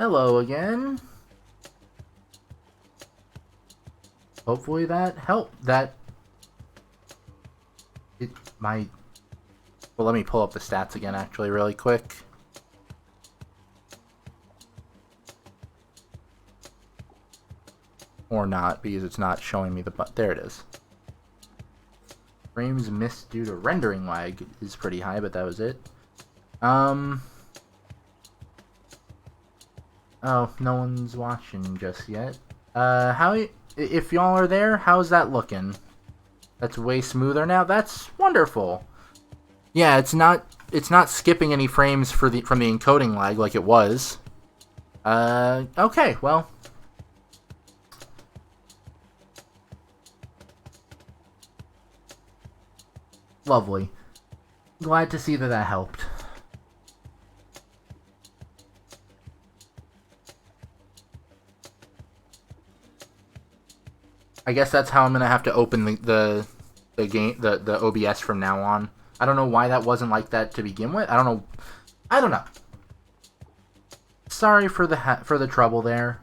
Hello again. Hopefully that helped. It might... Well, let me pull up the stats again, actually, really quick. Or not, because it's not showing me the... There it is. Frames missed due to rendering lag is pretty high, but that was it. Oh, no one's watching just yet. If y'all are there, how's that looking? That's way smoother now. That's wonderful. Yeah, it's not skipping any frames from the encoding lag like it was. Okay, well. Lovely. Glad to see that helped. I guess that's how I'm gonna have to open the OBS from now on. I don't know why that wasn't like that to begin with. I don't know. Sorry for the trouble there.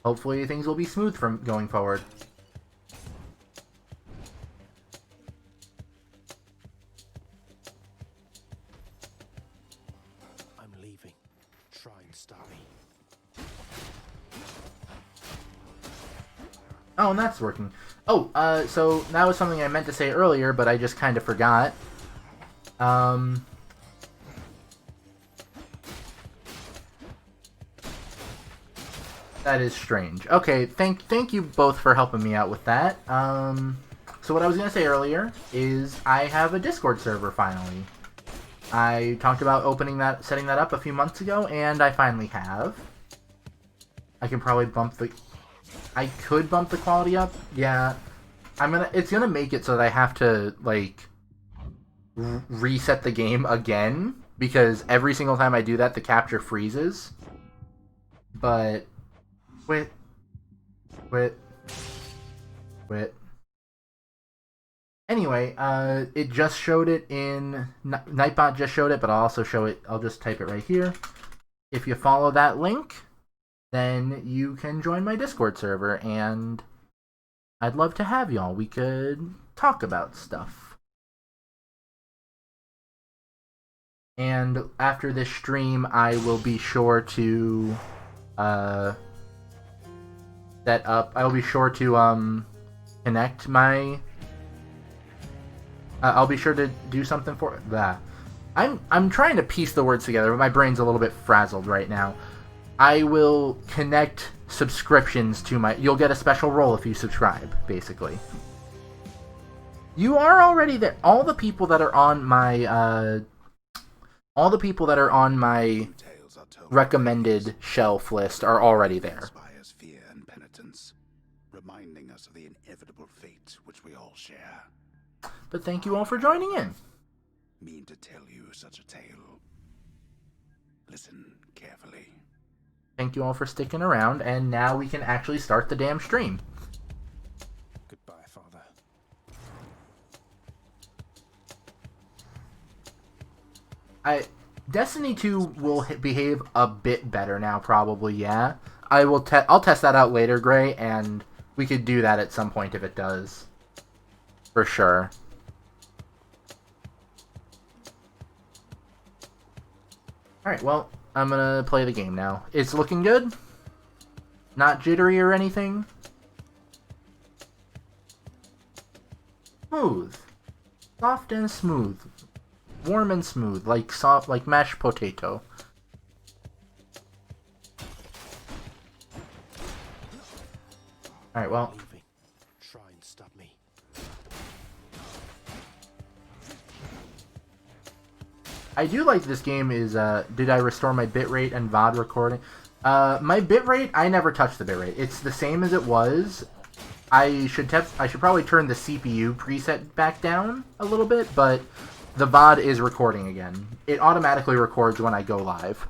Hopefully things will be smooth from going forward. I'm leaving. Try and stop me. Oh, and that's working. Oh, so that was something I meant to say earlier, but I just kind of forgot. That is strange. Okay, thank you both for helping me out with that. So what I was gonna say earlier is I have a Discord server finally. I talked about setting that up a few months ago, and I finally have. I can probably I could bump the quality up. Yeah, it's gonna make it so that I have to like reset the game again because every single time I do that, the capture freezes. But quit. Anyway, it just showed it in Nightbot just showed it, but I'll also show it. I'll just type it right here. If you follow that link, then you can join my Discord server, and I'd love to have y'all. We could talk about stuff. And after this stream, I will be sure to set up. I will be sure to connect my. I'll be sure to do something for that. I'm trying to piece the words together, but my brain's a little bit frazzled right now. I will connect subscriptions to my... You'll get a special role if you subscribe, basically. You are already there. All the people that are on my... recommended shelf list are already there. Fear and penitence, reminding us of the inevitable fate which we all share. But thank you all for joining in. Mean to tell you such a tale. Listen carefully. Thank you all for sticking around, and now we can actually start the damn stream. Goodbye, Father. Destiny 2 will behave a bit better now, probably, yeah. I'll test that out later, Gray, and we could do that at some point if it does. For sure. Alright, well, I'm gonna play the game now. It's looking good? Not jittery or anything? Smooth. Soft and smooth. Warm and smooth, like mashed potato. Alright, well. Leaving. Try and stop me. I do like this game is, did I restore my bitrate and VOD recording? My bitrate, I never touched the bitrate. It's the same as it was. I should probably turn the CPU preset back down a little bit, but the VOD is recording again. It automatically records when I go live.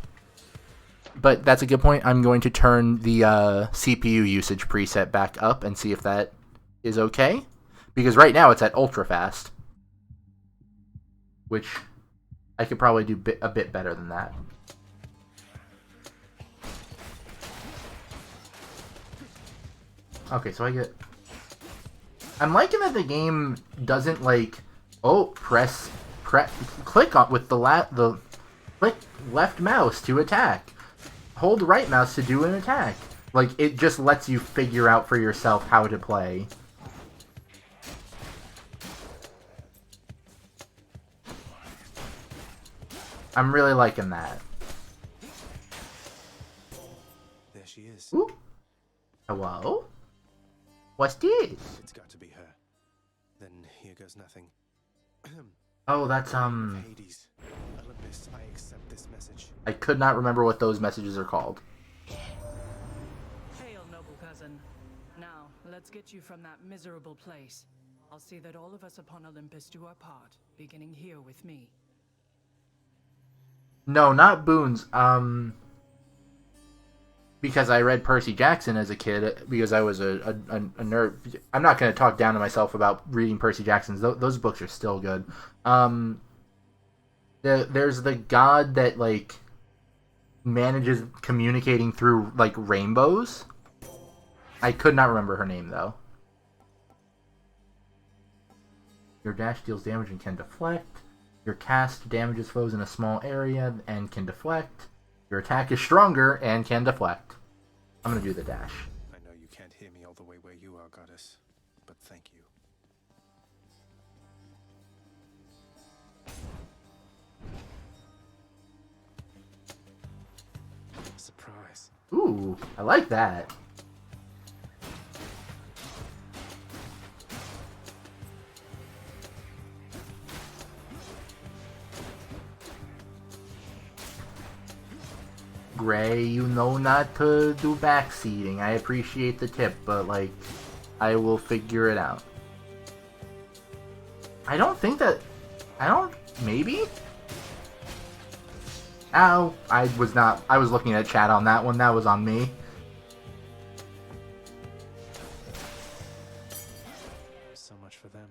But that's a good point. I'm going to turn the CPU usage preset back up and see if that is okay. Because right now it's at ultra fast. Which I could probably do a bit better than that. Okay, so I get... I'm liking that the game doesn't like... Oh, click on with the click left mouse to attack. Hold right mouse to do an attack. Like, it just lets you figure out for yourself how to play. I'm really liking that. There she is. Ooh. Hello? What's this? It's got to be her. Then here goes nothing. Oh, that's, Hades. Olympus, I accept this message. I could not remember what those messages are called. Hail, noble cousin. Now, let's get you from that miserable place. I'll see that all of us upon Olympus do our part, beginning here with me. No, not boons. Because I read Percy Jackson as a kid, because I was a nerd. I'm not going to talk down to myself about reading Percy Jackson's. Those books are still good. There's the god that, like, manages communicating through, like, rainbows. I could not remember her name, though. Your dash deals damage and can deflect. Your cast damages foes in a small area and can deflect. Your attack is stronger and can deflect. I'm gonna do the dash. I know you can't hear me all the way where you are, goddess, but thank you. Surprise. Ooh, I like that. Gray, you know not to do backseating. I appreciate the tip, but, like, I will figure it out. I don't think that... Maybe? Ow. I was looking at chat on that one. That was on me. So much for them.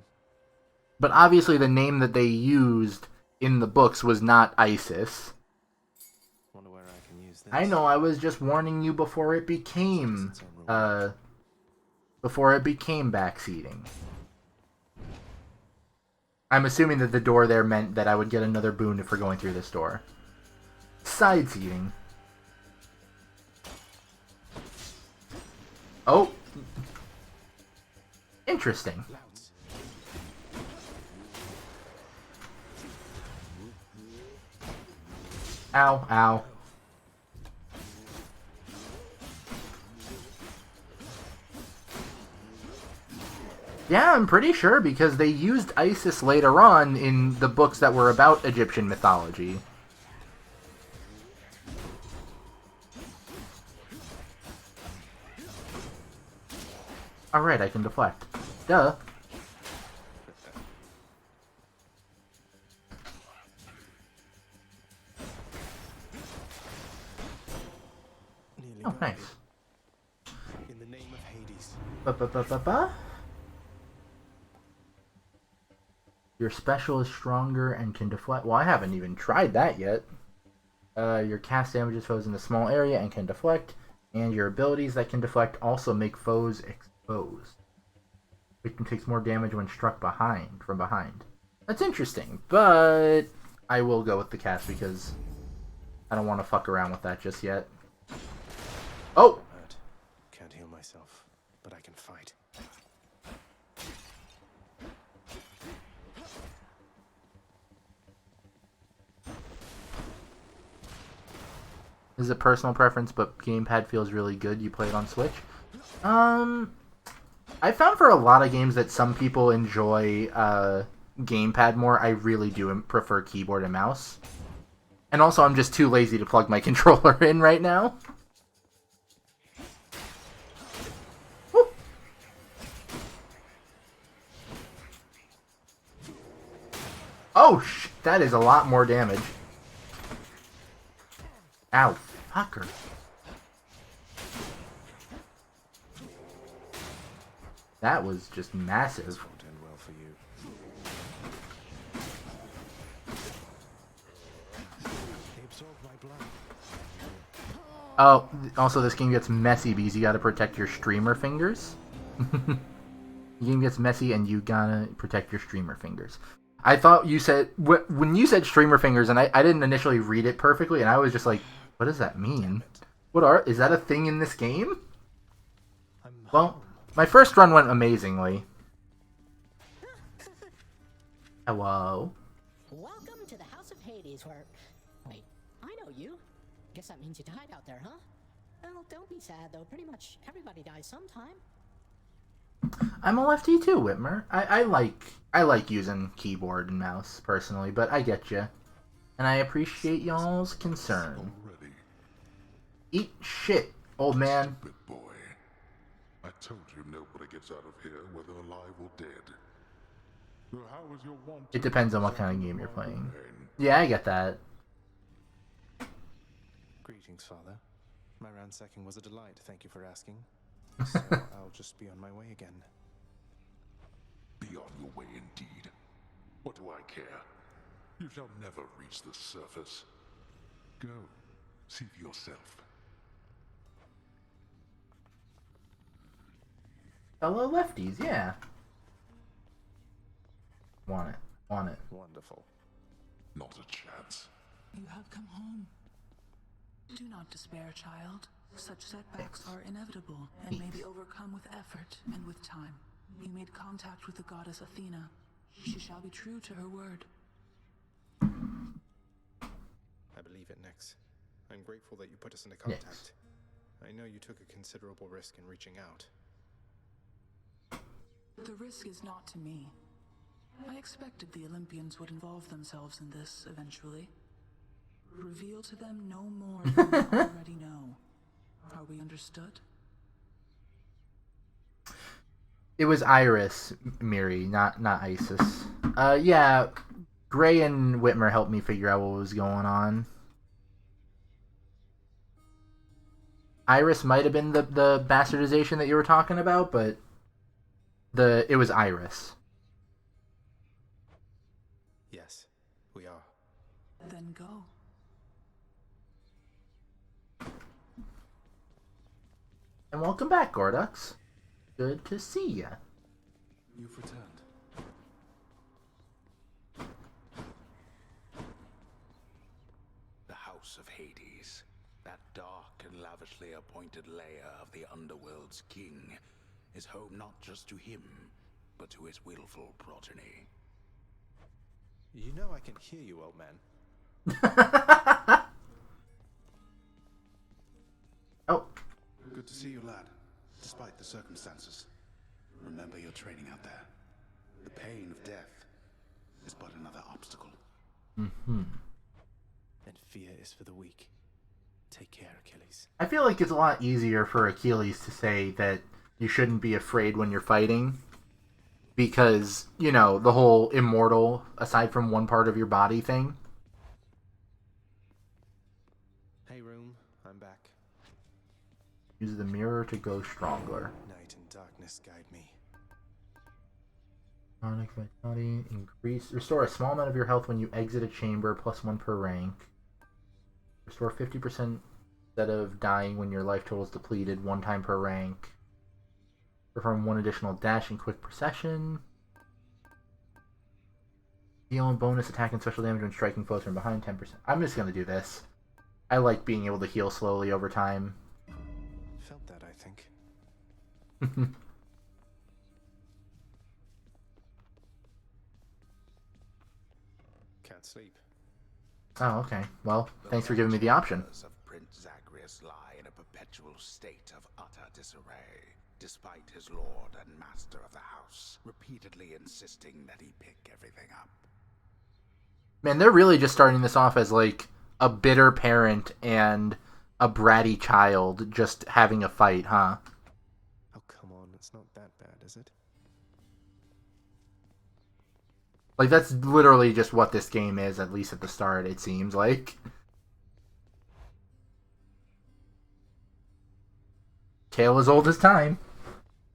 But obviously the name that they used in the books was not Isis. Wonder where I can use this. I know, I was just warning you before it became, backseating. I'm assuming that the door there meant that I would get another boon for going through this door. Side seating. Oh. Interesting. Louds. Ow, ow. Yeah, I'm pretty sure, because they used Isis later on in the books that were about Egyptian mythology. Alright, I can deflect. Duh. Nearly Oh, got nice. it. In the name of Hades. Ba-ba-ba-ba-ba. Your special is stronger and can deflect. Well, I haven't even tried that yet. Your cast damages foes in a small area and can deflect. And your abilities that can deflect also make foes exposed. Victim takes more damage when struck from behind. That's interesting, but I will go with the cast because I don't want to fuck around with that just yet. Oh! Hurt. Can't heal myself, but I can fight. This is a personal preference, but gamepad feels really good. You play it on Switch. I found for a lot of games that some people enjoy gamepad more. I really do prefer keyboard and mouse. And also, I'm just too lazy to plug my controller in right now. Woo. Oh, that is a lot more damage. Ow, fucker. That was just massive. Won't end well for you. They absorbed my blood. Oh, also this game gets messy because you gotta protect your streamer fingers. The game gets messy and you gotta protect your streamer fingers. I thought you said, when you said streamer fingers, and I didn't initially read it perfectly, and I was just like, what does that mean? Is that a thing in this game? Well, my first run went amazingly. Hello. Welcome to the House of Hades, where... Wait, I know you. Guess that means you died out there, huh? Well, don't be sad, though. Pretty much everybody dies sometime. I'm a lefty too, Whitmer. I like using keyboard and mouse, personally, but I get you. And I appreciate y'all's concern. Already. Eat shit, old man. Stupid boy. I told you nobody gets out of here, whether alive or dead. So how was your want? It depends on what kind of game you're playing. Yeah, I get that. Greetings, Father. My ransacking was a delight, thank you for asking. So I'll just be on my way again. Be on your way indeed. What do I care? You shall never reach the surface. Go, see for yourself. Fellow lefties, yeah. Want it. Wonderful. Not a chance. You have come home. Do not despair, child. Such setbacks are inevitable and may be overcome with effort and with time. You made contact with the goddess Athena. She shall be true to her word. I believe it, Nyx. I'm grateful that you put us into contact. I know you took a considerable risk in reaching out. The risk is not to me. I expected the Olympians would involve themselves in this eventually. Reveal to them no more than they already know. Are we understood? It was Iris, Miri, not Isis. Yeah, Gray and Whitmer helped me figure out what was going on. Iris might have been the bastardization that you were talking about, but it was Iris. Yes, we are. Then go. And welcome back, Gordux. Good to see ya. You've returned. The House of Hades, that dark and lavishly appointed lair of the Underworld's king, is home not just to him, but to his willful progeny. You know I can hear you, old man. Oh. Good to see you, lad, despite the circumstances. Remember your training out there. The pain of death is but another obstacle. Mm-hmm. And fear is for the weak. Take care, Achilles. I feel like it's a lot easier for Achilles to say that you shouldn't be afraid when you're fighting. Because, you know, the whole immortal, aside from one part of your body thing. Hey, room, I'm back. Use the mirror to go stronger. Night and darkness guide me. Chronic vitality, increase. Restore a small amount of your health when you exit a chamber, +1 per rank. Restore 50% instead of dying when your life total is depleted, 1 time per rank. Perform 1 additional dash and quick procession. Deal and bonus attack and special damage when striking foes from behind, 10%. I'm just gonna do this. I like being able to heal slowly over time. Felt that, I think. Can't sleep. Oh, okay. Well, thanks for giving me the option. The of Prince Zagreus lie in a perpetual state of utter disarray, despite his lord and master of the house repeatedly insisting that he pick everything up. Man, they're really just starting this off as, like, a bitter parent and a bratty child just having a fight, huh? Oh, come on. It's not that bad, is it? Like, that's literally just what this game is, at least at the start, it seems like. Tale as old as time.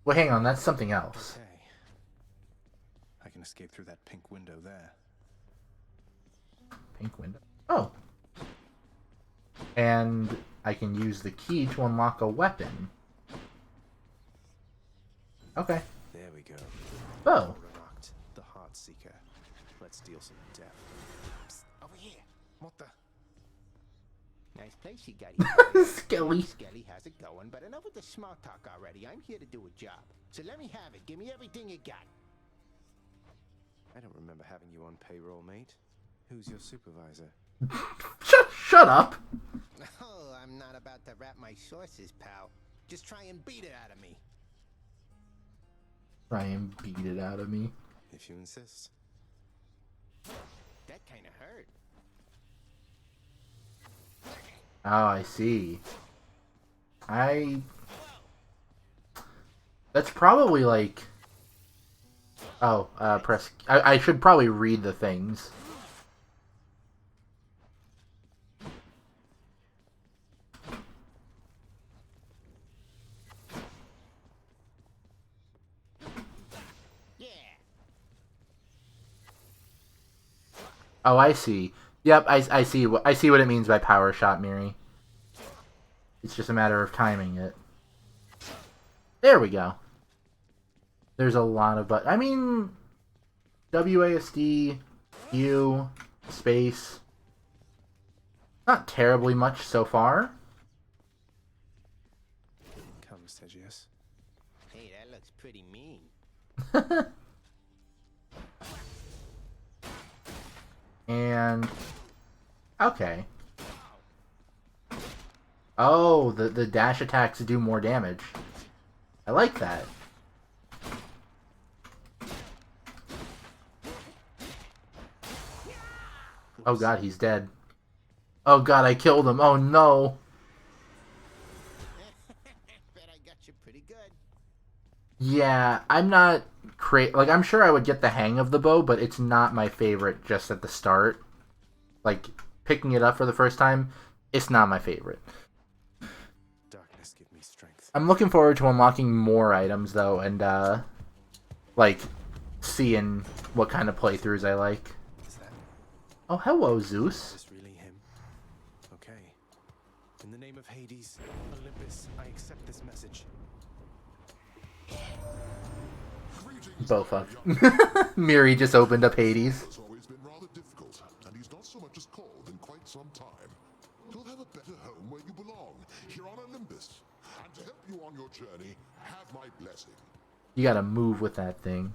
Well, hang on, that's something else. Okay. I can escape through that pink window there. Pink window. Oh. And I can use the key to unlock a weapon. Okay. There we go. Oh. Unlocked. The Heart Seeker. Let's deal some depth. Psst, over here. What the? Nice place you got here. Skelly. Skelly has it going, but enough with the small talk already. I'm here to do a job. So let me have it. Give me everything you got. I don't remember having you on payroll, mate. Who's your supervisor? Shut up. Oh, I'm not about to rap my sources, pal. Just try and beat it out of me. Try and beat it out of me. If you insist. That kind of hurt. Oh, I see. That's probably like... Oh, press... I should probably read the things. Yeah. Oh, I see. Yep, I see what it means by power shot, Miri. It's just a matter of timing it. There we go. There's a lot of I mean, WASD, U, space. Not terribly much so far. Come, Stegius. Hey, that looks pretty mean. And okay. Oh, the dash attacks do more damage. I like that. Oh god, he's dead. Oh god, I killed him. Oh no. Bet I got you pretty good. Yeah, I'm not like I'm sure I would get the hang of the bow, but it's not my favorite just at the start. Like picking it up for the first time, it's not my favorite. Darkness, give me strength. I'm looking forward to unlocking more items though, and like seeing what kind of playthroughs I like. Is that? Oh, hello, Is Zeus. this really him? Okay. In the name of Hades, Olympus, I accept this message. Both up. Miri just opened up Hades. It's always been rather difficult, and he's not so much as called in quite some time. You'll have a better home where you belong, here on Olympus. And to help you on your journey, have my blessing. You gotta move with that thing.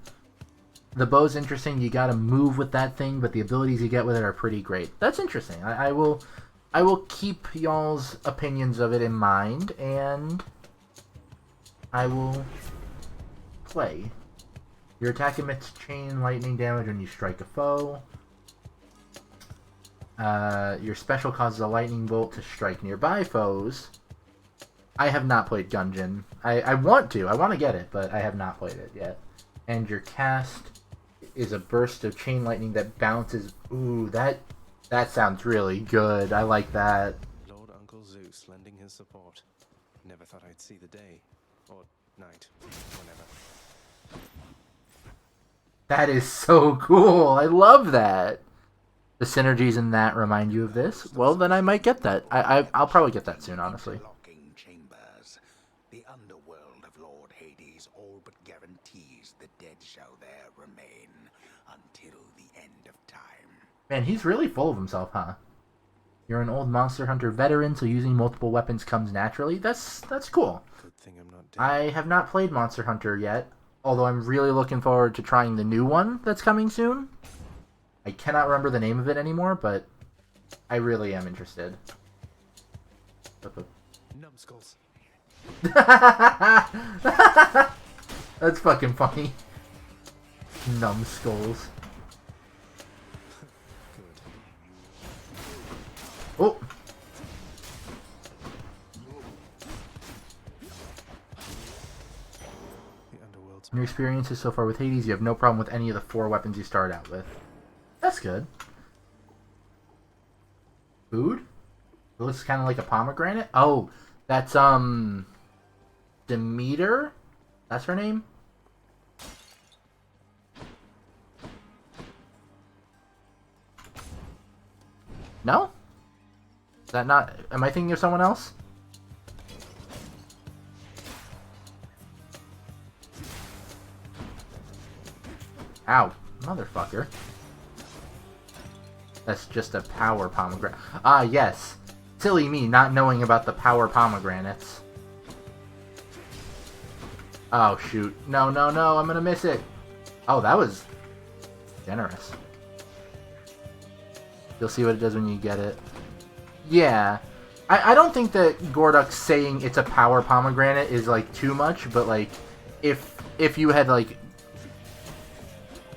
The bow's interesting, you gotta move with that thing, but the abilities you get with it are pretty great. That's interesting. I will keep y'all's opinions of it in mind, and I will play. Your attack emits chain lightning damage when you strike a foe. Your special causes a lightning bolt to strike nearby foes. I have not played Gungeon. I want to. I want to get it, but I have not played it yet. And your cast is a burst of chain lightning that bounces. Ooh, that sounds really good. I like that. Lord Uncle Zeus lending his support. Never thought I'd see the day. Or night. Whenever. That is so cool. I love that. The synergies in that remind you of this? Well, then I might get that. I'll probably get that soon, honestly. Locking chambers. The underworld of Lord Hades all but guarantees the dead shall there remain until the end of time. Man, he's really full of himself, huh? You're an old Monster Hunter veteran, so using multiple weapons comes naturally. That's cool. Good thing I'm not dead. I have not played Monster Hunter yet, although I'm really looking forward to trying the new one that's coming soon. I cannot remember the name of it anymore, but I really am interested. Numbskulls. That's fucking funny. Numbskulls. Good. Oh! The underworld's In your experiences so far with Hades, you have no problem with any of the 4 weapons you start out with. That's good. Food? It looks kind of like a pomegranate. Oh, that's, Demeter? That's her name? No? Is that not... Am I thinking of someone else? Ow, motherfucker. That's just a power pomegranate. Ah, yes. Silly me not knowing about the power pomegranates. Oh, shoot. No, no, no, I'm gonna miss it. Oh, that was generous. You'll see what it does when you get it. Yeah. I don't think that Gorduk saying it's a power pomegranate is, like, too much, but, like, if you had, like...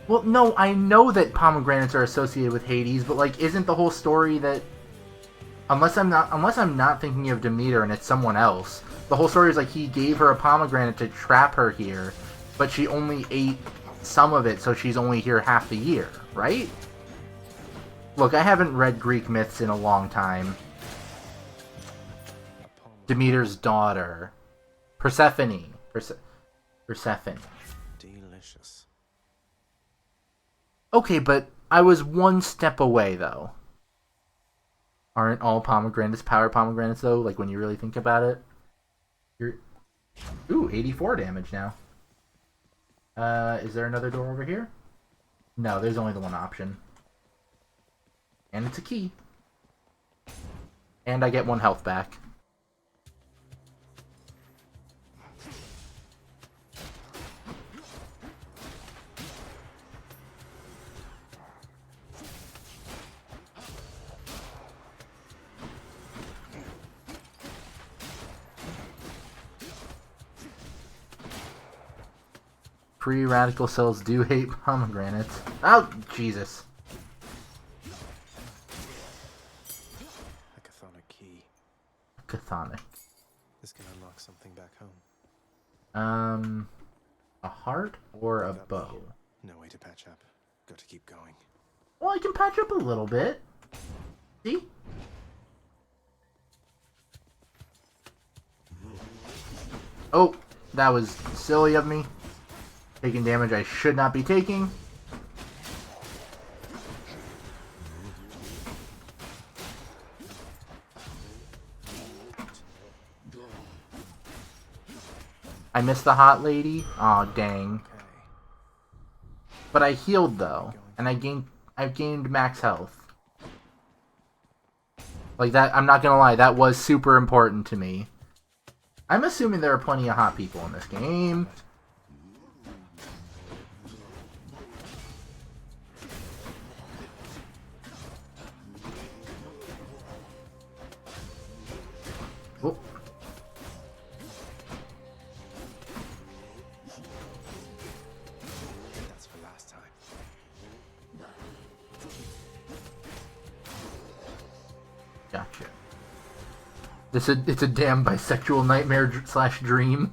Well, no, I know that pomegranates are associated with Hades, but, like, isn't the whole story that... Unless I'm not thinking of Demeter and it's someone else, the whole story is, like, he gave her a pomegranate to trap her here, but she only ate some of it, so she's only here half the year, right? Look, I haven't read Greek myths in a long time. Demeter's daughter. Persephone. Persephone. Delicious. Okay, but I was one step away, though. Aren't all pomegranates power pomegranates, though? Like, when you really think about it? You're... Ooh, 84 damage now. Is there another door over here? No, there's only the one option. And it's a key. And I get 1 health back. Free radical cells do hate pomegranates. Oh, Jesus. A chthonic key. Chthonic. This can unlock something back home. A heart or a That bow? way. No way to patch up. Got to keep going. Well, I can patch up a little bit. See? Oh, that was silly of me. Taking damage I should not be taking. I missed the hot lady. Aw, dang. Okay. But I healed though, and I've gained max health. Like that, I'm not gonna lie, that was super important to me. I'm assuming there are plenty of hot people in this game. Oh. That's for last time. Gotcha. It's a damn bisexual nightmare slash dream.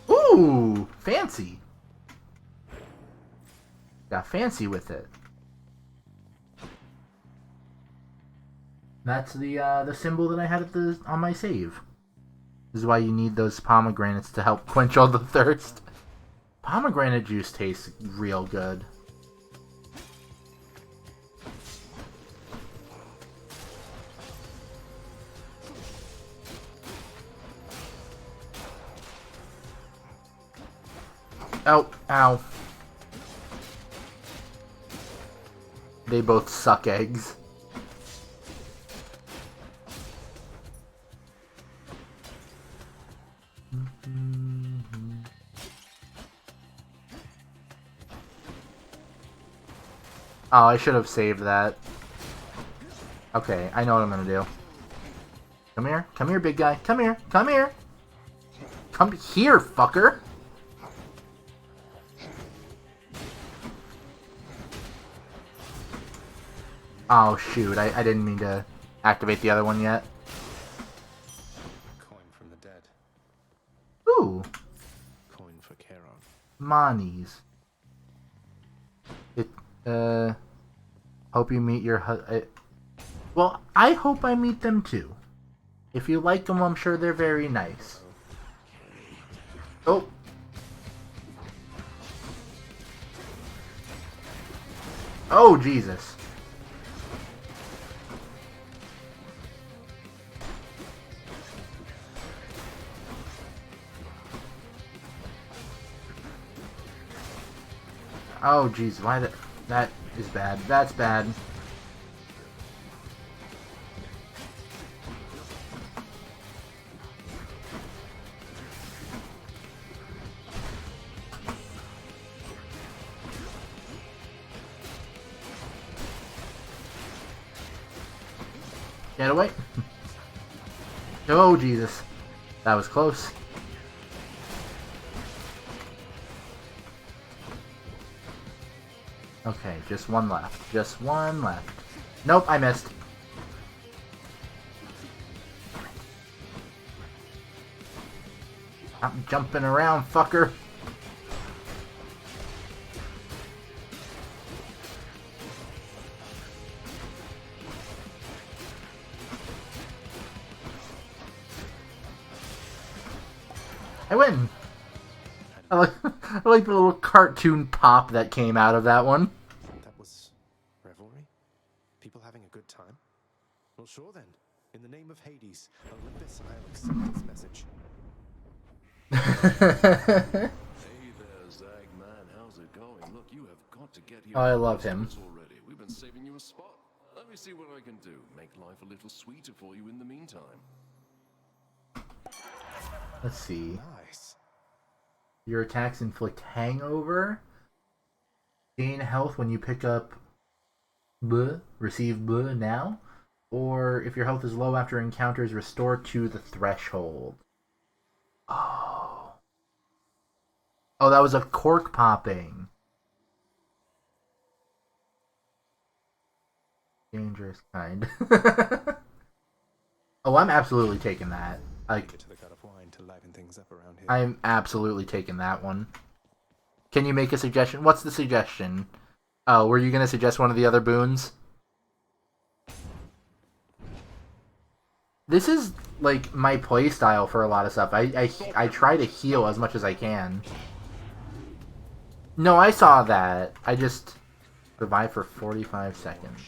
Ooh, fancy. Got fancy with it. That's the symbol that I had at on my save. This is why you need those pomegranates to help quench all the thirst. Pomegranate juice tastes real good. Oh, ow. They both suck eggs. Oh, I should have saved that. Okay, I know what I'm gonna do. Come here. Come here, big guy. Come here. Come here. Come here, fucker. Oh, shoot. I didn't mean to activate the other one yet. Coin from the dead. Ooh. Coin for Charon. Monies. Hope you meet your well, I hope I meet them too. If you like them, I'm sure they're very nice. Oh. Oh, Jesus. Oh, jeez, why that is bad. That's bad. Get away. Oh, Jesus. That was close. Okay, just one left. Just one left. Nope, I missed. I'm jumping around, fucker. I win! I like the little cartoon pop that came out of that one. That was revelry? People having a good time? Well, sure then. In the name of Hades, Olympus, I'll accept this message. Hey there, Zagman. How's it going? Look, you have got to get here. Oh, I love him. Already. We've been saving you a spot. Let me see what I can do. Make life a little sweeter for you in the meantime. Let's see. Nice. Your attacks inflict hangover. Gain health when you pick up receive now. Or if your health is low after encounters, restore to the threshold. Oh. Oh, that was a cork popping. Dangerous kind. Oh, I'm absolutely taking that. Like, Get to the gut of wine to liven things up around here. I'm absolutely taking that one. Can you make a suggestion? What's the suggestion? Oh, were you going to suggest one of the other boons? This is, like, my playstyle for a lot of stuff. I try to heal as much as I can. No, I saw that. I just survived for 45 seconds.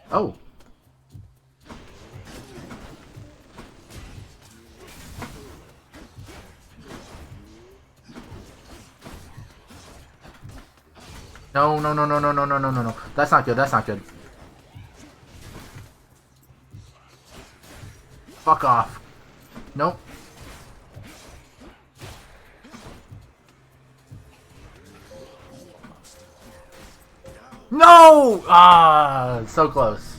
Oh. No, no, no, no, no, no, no, no, no, no. That's not good, that's not good. Fuck off. Nope. No! Ah, so close.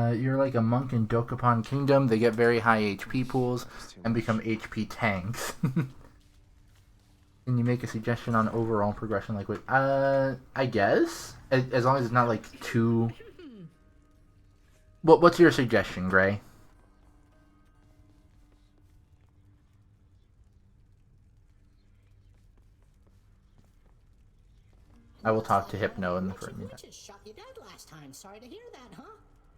You're like a monk in Dokapon Kingdom. They get very high HP pools and become HP tanks. Can you make a suggestion on overall progression? Like, what? I guess as long as it's not like too. What's your suggestion, Gray? I will talk to Hypno in for a minute. Witches shot you dead last time. Sorry to hear that, huh?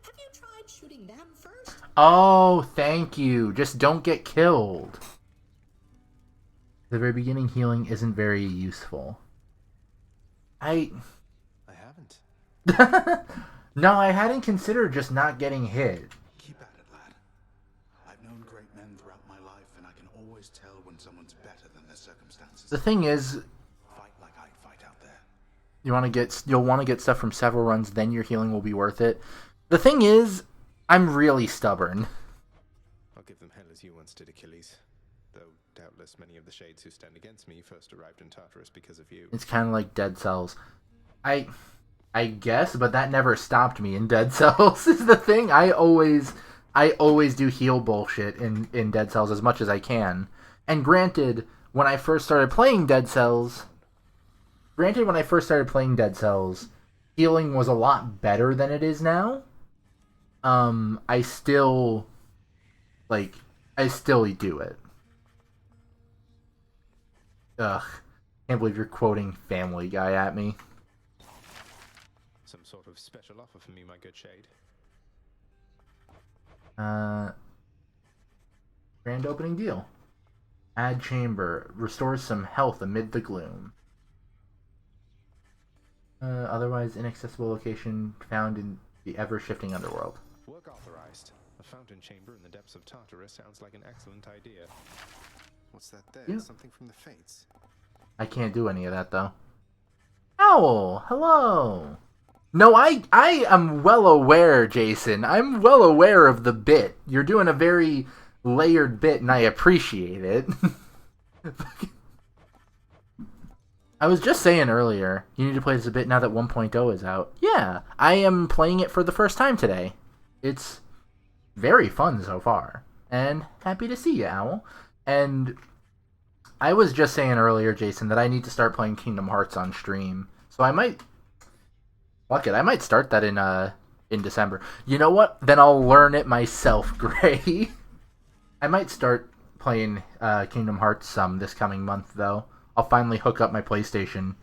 Have you tried shooting them first? Oh, thank you. Just don't get killed. The very beginning healing isn't very useful. I haven't. No, I hadn't considered just not getting hit. Keep at it, lad. I've known great men throughout my life, and I can always tell when someone's better than their circumstances. The thing is, Fight like I'd fight out there. you'll want to get stuff from several runs, then your healing will be worth it. The thing is, I'm really stubborn. I'll give them hell as you once did Achilles. Though doubtless many of the shades who stand against me first arrived in Tartarus because of you. It's kind of like Dead Cells. I guess, but that never stopped me in Dead Cells. Is the thing. I always do heal bullshit in Dead Cells as much as I can. And granted, when I first started playing Dead Cells, healing was a lot better than it is now. I still do it. Ugh. Can't believe you're quoting Family Guy at me. Some sort of special offer for me, my good shade. Grand opening deal. Add chamber. Restores some health amid the gloom. Otherwise inaccessible location found in the ever-shifting underworld. Work authorized. A fountain chamber in the depths of Tartarus sounds like an excellent idea. What's that there? Yeah. Something from the Fates. I can't do any of that, though. Owl! Hello! No, I am well aware, Jason. I'm well aware of the bit. You're doing a very layered bit, and I appreciate it. I was just saying earlier, you need to play this a bit now that 1.0 is out. Yeah, I am playing it for the first time today. It's very fun so far. And happy to see you, Owl. And I was just saying earlier, Jason, that I need to start playing Kingdom Hearts on stream. So I might... Fuck it, I might start that in December. You know what? Then I'll learn it myself, Gray. I might start playing Kingdom Hearts some this coming month, though. I'll finally hook up my PlayStation.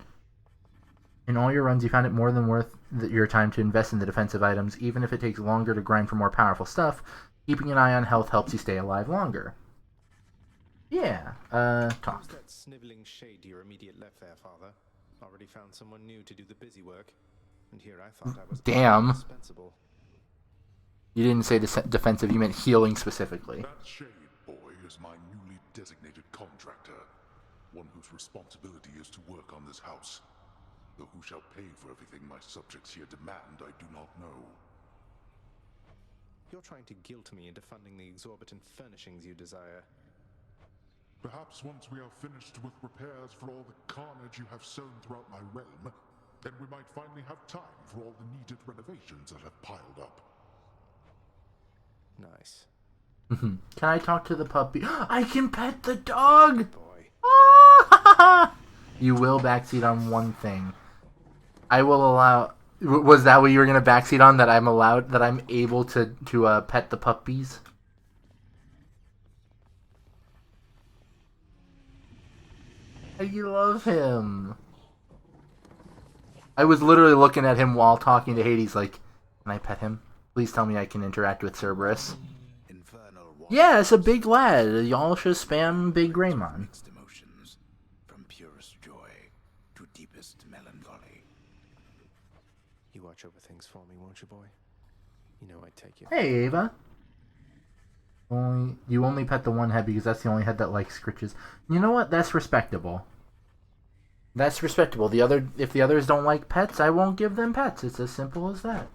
In all your runs, you found it more than worth your time to invest in the defensive items, even if it takes longer to grind for more powerful stuff. Keeping an eye on health helps you stay alive longer. Yeah, talk. Who's that sniveling shade to your immediate left there, Father? Already found someone new to do the busy work. And here I thought I was Damn. indispensable. You didn't say defensive, you meant healing specifically. That shade boy is my newly designated contractor. One whose responsibility is to work on this house. Though who shall pay for everything my subjects here demand, I do not know. You're trying to guilt me into funding the exorbitant furnishings you desire. Perhaps once we are finished with repairs for all the carnage you have sown throughout my realm, then we might finally have time for all the needed renovations that have piled up. Nice. Can I talk to the puppy? I can pet the dog! Boy. You will backseat on one thing. I will allow... Was that what you were going to backseat on? That I'm allowed... That I'm able to pet the puppies? I love him. I was literally looking at him while talking to Hades like, can I pet him? Please tell me I can interact with Cerberus. Yeah, it's a big lad. Y'all should spam Big Greymon. Mixed emotions, from purest joy to deepest melancholy. You watch over things for me, won't you, boy? You know I'd take you. Hey, Ava. You only pet the one head because that's the only head that likes scritches. You know what? That's respectable. That's respectable. If the others don't like pets, I won't give them pets. It's as simple as that.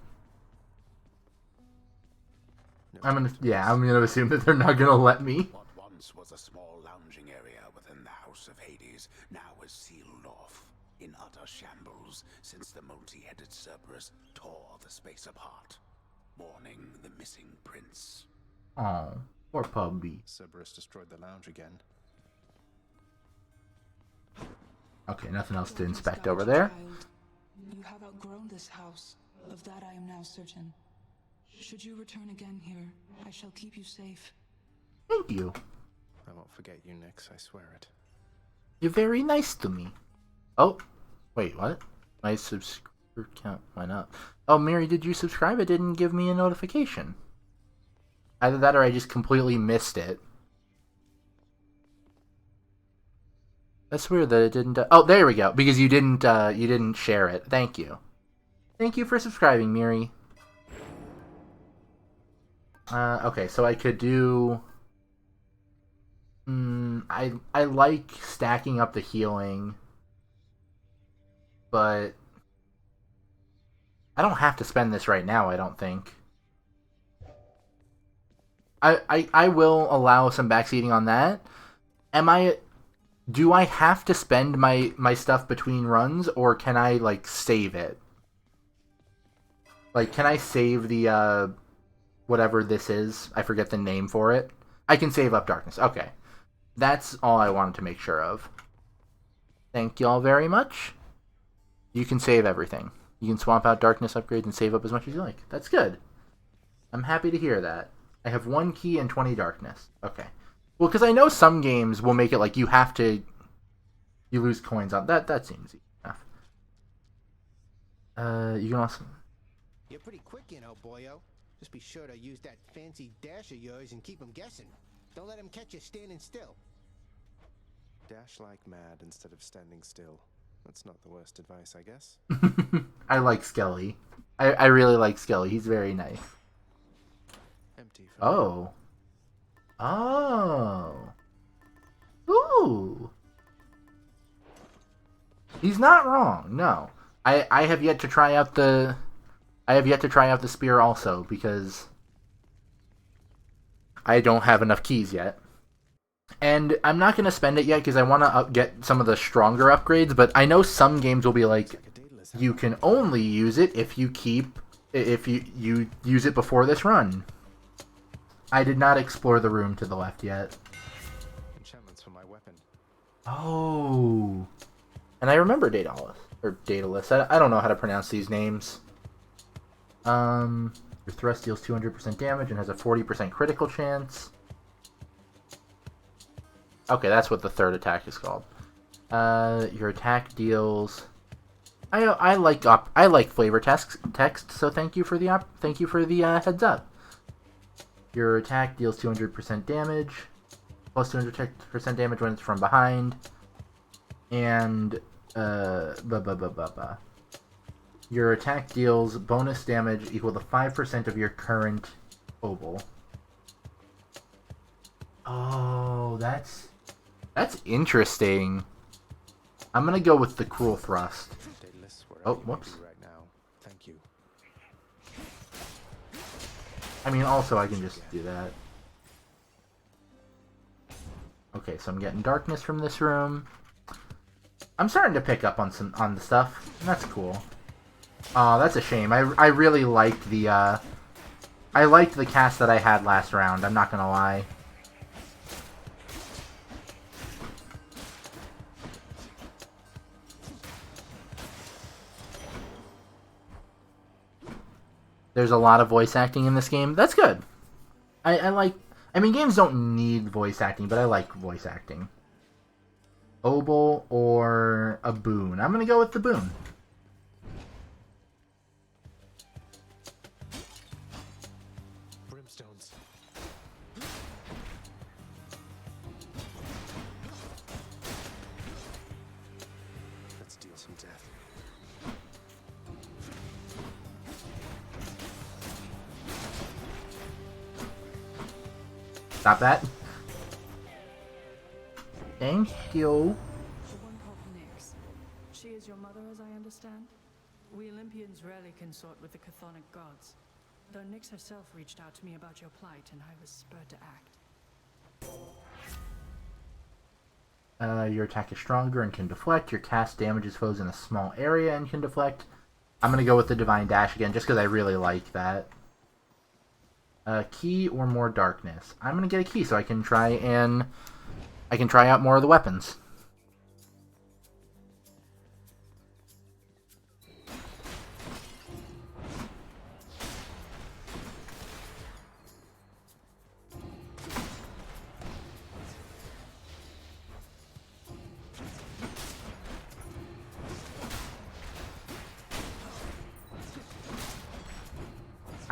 I'm gonna assume that they're not gonna let me. What once was a small lounging area within the House of Hades now is sealed off, in utter shambles, since the multi-headed Cerberus tore the space apart, mourning the missing prince. Oh, poor puppy. Cerberus destroyed the lounge again. Okay, nothing else to inspect over there. Child, you have outgrown this house. Of that I am now certain. Should you return again here, I shall keep you safe. Thank you. I won't forget you, Nyx, I swear it. You're very nice to me. Oh, wait, what? My subscriber count went up. Oh, Mary, did you subscribe? It didn't give me a notification. Either that or I just completely missed it. That's weird that it didn't... oh, there we go. Because you didn't share it. Thank you. Thank you for subscribing, Miri. Okay, so I could do... I like stacking up the healing. But... I don't have to spend this right now, I don't think. I will allow some backseating on that. Do I have to spend my stuff between runs, or can I, like, save it? Like, can I save the, whatever this is? I forget the name for it. I can save up Darkness. Okay. That's all I wanted to make sure of. Thank y'all very much. You can save everything. You can swap out Darkness upgrades and save up as much as you like. That's good. I'm happy to hear that. I have 1 key and 20 Darkness. Okay. Well, because I know some games will make it like you have to... You lose coins on... That seems easy enough. You can also... You're pretty quick, you know, boyo. Just be sure to use that fancy dash of yours and keep them guessing. Don't let them catch you standing still. Dash like mad instead of standing still. That's not the worst advice, I guess. I like Skelly. I really like Skelly. He's very nice. Empty for Oh. Oh. Ooh. He's not wrong. No. I have yet to try out the spear also because I don't have enough keys yet. And I'm not going to spend it yet because I want to get some of the stronger upgrades, but I know some games will be like, you can only use it if you use it before this run. I did not explore the room to the left yet. enchantments for my weapon. Oh. And I remember Daedalus. I don't know how to pronounce these names. Your thrust deals 200% damage and has a 40% critical chance. Okay, that's what the third attack is called. Your attack deals. I like flavor text, so thank you for the heads up. Your attack deals 200% damage, plus 200% damage when it's from behind, and your attack deals bonus damage equal to 5% of your current obol. Oh, that's interesting. I'm gonna go with the cruel thrust. Daedalus, Oh, wherever you may whoops. be right now. Thank you. I mean, also I can just do that. Okay, so I'm getting darkness from this room. I'm starting to pick up on the stuff. That's cool. Oh, that's a shame. I really liked the cast that I had last round. I'm not gonna lie. There's a lot of voice acting in this game. That's good. I mean, games don't need voice acting, but I like voice acting. Obol or a boon? I'm gonna go with the boon. Brimstones. Let's deal some death. Stop that. Thank you. The one called Nyx. She is your mother, as I understand? We Olympians rarely consort with the chthonic gods, though Nyx herself reached out to me about your plight, and I was spurred to act. Your attack is stronger and can deflect. Your cast damages foes in a small area and can deflect. I'm gonna go with the Divine Dash again, just because I really like that. Key or more darkness. I'm gonna get a key so I can try out more of the weapons.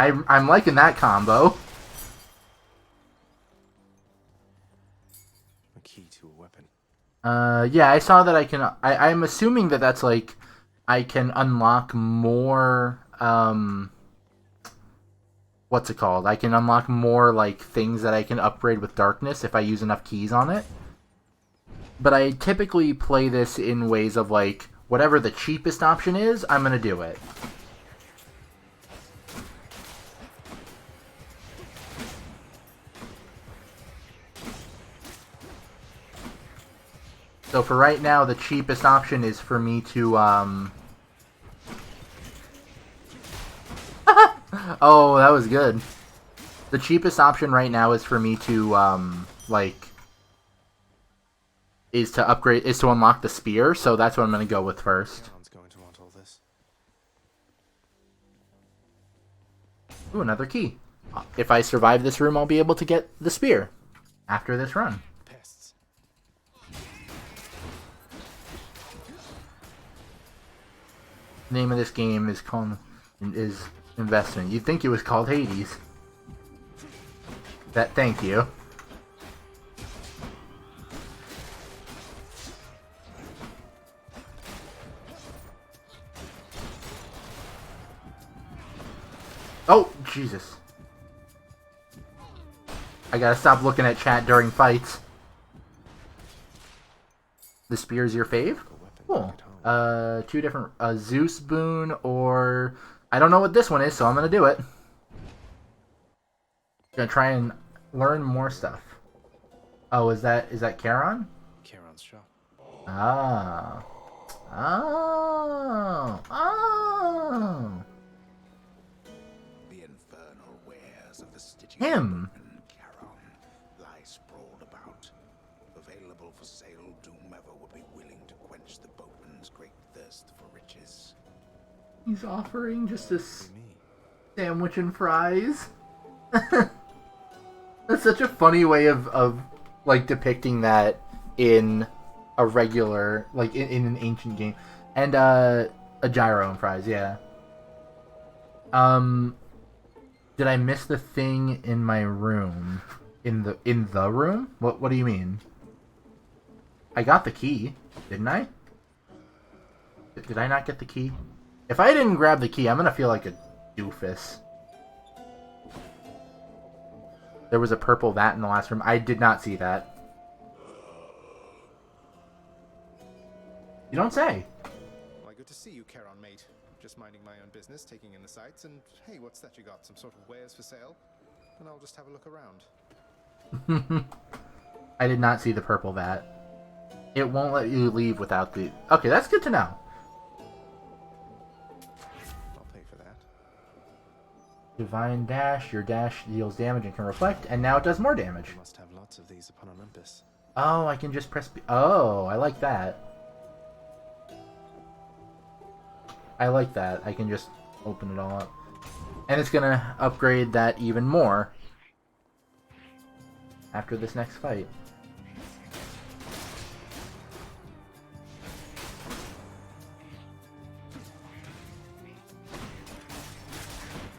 I'm liking that combo. A key to a weapon. Yeah, I saw that I can. I'm assuming that that's like I can unlock more. What's it called? I can unlock more like things that I can upgrade with darkness if I use enough keys on it. But I typically play this in ways of like whatever the cheapest option is, I'm gonna do it. So for right now, the cheapest option is for me to, Oh, that was good. The cheapest option right now is for me to, is to unlock the spear, so that's what I'm gonna go with first. Someone's going to want all this. Ooh, another key. If I survive this room, I'll be able to get the spear after this run. Pests. The name of this game is investment. You'd think it was called Hades. Thank you. Oh, Jesus. I gotta stop looking at chat during fights. The spear's your fave? Cool. Two different, Zeus boon or... I don't know what this one is, so I'm gonna do it. Gonna try and learn more stuff. Oh, is that Charon? Charon's shop. Ah. Oh. Oh. The infernal wares of the Stygian Him. and Charon lie sprawled about. Available for sale to whomever would be willing to quench the boatman's great thirst for riches. He's offering just a sandwich and fries. That's such a funny way of like depicting that in a regular, like in an ancient game. And a gyro and fries, yeah. Did I miss the thing in my room? In the room? What do you mean? I got the key, didn't I? Did I not get the key? If I didn't grab the key, I'm gonna feel like a doofus. There was a purple vat in the last room. I did not see that. You don't say. Why, good to see you, Charon, mate. Just minding my own business, taking in the sights, and hey, what's that you got? Some sort of wares for sale? And I'll just have a look around. I did not see the purple vat. It won't let you leave without the... Okay, that's good to know. I'll pay for that. Divine Dash. Your dash deals damage and can reflect, and now it does more damage. You must have lots of these upon Olympus. Oh, I can just press... Oh, I like that. I like that. I can just open it all up. And it's gonna upgrade that even more after this next fight.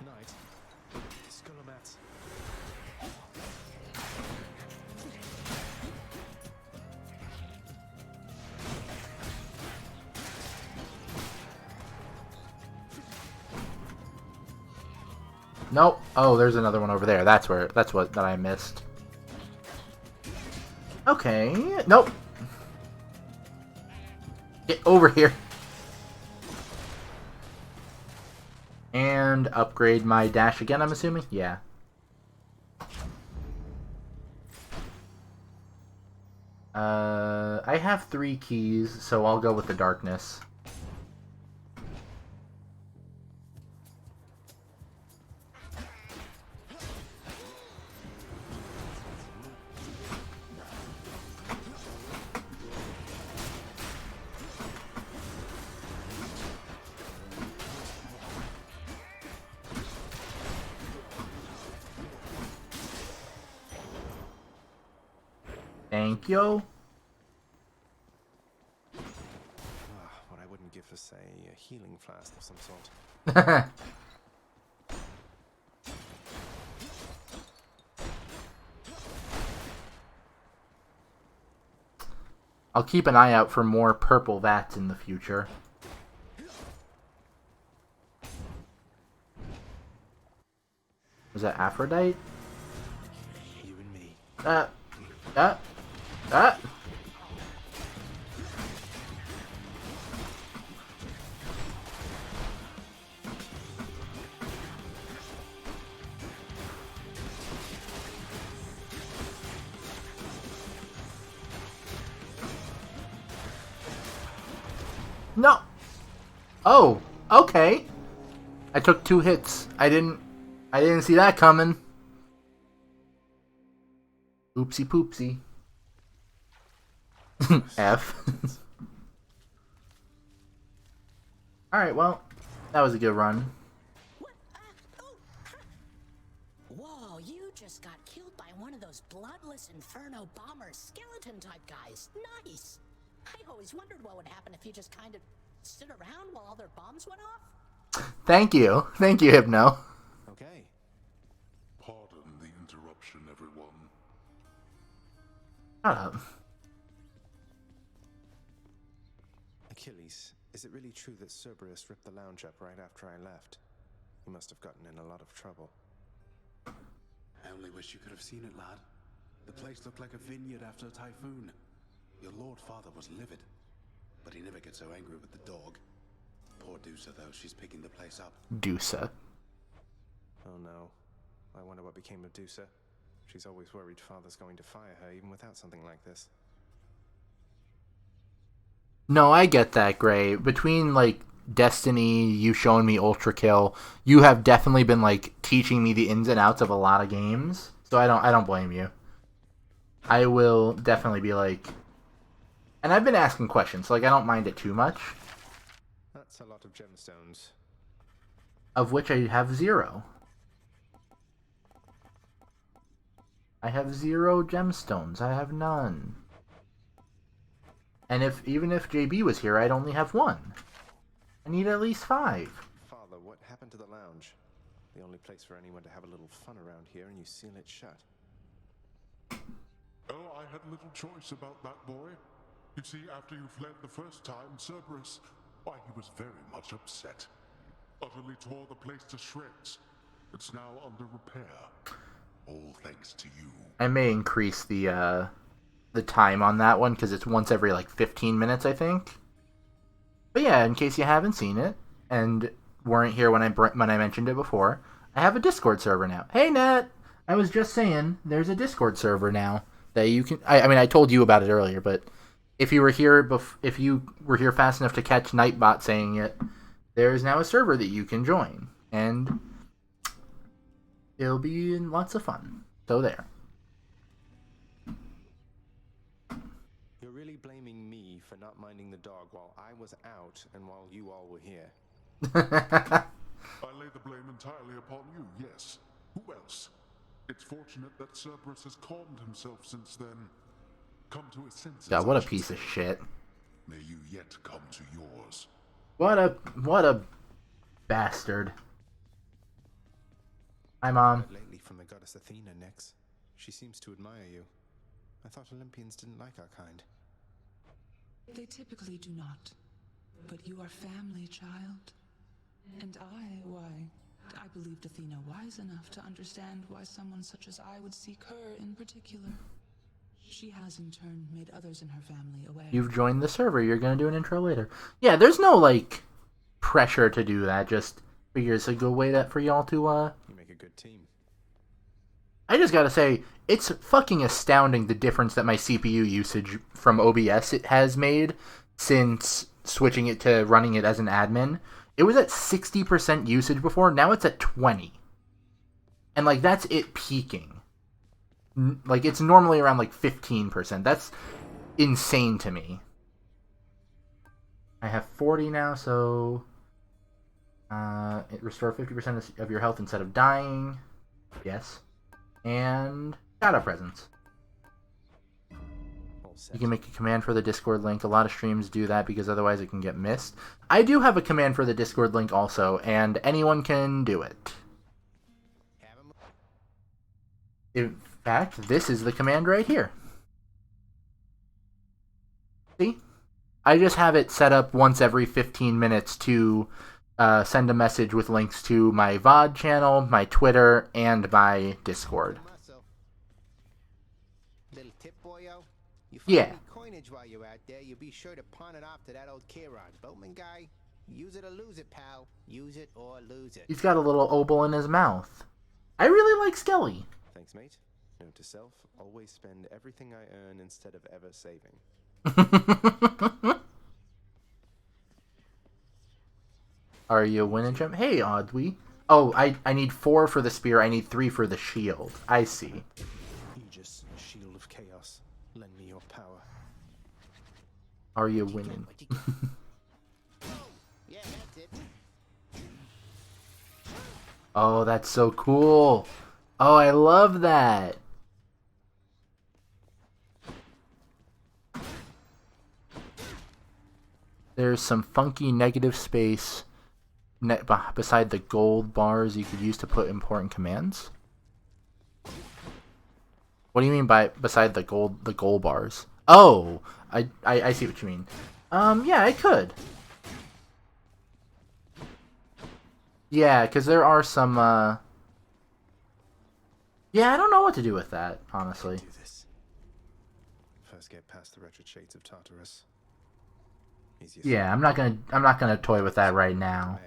Knight. Scullomats. Nope. Oh, there's another one over there. That's what I missed. Okay. Nope. Get over here. And upgrade my dash again, I'm assuming? Yeah. I have 3 keys, so I'll go with the darkness. Thank you. What I wouldn't give for, say, a healing flask of some sort. I'll keep an eye out for more purple vats in the future. Was that Aphrodite? You and me. No. Oh, okay. I took 2 hits. I didn't see that coming. Oopsie poopsie. F. Alright, well, that was a good run. What? Whoa, you just got killed by one of those bloodless inferno bomber skeleton type guys. Nice. I always wondered what would happen if you just kind of stood around while all their bombs went off. Thank you, Hypno. Okay. Pardon the interruption, everyone. Shut up. Achilles, is it really true that Cerberus ripped the lounge up right after I left? He must have gotten in a lot of trouble. I only wish you could have seen it, lad. The place looked like a vineyard after a typhoon. Your Lord Father was livid, but he never gets so angry with the dog. Poor Dusa, though, she's picking the place up. Dusa. Oh no. I wonder what became of Dusa. She's always worried Father's going to fire her even without something like this. No, I get that, Gray. Between, like, Destiny, you showing me Ultra Kill, you have definitely been, like, teaching me the ins and outs of a lot of games. So I don't blame you. I will definitely be like... And I've been asking questions, so, like, I don't mind it too much. That's a lot of gemstones. Of which I have 0. I have 0 gemstones. I have none. And even if JB was here, I'd only have 1. I need at least 5. Father, what happened to the lounge? The only place for anyone to have a little fun around here, and you seal it shut. Oh, I had little choice about that, boy. You see, after you fled the first time, Cerberus, why, he was very much upset. Utterly tore the place to shreds. It's now under repair. All thanks to you. I may increase the time on that one, because it's once every, like, 15 minutes, I think. But yeah, in case you haven't seen it, and weren't here when I mentioned it before, I have a Discord server now. Hey, Nat! I was just saying, there's a Discord server now that you can... I mean, I told you about it earlier, but if you were here fast enough to catch Nightbot saying it, there is now a server that you can join, and it'll be lots of fun. So there. You're really blaming me for not minding the dog while I was out and while you all were here. I lay the blame entirely upon you, yes. Who else? It's fortunate that Cerberus has calmed himself since then. Come to his senses. God, what a piece of shit. May you yet come to yours. What a bastard. Hi, Mom. Lately from the goddess Athena, Nyx. She seems to admire you. I thought Olympians didn't like our kind. They typically do not. But you are family, child. And I believed Athena wise enough to understand why someone such as I would seek her in particular. She has in turn made others in her family aware. You've joined the server. You're going to do an intro later. Yeah, there's no, like, pressure to do that. Just figure it's a good way for y'all to, You make a good team. I just gotta say, it's fucking astounding the difference that my CPU usage from OBS it has made since switching it to running it as an admin. It was at 60% usage before, now it's at 20. And, like, that's it peaking. Like, it's normally around, like, 15%. That's insane to me. I have 40 now, so... it restores 50% of your health instead of dying. Yes. And shadow presence. You can make a command for the Discord link. A lot of streams do that because otherwise it can get missed. I do have a command for the Discord link also, and anyone can do it. In fact, this is the command right here. See? I just have it set up once every 15 minutes to send a message with links to my VOD channel, my Twitter, and my Discord. Little tip, boyo. You find Yeah. any coinage while you're out there, you'll be sure to pawn it off to that old Kieran. Boatman guy, use it or lose it, pal. Use it or lose it. He's got a little obol in his mouth. I really like Skelly. Thanks, mate. Note to self, always spend everything I earn instead of ever saving. Are you winning, champ? Hey, Audley. Oh, I need 4 for the spear. I need 3 for the shield. I see. Aegis, shield of chaos. Lend me your power. Are you winning? Yeah, that's it. Oh, that's so cool. Oh, I love that. There's some funky negative space beside the gold bars you could use to put important commands? What do you mean by beside the gold bars? Oh, I see what you mean. Yeah, I could. Yeah, because there are some, yeah, I don't know what to do with that, honestly. Do this. First get past the wretched shades of Tartarus. Yeah, I'm not gonna toy with that right now.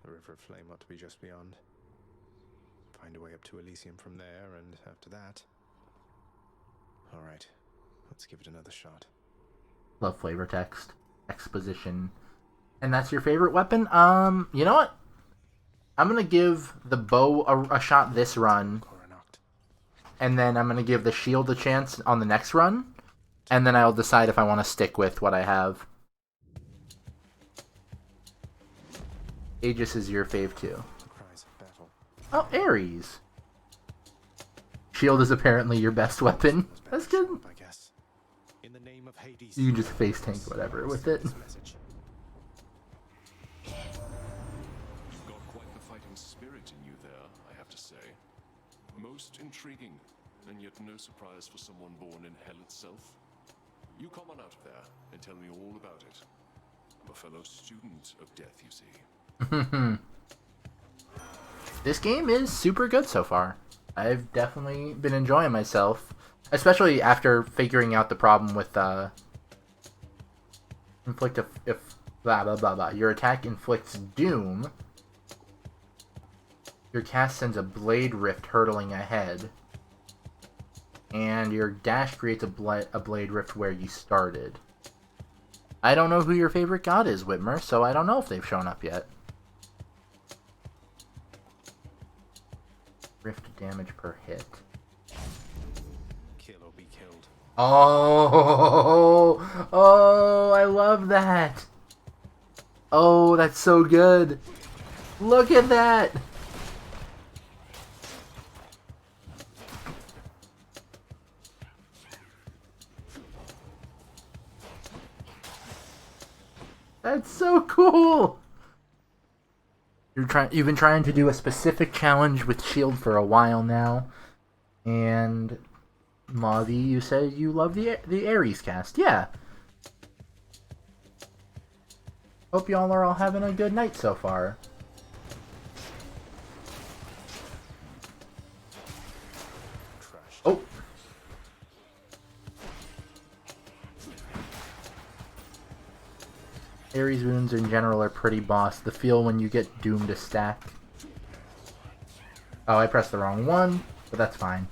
The River of Flame ought to be just beyond. Find a way up to Elysium from there, and after that... Alright, let's give it another shot. Love flavor text. Exposition. And that's your favorite weapon? You know what? I'm gonna give the bow a shot this run. And then I'm gonna give the shield a chance on the next run. And then I'll decide if I want to stick with what I have. Aegis is your fave too. Oh, Ares. Shield is apparently your best weapon. That's good. You can just face tank whatever with it. You've got quite the fighting spirit in you there, I have to say. Most intriguing, and yet no surprise for someone born in hell itself. You come on out of there and tell me all about it. I'm a fellow student of death, you see. This game is super good so far. I've definitely been enjoying myself, especially after figuring out the problem with inflict if blah blah blah blah. Your attack inflicts doom. Your cast sends a blade rift hurtling ahead. And your dash creates a blade rift where you started. I don't know who your favorite god is, Whitmer, so I don't know if they've shown up yet. Rift damage per hit. Kill or be killed. Oh, I love that. Oh, that's so good. Look at that. That's so cool! You've been trying to do a specific challenge with Shield for a while now, and Mavi, you said you love the Ares cast. Yeah. Hope y'all are all having a good night so far. Oh. Ares runes in general are pretty boss. The feel when you get doomed to stack. Oh, I pressed the wrong one, but that's fine.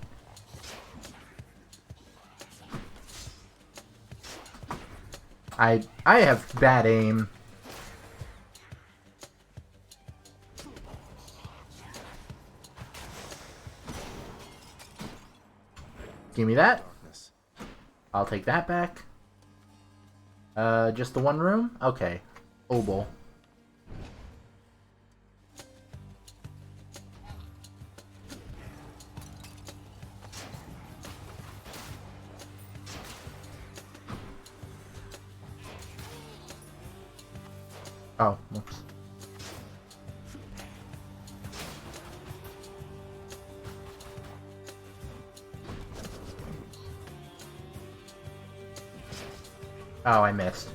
I have bad aim. Give me that. I'll take that back. Just the one room? Okay. Obol. Oh, whoops. Oh, I missed.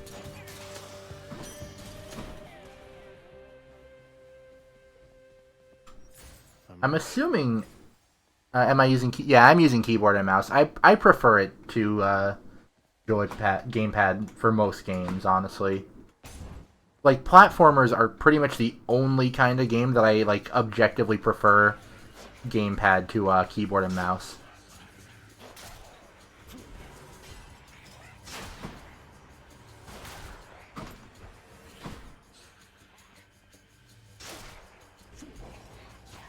I'm assuming... am I using... Yeah, I'm using keyboard and mouse. I prefer it to gamepad for most games, honestly. Like, platformers are pretty much the only kind of game that I, like, objectively prefer gamepad to keyboard and mouse.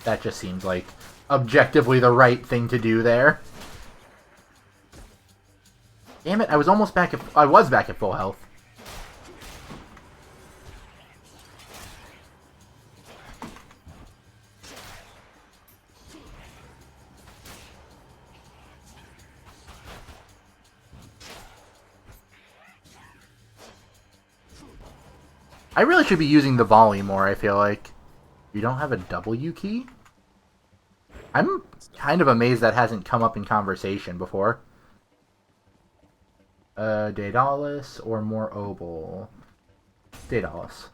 That just seems like objectively the right thing to do there. Damn it, I was almost back at... I was back at full health. I really should be using the volley more, I feel like. You don't have a W key? I'm kind of amazed that hasn't come up in conversation before. Daedalus or more Obel? Daedalus.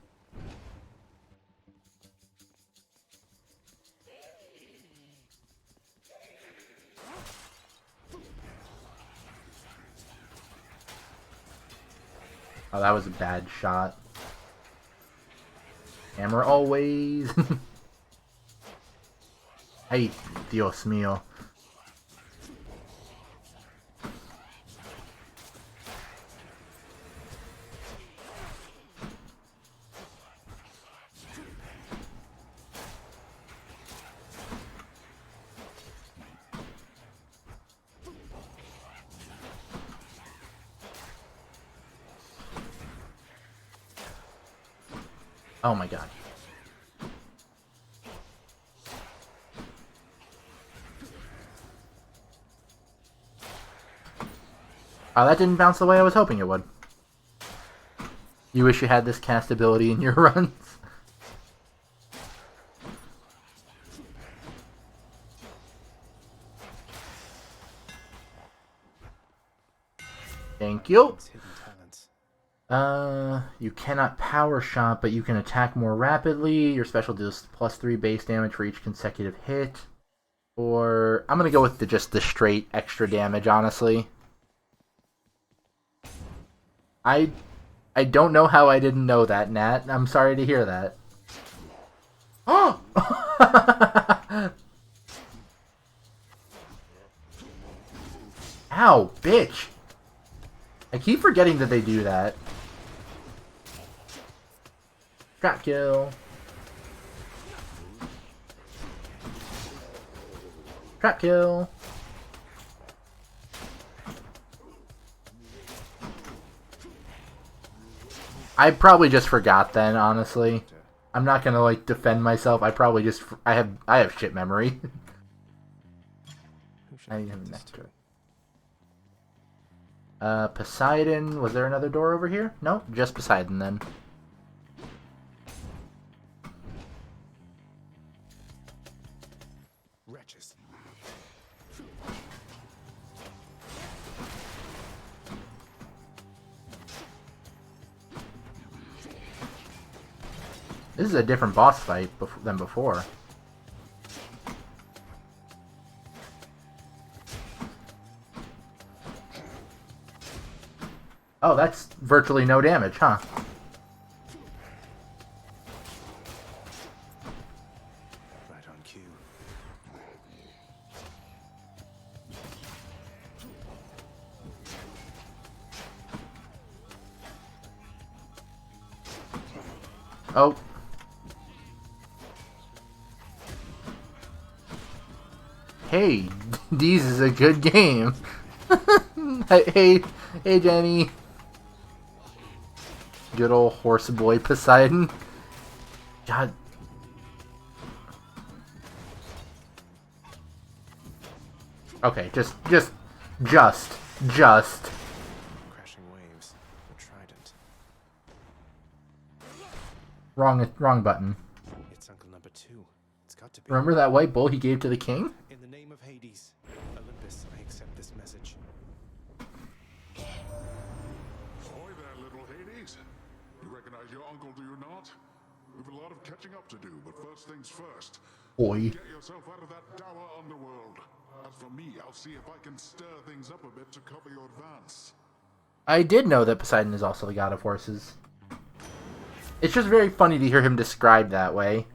Oh, that was a bad shot. Hammer always. Ay, Dios mío. Oh my god. Oh, that didn't bounce the way I was hoping it would. You wish you had this cast ability in your runs. Thank you. It's hidden talents. You cannot power shot, but you can attack more rapidly. Your special deals +3 base damage for each consecutive hit. Or I'm gonna go with just the straight extra damage, honestly. I don't know how I didn't know that, Nat. I'm sorry to hear that. Oh! Ow, bitch! I keep forgetting that they do that. Trap kill. Trap kill. I probably just forgot then, honestly. I'm not gonna like defend myself. I probably just I have shit memory. I didn't have nectar. Poseidon. Was there another door over here? No, just Poseidon then. Wretches. This is a different boss fight than before. Oh, that's virtually no damage, huh? Right on cue. Oh. Hey, Deez is a good game. hey, Jenny. Good old horse boy Poseidon. God. Okay, just. Crashing waves. A trident. Wrong button. It's Uncle Number 2. It's got to be. Remember that white bull he gave to the king? In the name of Hades, Olympus, I accept this message. Ahoy there, little Hades. You recognize your uncle, do you not? We've a lot of catching up to do, but first things first. Boy. Get yourself out of that dour underworld. As for me, I'll see if I can stir things up a bit to cover your advance. I did know that Poseidon is also the god of horses. It's just very funny to hear him described that way.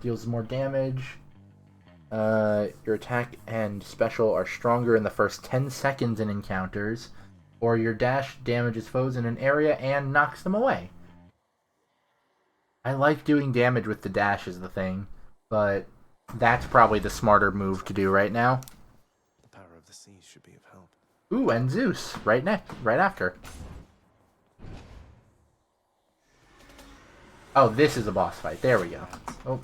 Deals more damage. Your attack and special are stronger in the first 10 seconds in encounters. Or your dash damages foes in an area and knocks them away. I like doing damage with the dash is the thing, but that's probably the smarter move to do right now. The power of the seas should be of help. Ooh, and Zeus, right after. Oh, this is a boss fight. There we go. Oh.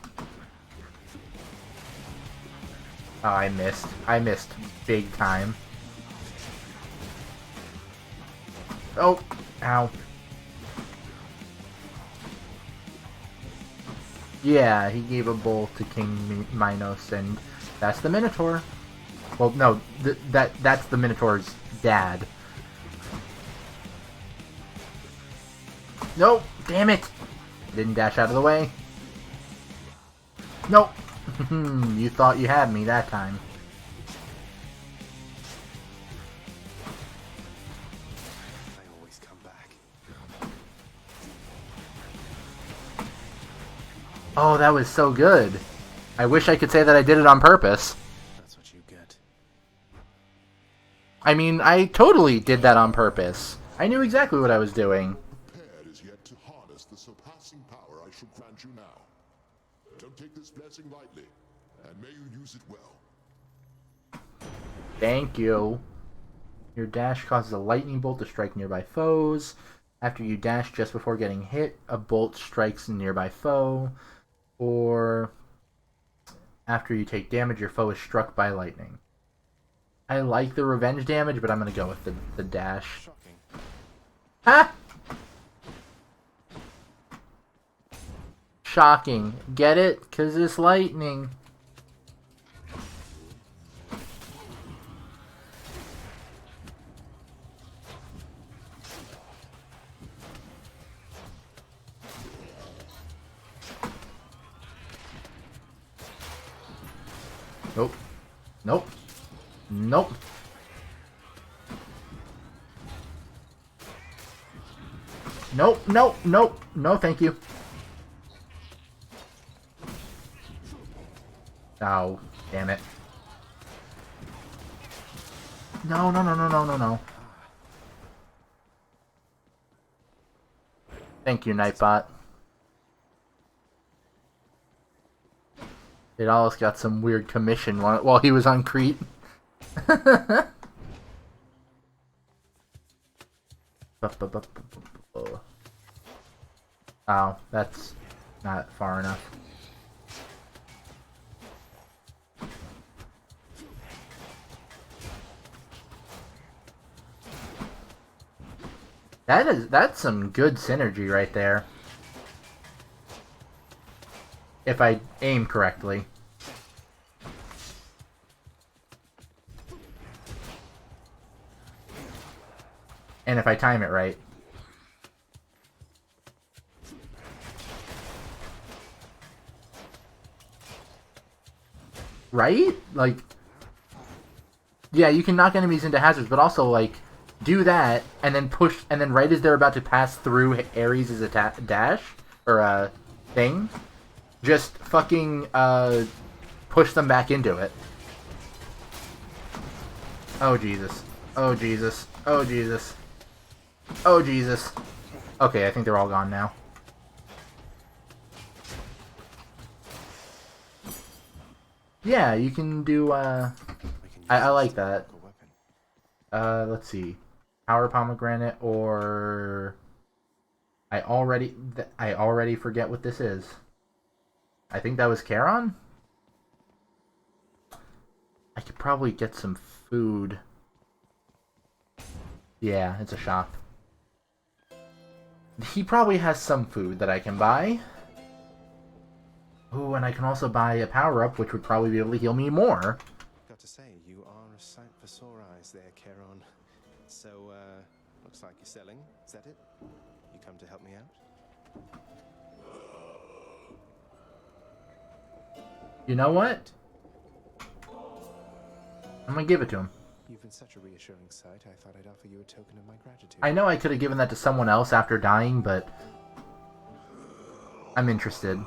Oh, I missed. I missed big time. Oh, ow. Yeah, he gave a bowl to King Minos, and that's the Minotaur. Well, no, that's the Minotaur's dad. Nope, damn it! Didn't dash out of the way. Nope. You thought you had me that time. I always come back. Oh, that was so good. I wish I could say that I did it on purpose. That's what you get. I mean, I totally did that on purpose. I knew exactly what I was doing. Prepared as yet to harness the surpassing power I shall grant you now. Don't take this blessing lightly, and may you use it well. Thank you. Your dash causes a lightning bolt to strike nearby foes. After you dash just before getting hit, a bolt strikes a nearby foe. Or after you take damage, your foe is struck by lightning. I like the revenge damage, but I'm going to go with the dash. Shocking. Ha! Shocking. Get it? Because it's lightning. Nope. Nope. Nope. Nope, nope, nope. No, thank you. Oh, damn it. No, no, no, no, no, no, no. Thank you, Nightbot. It almost got some weird commission while he was on Crete. Oh, that's not far enough. That's some good synergy right there. If I aim correctly. And if I time it right. Right? Like, yeah, you can knock enemies into hazards, but also, like, do that, and then push, and then right as they're about to pass through Ares' dash, or, thing, just fucking, push them back into it. Oh, Jesus. Oh, Jesus. Oh, Jesus. Oh, Jesus. Okay, I think they're all gone now. Yeah, you can do, I like that. Let's see. Power Pomegranate, or... I already forget what this is. I think that was Charon? I could probably get some food. Yeah, it's a shop. He probably has some food that I can buy. Ooh, and I can also buy a power-up, which would probably be able to heal me more. Got to say, you are a sight for sore eyes there, Charon. So, looks like you're selling. Is that it? You come to help me out? You know what? I'm gonna give it to him. You've been such a reassuring sight, I thought I'd offer you a token of my gratitude. I know I could have given that to someone else after dying, but... I'm interested.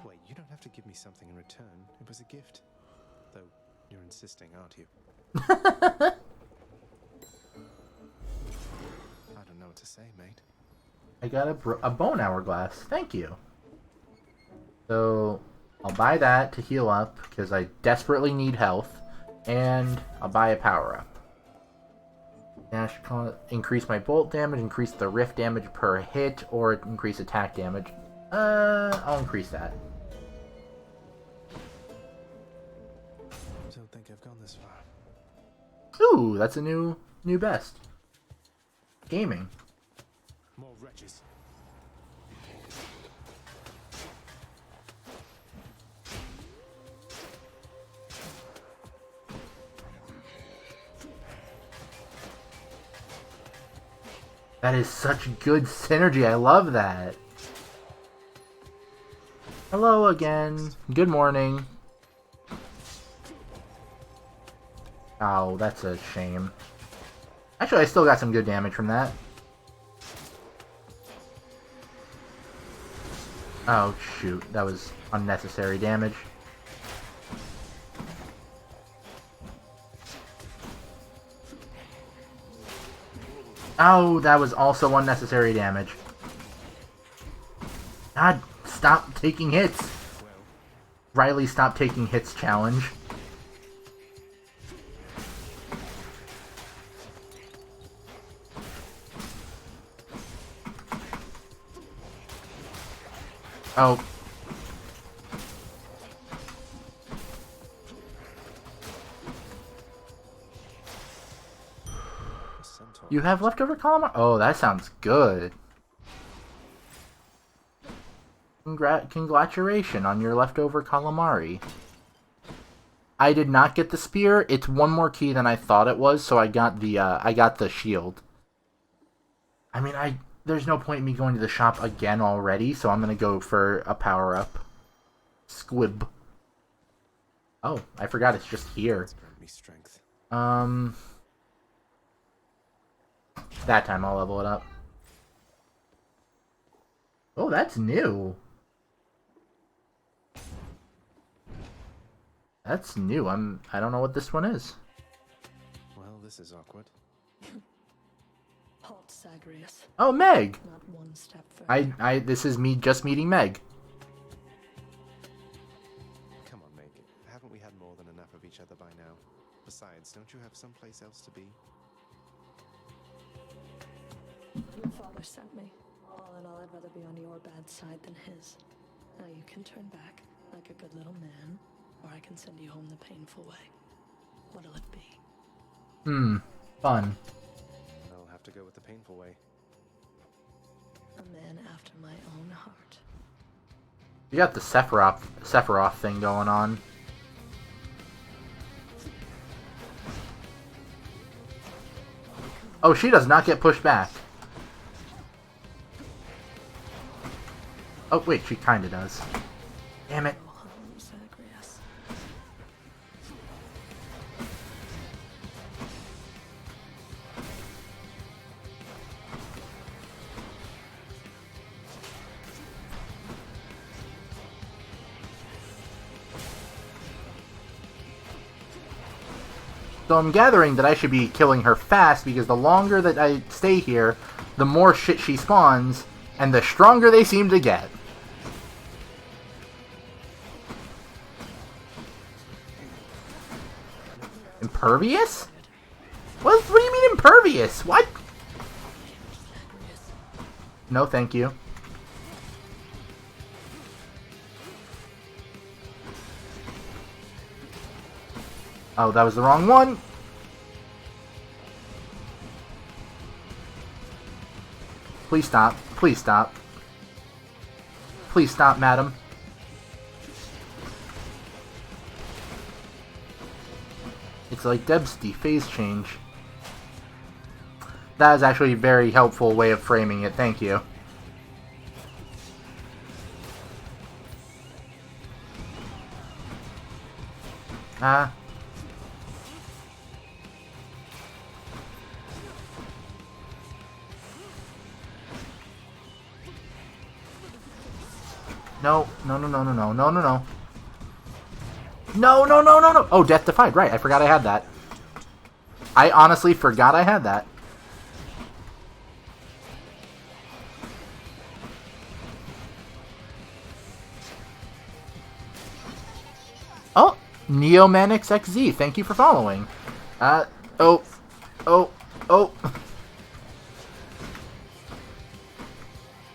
Wait, you don't have to give me something in return. It was a gift. Though, you're insisting, aren't you? I don't know what to say, mate. I got a bone hourglass. Thank you. So, I'll buy that to heal up, because I desperately need health. And I'll buy a power-up. Dash, increase my bolt damage, increase the rift damage per hit, or increase attack damage. I'll increase that. Don't think I've gone this far. Ooh, that's a new best. Gaming. More wretches. That is such good synergy. I love that. Hello again. Good morning. Oh, that's a shame. Actually, I still got some good damage from that. Oh, shoot. That was unnecessary damage. Oh, that was also unnecessary damage. God, stop taking hits. Riley, stop taking hits challenge. Oh. You have leftover calamari? Oh, that sounds good. Congratulations on your leftover calamari. I did not get the spear. It's one more key than I thought it was, so I got the shield. I mean, there's no point in me going to the shop again already, so I'm gonna go for a power-up. Squib. Oh, I forgot it's just here. That time I'll level it up. Oh, that's new. That's new. I don't know what this one is. Well, this is awkward. Halt, Zagreus. Oh, Meg. Not one step further. This is me just meeting Meg. Come on, Meg. Haven't we had more than enough of each other by now? Besides, don't you have someplace else to be? Your father sent me. All in all, I'd rather be on your bad side than his. Now you can turn back, like a good little man, or I can send you home the painful way. What'll it be? Fun. I'll have to go with the painful way. A man after my own heart. You got the Sephiroth thing going on. Oh, she does not get pushed back. Oh, wait, she kinda does. Damn it. Go home, Zagreus. So I'm gathering that I should be killing her fast, because the longer that I stay here, the more shit she spawns, and the stronger they seem to get. Impervious? What do you mean impervious? What? No, thank you. Oh, that was the wrong one. Please stop. Please stop. Please stop, madam. It's like Debsty phase change. That is actually a very helpful way of framing it. Thank you. No, no, no, no, no, no, no, no, no. No, no, no, no, no. Oh, Death Defied. Right, I forgot I had that. I honestly forgot I had that. Oh, Neomanix XZ. Thank you for following. Oh.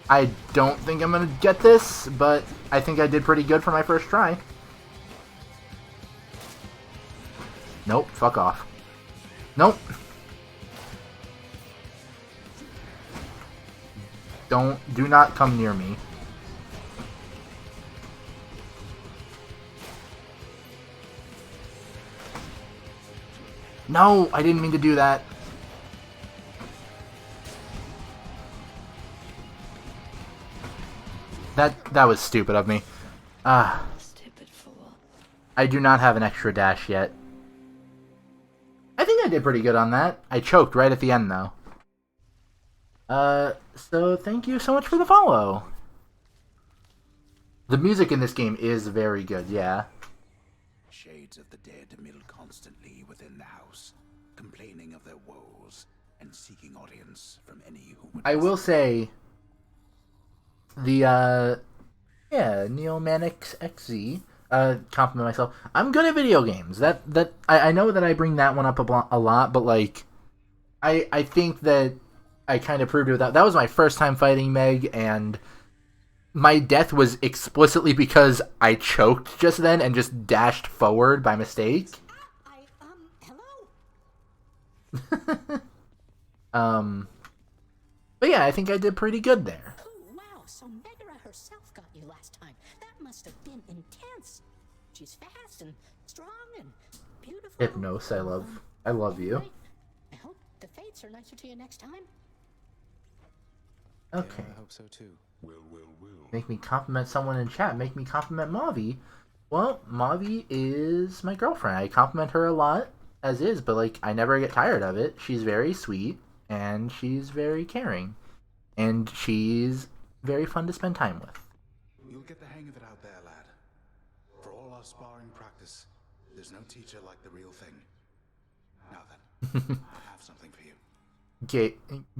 I don't think I'm gonna get this, but I think I did pretty good for my first try. Nope, fuck off. Nope. Do not come near me. No, I didn't mean to do that. That was stupid of me. Ah, Stupid fool. I do not have an extra dash yet. I think I did pretty good on that. I choked right at the end, though. So thank you so much for the follow. The music in this game is very good, yeah. Shades of the dead mill constantly within the house, complaining of their woes and seeking audience from any who would. I will say, the, Neo Manix XZ, compliment myself. I'm good at video games. I know that I bring that one up a lot, but, like, I think that I kind of proved it without. That was my first time fighting Meg, and my death was explicitly because I choked just then and just dashed forward by mistake. Hello? But yeah, I think I did pretty good there. Oh, wow, so Megara herself got you last time. That must have been intense. She's fast and strong and beautiful. Hypnos, I love you. I hope the fates are nicer to you next time. Okay. Yeah, I hope so too. Will. Make me compliment someone in chat. Make me compliment Mavi. Well, Mavi is my girlfriend. I compliment her a lot, as is, but, like, I never get tired of it. She's very sweet, and she's very caring. And she's very fun to spend time with. You'll get the hang of it out there, lad. For all our sparring practice, there's no teacher like the real thing. Now then, I have something for you.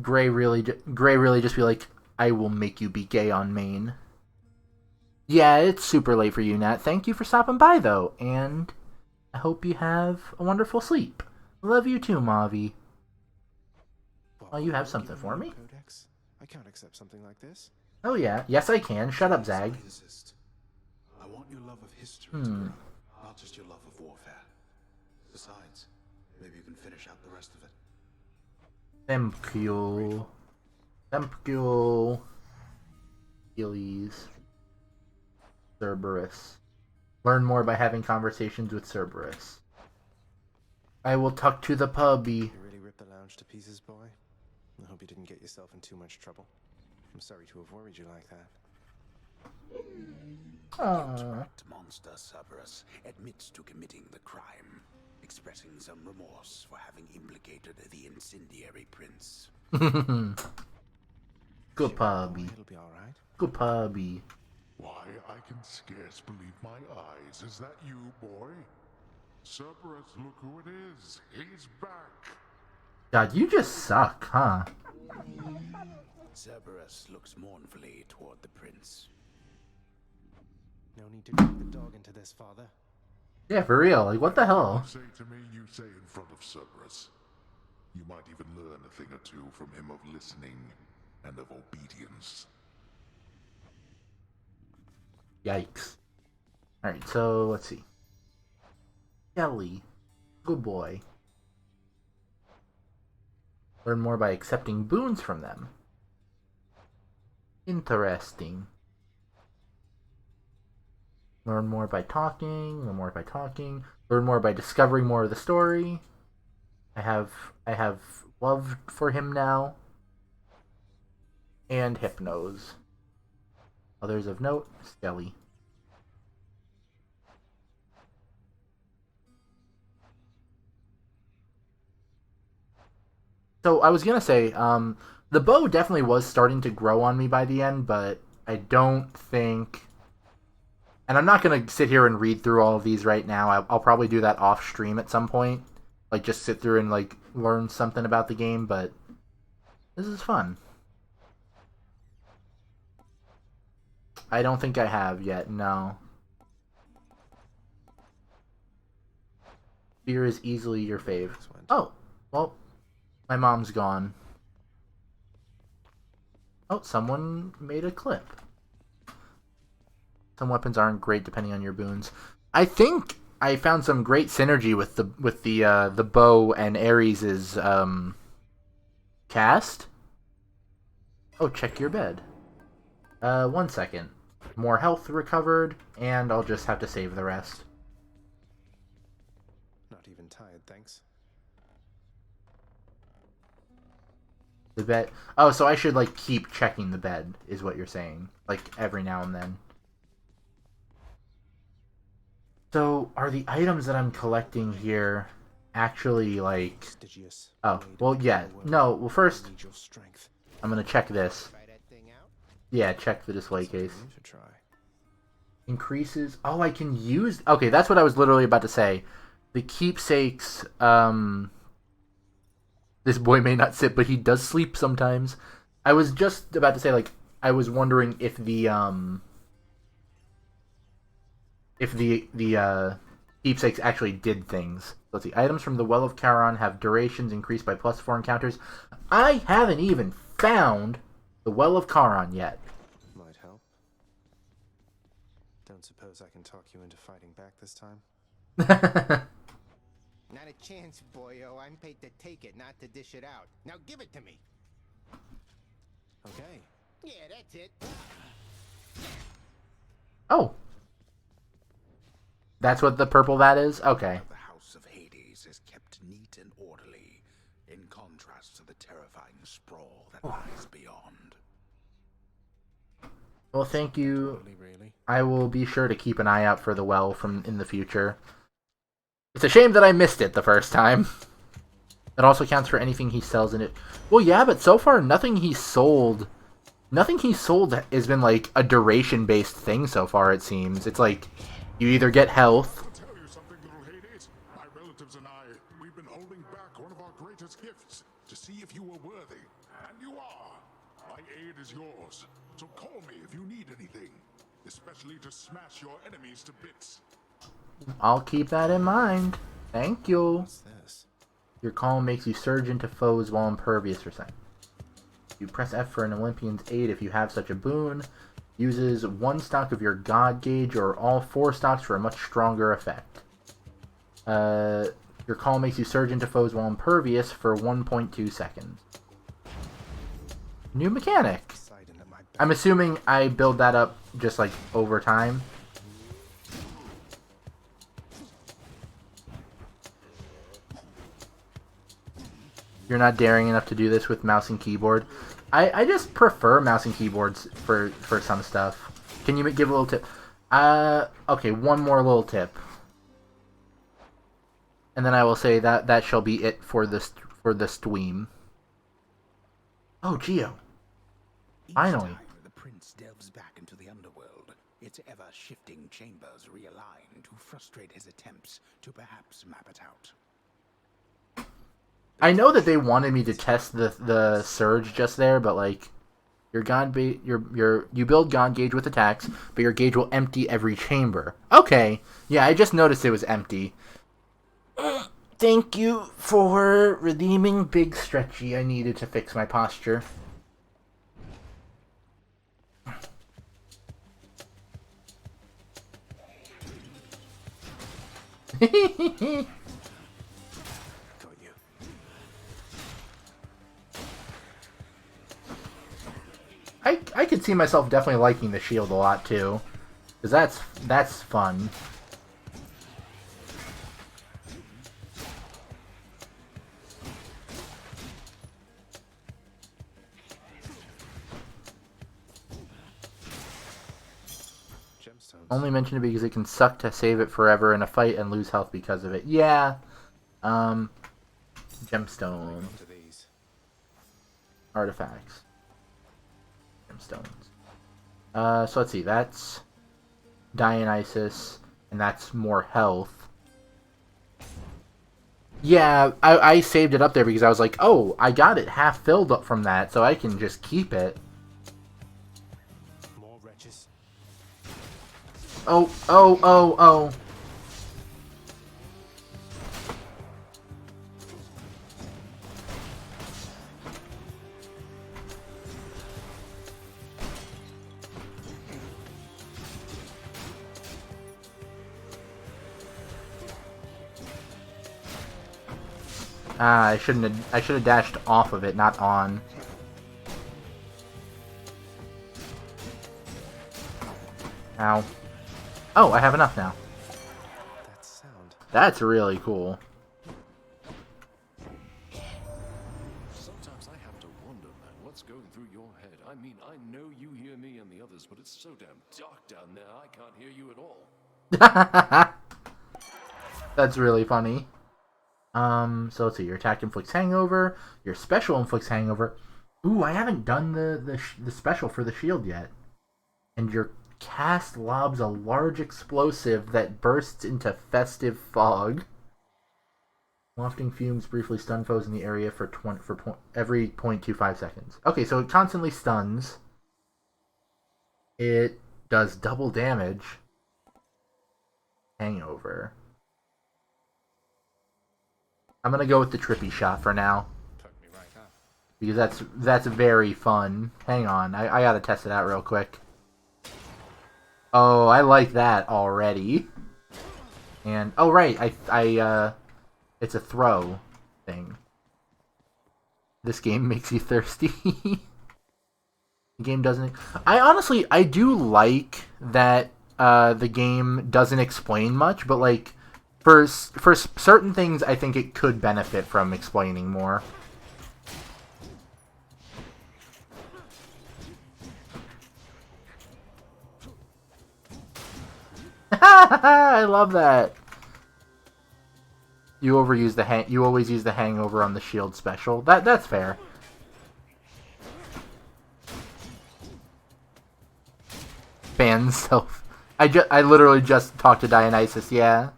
Gray really just be like, I will make you be gay on main. Yeah, it's super late for you, Nat. Thank you for stopping by, though, and I hope you have a wonderful sleep. Love you too, Mavi. Oh, you have something for me? Codex? I can't accept something like this. Oh yeah, yes I can. Shut up, Zag. I want your love of history to grow, not just your love of warfare. Besides, maybe you can finish out the rest of it. Thank you. Thank you. Achilles. Cerberus. Learn more by having conversations with Cerberus. I will talk to the puppy. You really ripped the lounge to pieces, boy. I hope you didn't get yourself in too much trouble. I'm sorry to have worried you like that. Interact monster Cerberus admits to committing the crime, expressing some remorse for having implicated the incendiary prince. Good puppy. It'll be all right. Good puppy. Why, I can scarce believe my eyes. Is that you, boy? Cerberus, look who it is. He's back. God, you just suck, huh? Cerberus looks mournfully toward the prince. No need to drag the dog into this, father. Yeah, for real. Like, what the hell? You say to me, you say in front of Cerberus. You might even learn a thing or two from him of listening and of obedience. Yikes. Alright, so let's see. Kelly. Good boy. Learn more by accepting boons from them. Interesting. Learn more by talking. Learn more by talking. Learn more by discovering more of the story. I have love for him now. And Hypnos. Others of note, Skelly. So I was gonna say, the bow definitely was starting to grow on me by the end, but I don't think... And I'm not gonna sit here and read through all of these right now. I'll probably do that off stream at some point. Like, just sit through and, like, learn something about the game, but this is fun. I don't think I have yet, no. Beer is easily your fave. Oh, well, my mom's gone. Oh, someone made a clip. Some weapons aren't great depending on your boons. I think I found some great synergy with the bow and Ares's cast. Oh, check your bed. 1 second. More health recovered, and I'll just have to save the rest. Not even tired, thanks. The bed. Oh, so I should like keep checking the bed, is what you're saying, like every now and then. So, are the items that I'm collecting here actually like? Stygius, Oh, made well, yeah. my work. No, well, first I need your strength. I'm gonna check this. Try that thing out? Yeah, check the display case. Something new to try. Increases. Oh, I can use. Okay, that's what I was literally about to say. The keepsakes. This boy may not sit, but he does sleep sometimes. I was just about to say, like, I was wondering if the keepsakes actually did things. Let's see. Items from the Well of Charon have durations increased by +4 encounters. I haven't even found the Well of Charon yet. Might help. Don't suppose I can talk you into fighting back this time? Not a chance, boyo. I'm paid to take it, not to dish it out. Now give it to me. Okay. Yeah, that's it. Oh. That's what the purple that is? Okay. The House of Hades is kept neat and orderly, in contrast to the terrifying sprawl that lies beyond. Well, thank you. Really? I will be sure to keep an eye out for the well from in the future. It's a shame that I missed it the first time. It also counts for anything he sells in it. Well, yeah, but so far nothing he sold has been like a duration-based thing so far, it seems. It's like you either get health. I'll tell you something, little Hades. My relatives and I, we've been holding back one of our greatest gifts to see if you were worthy. And you are. My aid is yours. So call me if you need anything, especially to smash your enemies to bits. I'll keep that in mind. Thank you. What's this? Your call makes you surge into foes while impervious for seconds. You press F for an Olympian's aid if you have such a boon. Uses 1 stock of your God Gauge or all 4 stocks for a much stronger effect. Your call makes you surge into foes while impervious for 1.2 seconds. New mechanic. I'm assuming I build that up just like over time. You're not daring enough to do this with mouse and keyboard. I just prefer mouse and keyboards for some stuff. Can you give a little tip? Okay, one more little tip. And then I will say that shall be it for the stream. Oh, Geo. Finally. Each time the prince delves back into the underworld, its ever-shifting chambers realign to frustrate his attempts to perhaps map it out. I know that they wanted me to test the surge just there, but like you build God Gauge with attacks, but your gauge will empty every chamber. Okay, yeah, I just noticed it was empty. Thank you for redeeming Big Stretchy. I needed to fix my posture. I could see myself definitely liking the shield a lot too, because that's fun. Only mention it because it can suck to save it forever in a fight and lose health because of it. Yeah. Gemstone. Artifacts. Gemstones. So let's see. That's Dionysus, and that's more health. Yeah, I saved it up there because I was like, oh, I got it half filled up from that, so I can just keep it. More wretches. Oh. I should have dashed off of it, not on. Ow. Oh, I have enough now. That sound. That's really cool. Sometimes I have to wonder what's going through your head. I mean, I know you hear me and the others, but it's so damn dark down there, I can't hear you at all. That's really funny. So let's see. Your attack inflicts hangover. Your special inflicts hangover. Ooh, I haven't done the special for the shield yet. And your cast lobs a large explosive that bursts into festive fog. Wafting fumes briefly stun foes in the area for every 0.25 seconds. Okay, so it constantly stuns. It does double damage. Hangover. I'm gonna go with the trippy shot for now. Because that's very fun. Hang on, I gotta test it out real quick. Oh, I like that already. And oh right, it's a throw thing. This game makes you thirsty. The game doesn't. I do like that the game doesn't explain much, but like for certain things, I think it could benefit from explaining more. I love that. You overuse the you always use the hangover on the shield special. That's fair. Ban self. I literally just talked to Dionysus. Yeah.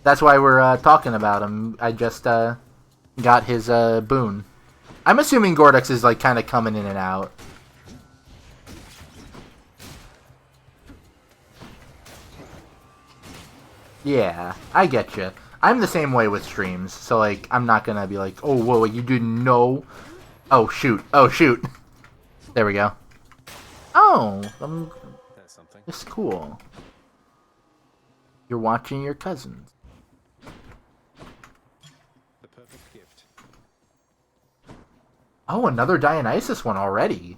That's why we're talking about him. I just got his boon. I'm assuming Gordex is like kind of coming in and out. Yeah, I get you. I'm the same way with streams, so like I'm not gonna be like, oh whoa, you didn't know? Oh shoot! Oh shoot! There we go. Oh, That's something. it's cool. You're watching your cousins. The perfect gift. Oh, another Dionysus one already.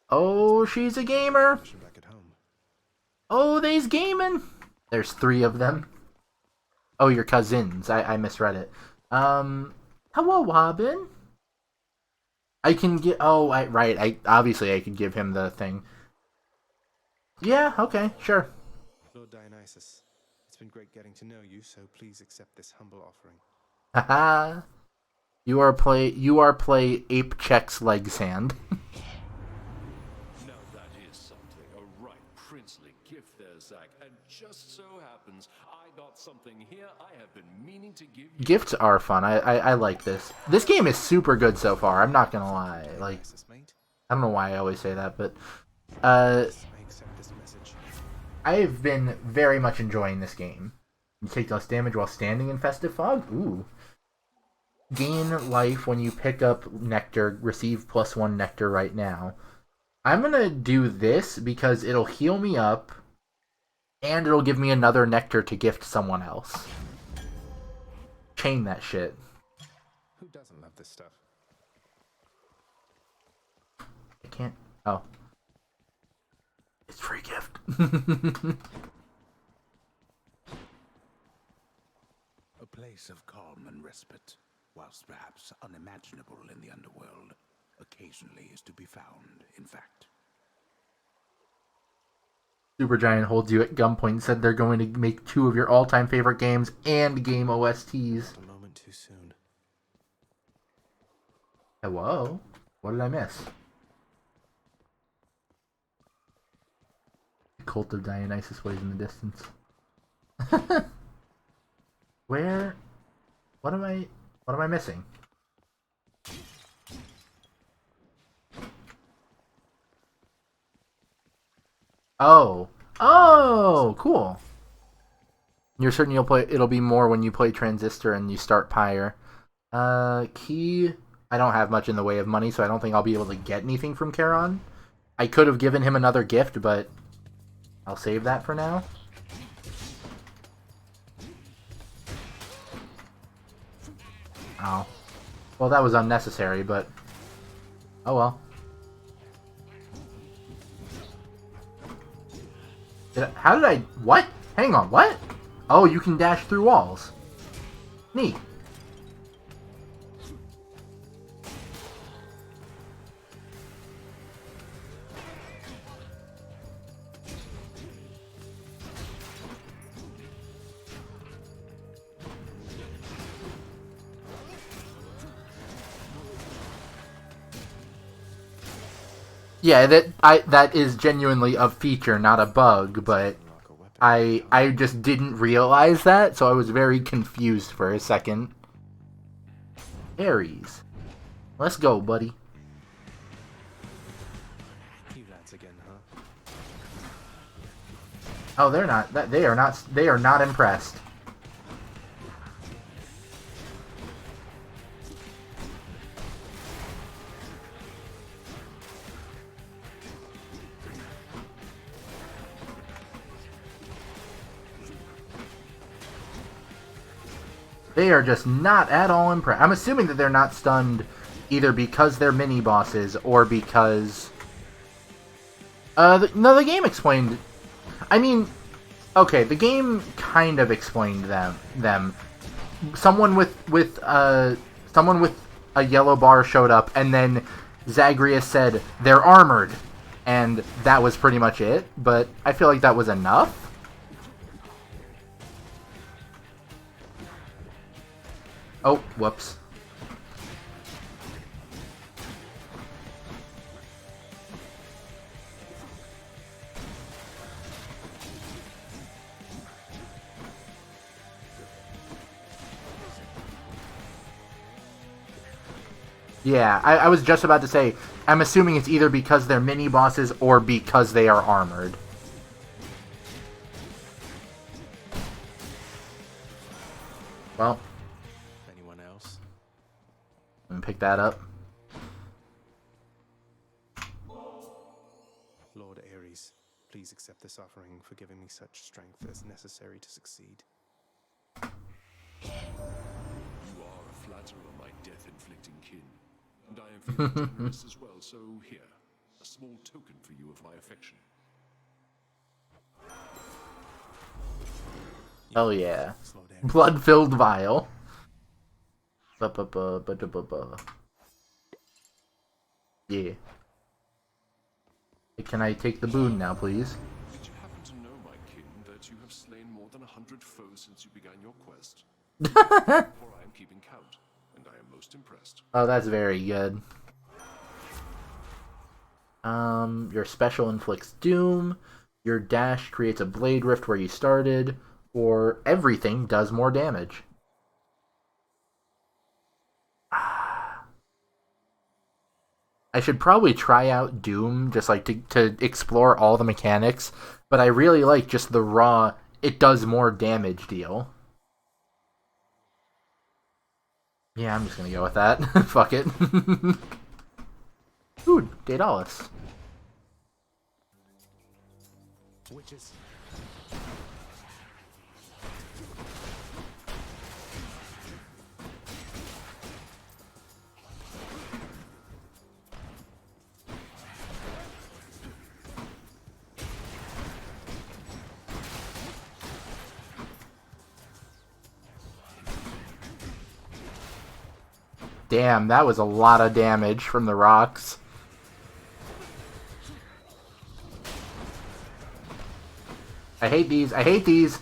Oh, she's a gamer. Back at home. Oh, they's gaming. There's 3 of them. Oh, your cousins. I misread it. Hello, Robin. I can get. Oh, right. Obviously I could give him the thing. Yeah. Okay. Sure. Lord Dionysus, it's been great getting to know you. So please accept this humble offering. Haha. You are play ape checks leg sand. Now that is something, a right princely gift there, Zack. And just so happens, I got something here I have been meaning to give you. Gifts are fun. I like this. This game is super good so far. I'm not gonna lie. Like, I don't know why I always say that, but I've been very much enjoying this game. You take less damage while standing in festive fog. Ooh. Gain life when you pick up nectar. Receive +1 nectar right now. I'm gonna do this because it'll heal me up, and it'll give me another nectar to gift someone else. Chain that shit. Who doesn't love this stuff? I can't. Oh. It's free gift. A place of calm and respite, whilst perhaps unimaginable in the underworld, occasionally is to be found, in fact. Supergiant holds you at gunpoint and said they're going to make 2 of your all-time favorite games and game OSTs. A moment too soon. Hello? What did I miss? The Cult of Dionysus ways in the distance. Where? What am I missing? Oh, cool. You're certain it'll be more when you play Transistor and you start Pyre. Key, I don't have much in the way of money, so I don't think I'll be able to get anything from Charon. I could have given him another gift, but I'll save that for now. Oh. Well, that was unnecessary, but oh well. How did what? Hang on, what? Oh, you can dash through walls. Neat. Yeah, that is genuinely a feature, not a bug, but I just didn't realize that, so I was very confused for a second. Ares. Let's go, buddy. You lads again, huh? Oh, they are not impressed. They are just not at all impressed. I'm assuming that they're not stunned either because they're mini-bosses or because... no, the game explained... I mean, okay, the game kind of explained them. Someone with a yellow bar showed up, and then Zagreus said, they're armored. And that was pretty much it, but I feel like that was enough. Oh, whoops. Yeah, I was just about to say, I'm assuming it's either because they're mini-bosses or because they are armored. Well... and pick that up. Lord Ares, please accept this offering for giving me such strength as necessary to succeed. You are a flatterer, my death-inflicting kin, and I am feeling generous as well, so here, a small token for you of my affection. Hell yeah. Blood-filled vial. Yeah. Can I take the boon now, please? Did you happen to know, my kin, that you have slain more than 100 foes since you began your quest? For I am keeping count, and I am most impressed. Oh, that's very good. Your special inflicts doom. Your dash creates a blade rift where you started. Or everything does more damage. I should probably try out Doom, just like to explore all the mechanics, but I really like just the raw, it does more damage deal. Yeah, I'm just gonna go with that. Fuck it. Ooh, Daedalus. Witches. Damn, that was a lot of damage from the rocks. I hate these. I hate these.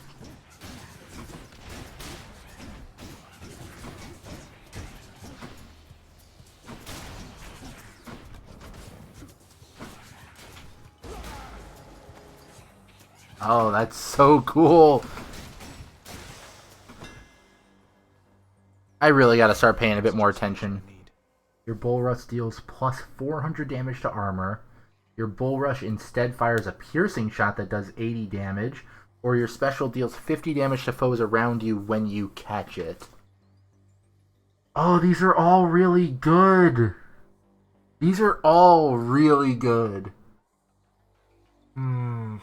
Oh, that's so cool. I really gotta start paying a bit more attention. Your Bull Rush deals plus 400 damage to armor. Your Bull Rush instead fires a piercing shot that does 80 damage. Or your special deals 50 damage to foes around you when you catch it. Oh, these are all really good. These are all really good. I'm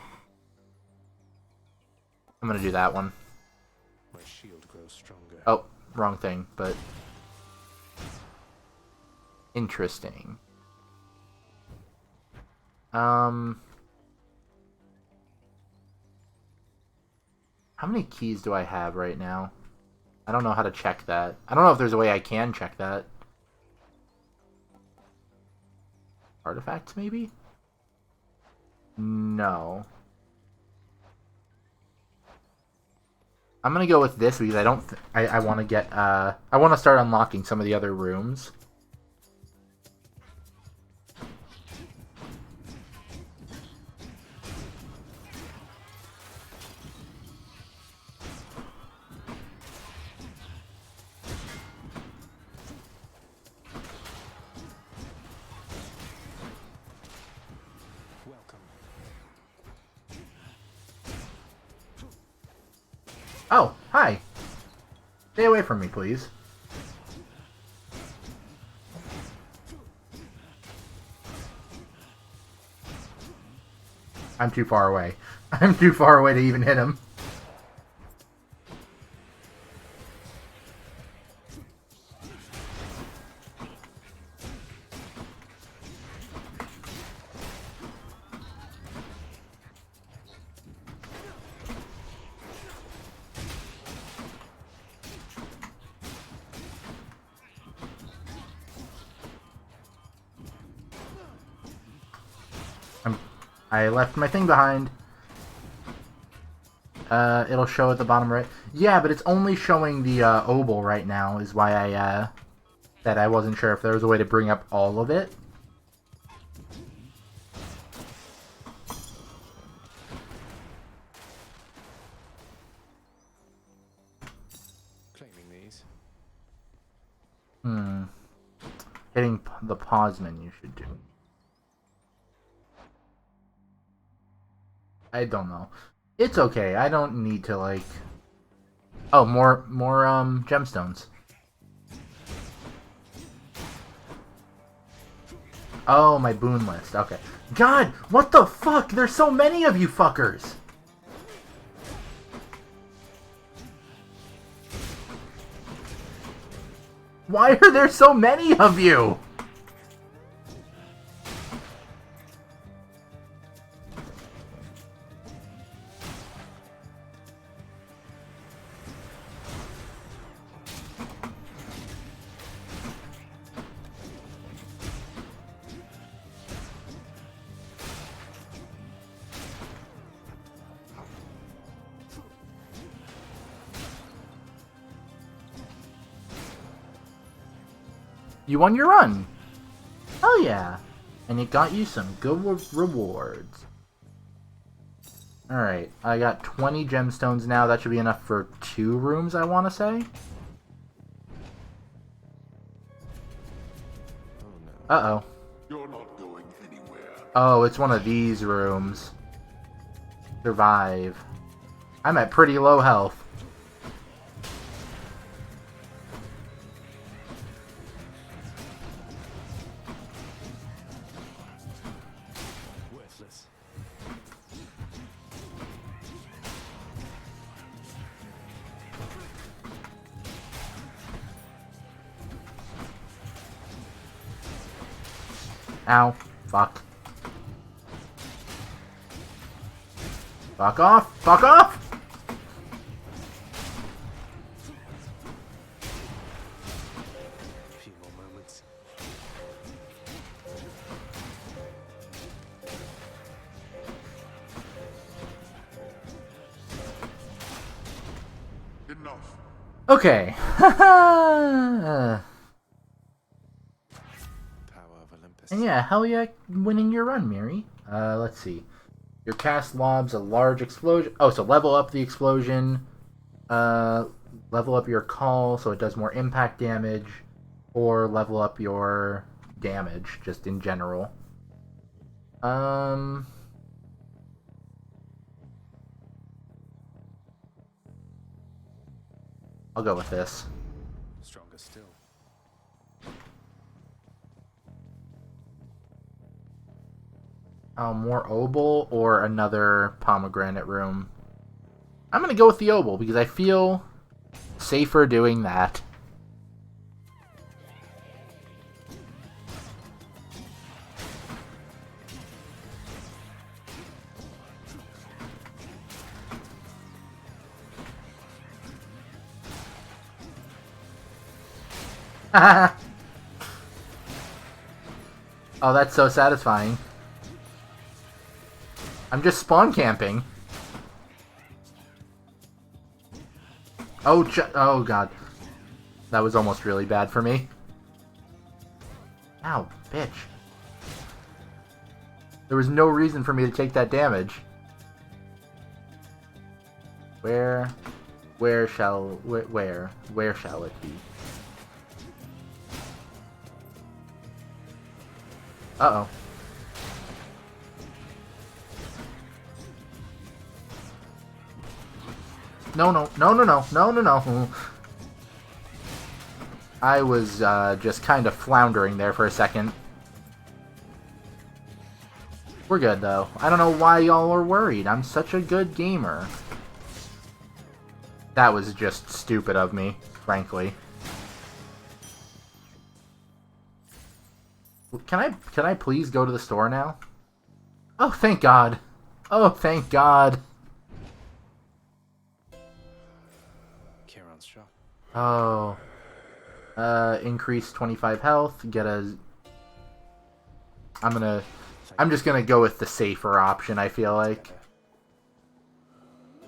gonna do that one. My shield grows stronger. Oh, wrong thing, but interesting. How many keys do I have right now? I don't know how to check that. I don't know if there's a way I can check that. Artifacts, maybe? No. I'm gonna go with this because I don't. I want to get. I want to start unlocking some of the other rooms. Oh, hi. Stay away from me, please. I'm too far away. I'm too far away to even hit him. I left my thing behind. It'll show at the bottom right. Yeah, but it's only showing the oval right now, is why I that I wasn't sure if there was a way to bring up all of it. Claiming these. Hitting the pause menu should do. I don't know. It's okay. I don't need to, like... Oh, more gemstones. Oh, my boon list. Okay. God, what the fuck? There's so many of you fuckers! Why are there so many of you? You won your run! Oh yeah! And it got you some good rewards. Alright, I got 20 gemstones now. That should be enough for 2 rooms, I want to say. Uh-oh. You're not going anywhere. Oh, it's one of these rooms. Survive. I'm at pretty low health. Worthless. Ow. Fuck. Fuck off! Fuck off! A few more moments. Enough. Okay. Power of Olympus. And yeah, hell yeah, winning your run, Miri. Let's see. Your cast lobs a large explosion. Oh, so level up the explosion. Level up your call so it does more impact damage. Or level up your damage, just in general. I'll go with this. Stronger still. More oboe or another pomegranate room. I'm gonna go with the oboe because I feel safer doing that. Oh, that's so satisfying. I'm just spawn camping. Oh, oh god. That was almost really bad for me. Ow, bitch. There was no reason for me to take that damage. Where shall it be? Uh-oh. No, no, no, no, no, no, no, no. I was just kind of floundering there for a second. We're good, though. I don't know why y'all are worried. I'm such a good gamer. That was just stupid of me, frankly. Can I please go to the store now? Oh, thank God. Oh, thank God. Kieran's shot. Oh. Increase 25 health, get a... I'm just gonna go with the safer option, I feel like.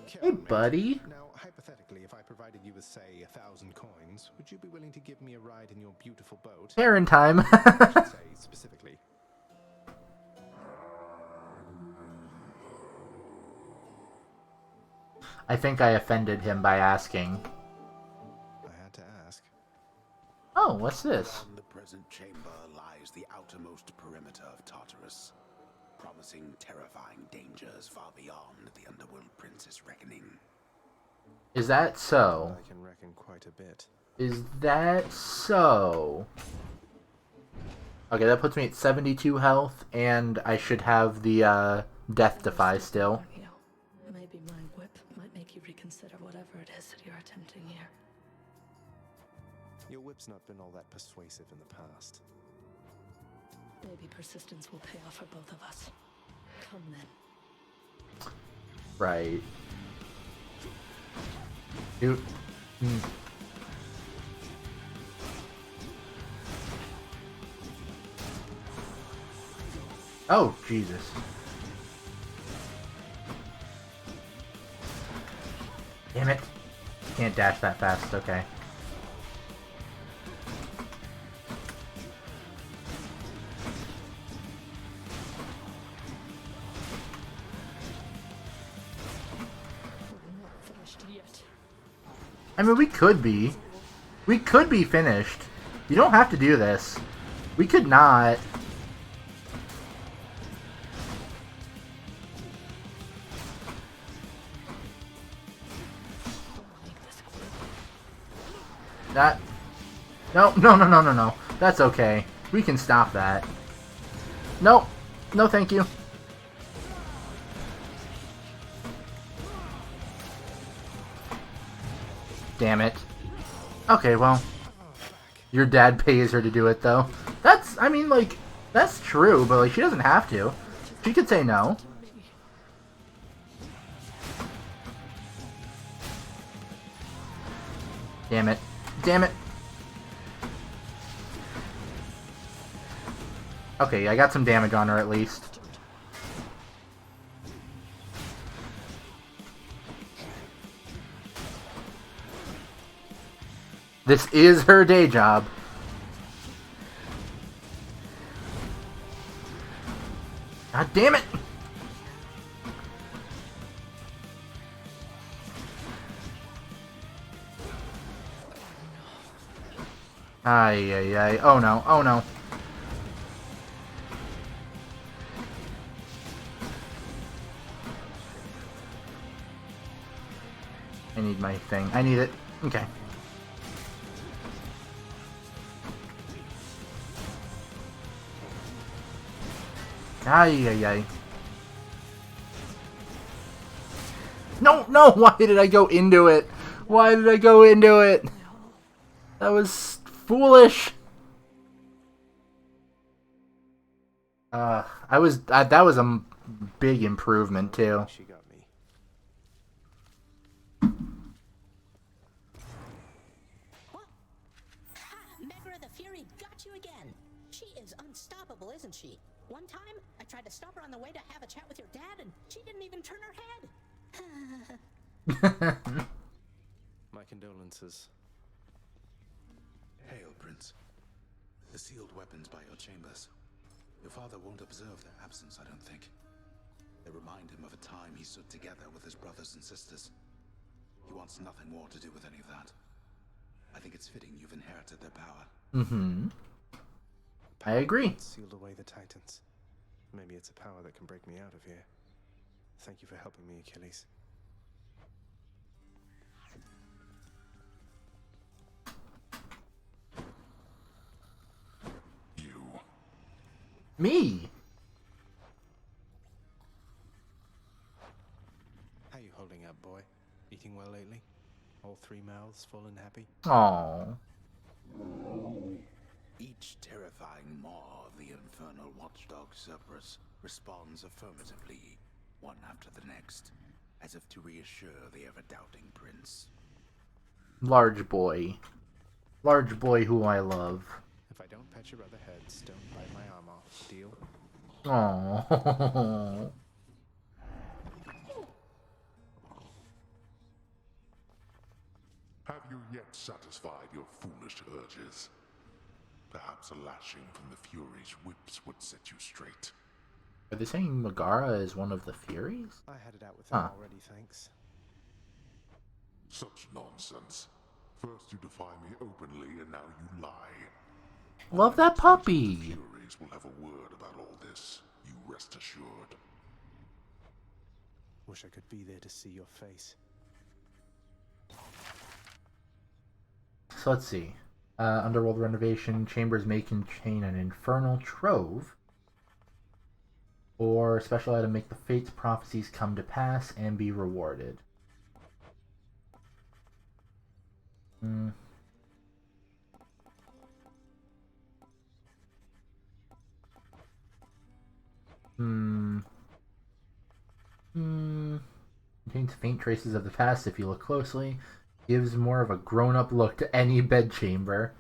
Hey, buddy. Now, hypothetically, if I provided you with, say, 1,000 coins, would you be willing to give me a ride in your beautiful boat? Parent time. I should say, specifically. I think I offended him by asking. I had to ask. Oh, what's this? Beyond the present chamber lies the outermost perimeter of Tartarus, promising terrifying dangers far beyond the Underworld Prince's reckoning. Is that so? I can reckon quite a bit. Is that so? Okay, that puts me at 72 health, and I should have the Death Defy still. Maybe my whip might make you reconsider whatever it is that you're attempting here. Your whip's not been all that persuasive in the past. Maybe persistence will pay off for both of us. Come then. Right. Dude. Oh, Jesus. Damn it. Can't dash that fast, okay. I mean, we could be. We could be finished. You don't have to do this. We could not. That... No, no, no, no, no, no. That's okay. We can stop that. No. No, thank you. Damn it. Okay, well. Your dad pays her to do it, though. That's, I mean, like, that's true, but, like, she doesn't have to. She could say no. Damn it. Damn it. Okay, I got some damage on her at least. This is her day job. God damn it! Ay, ay, ay. Oh no, oh no. I need my thing. I need it. Okay. Ay, ay, ay. No, no! Why did I go into it? Why did I go into it? That was foolish. That was a big improvement too. She got me. What? Ha! Megra the Fury got you again. She is unstoppable, isn't she? One time, I tried to stop her on the way to have a chat with your dad, and she didn't even turn her head. My condolences. Hail, Prince. The sealed weapons by your chambers. Your father won't observe their absence, I don't think. They remind him of a time he stood together with his brothers and sisters. He wants nothing more to do with any of that. I think it's fitting you've inherited their power. Mm-hmm. I agree. Sealed away the Titans. Maybe it's a power that can break me out of here. Thank you for helping me, Achilles. Me. How you holding up, boy? Eating well lately? All 3 mouths full and happy? Oh. Each terrifying maw of the infernal watchdog Cerberus responds affirmatively, one after the next, as if to reassure the ever-doubting prince. Large boy. Large boy who I love. If I don't pet your other heads, don't bite my arm off. Deal? Oh. Have you yet satisfied your foolish urges? Perhaps a lashing from the Fury's whips would set you straight. Are they saying Megara is one of the Furies? I had it out with him already, thanks. Such nonsense. First you defy me openly, and now you lie. Love that puppy! The Furies will have a word about all this, you rest assured. Wish I could be there to see your face. So let's see. Underworld renovation. Chambers may contain an infernal trove. Or special item, make the fates prophecies come to pass and be rewarded. Contains faint traces of the past if you look closely. Gives more of a grown-up look to any bedchamber.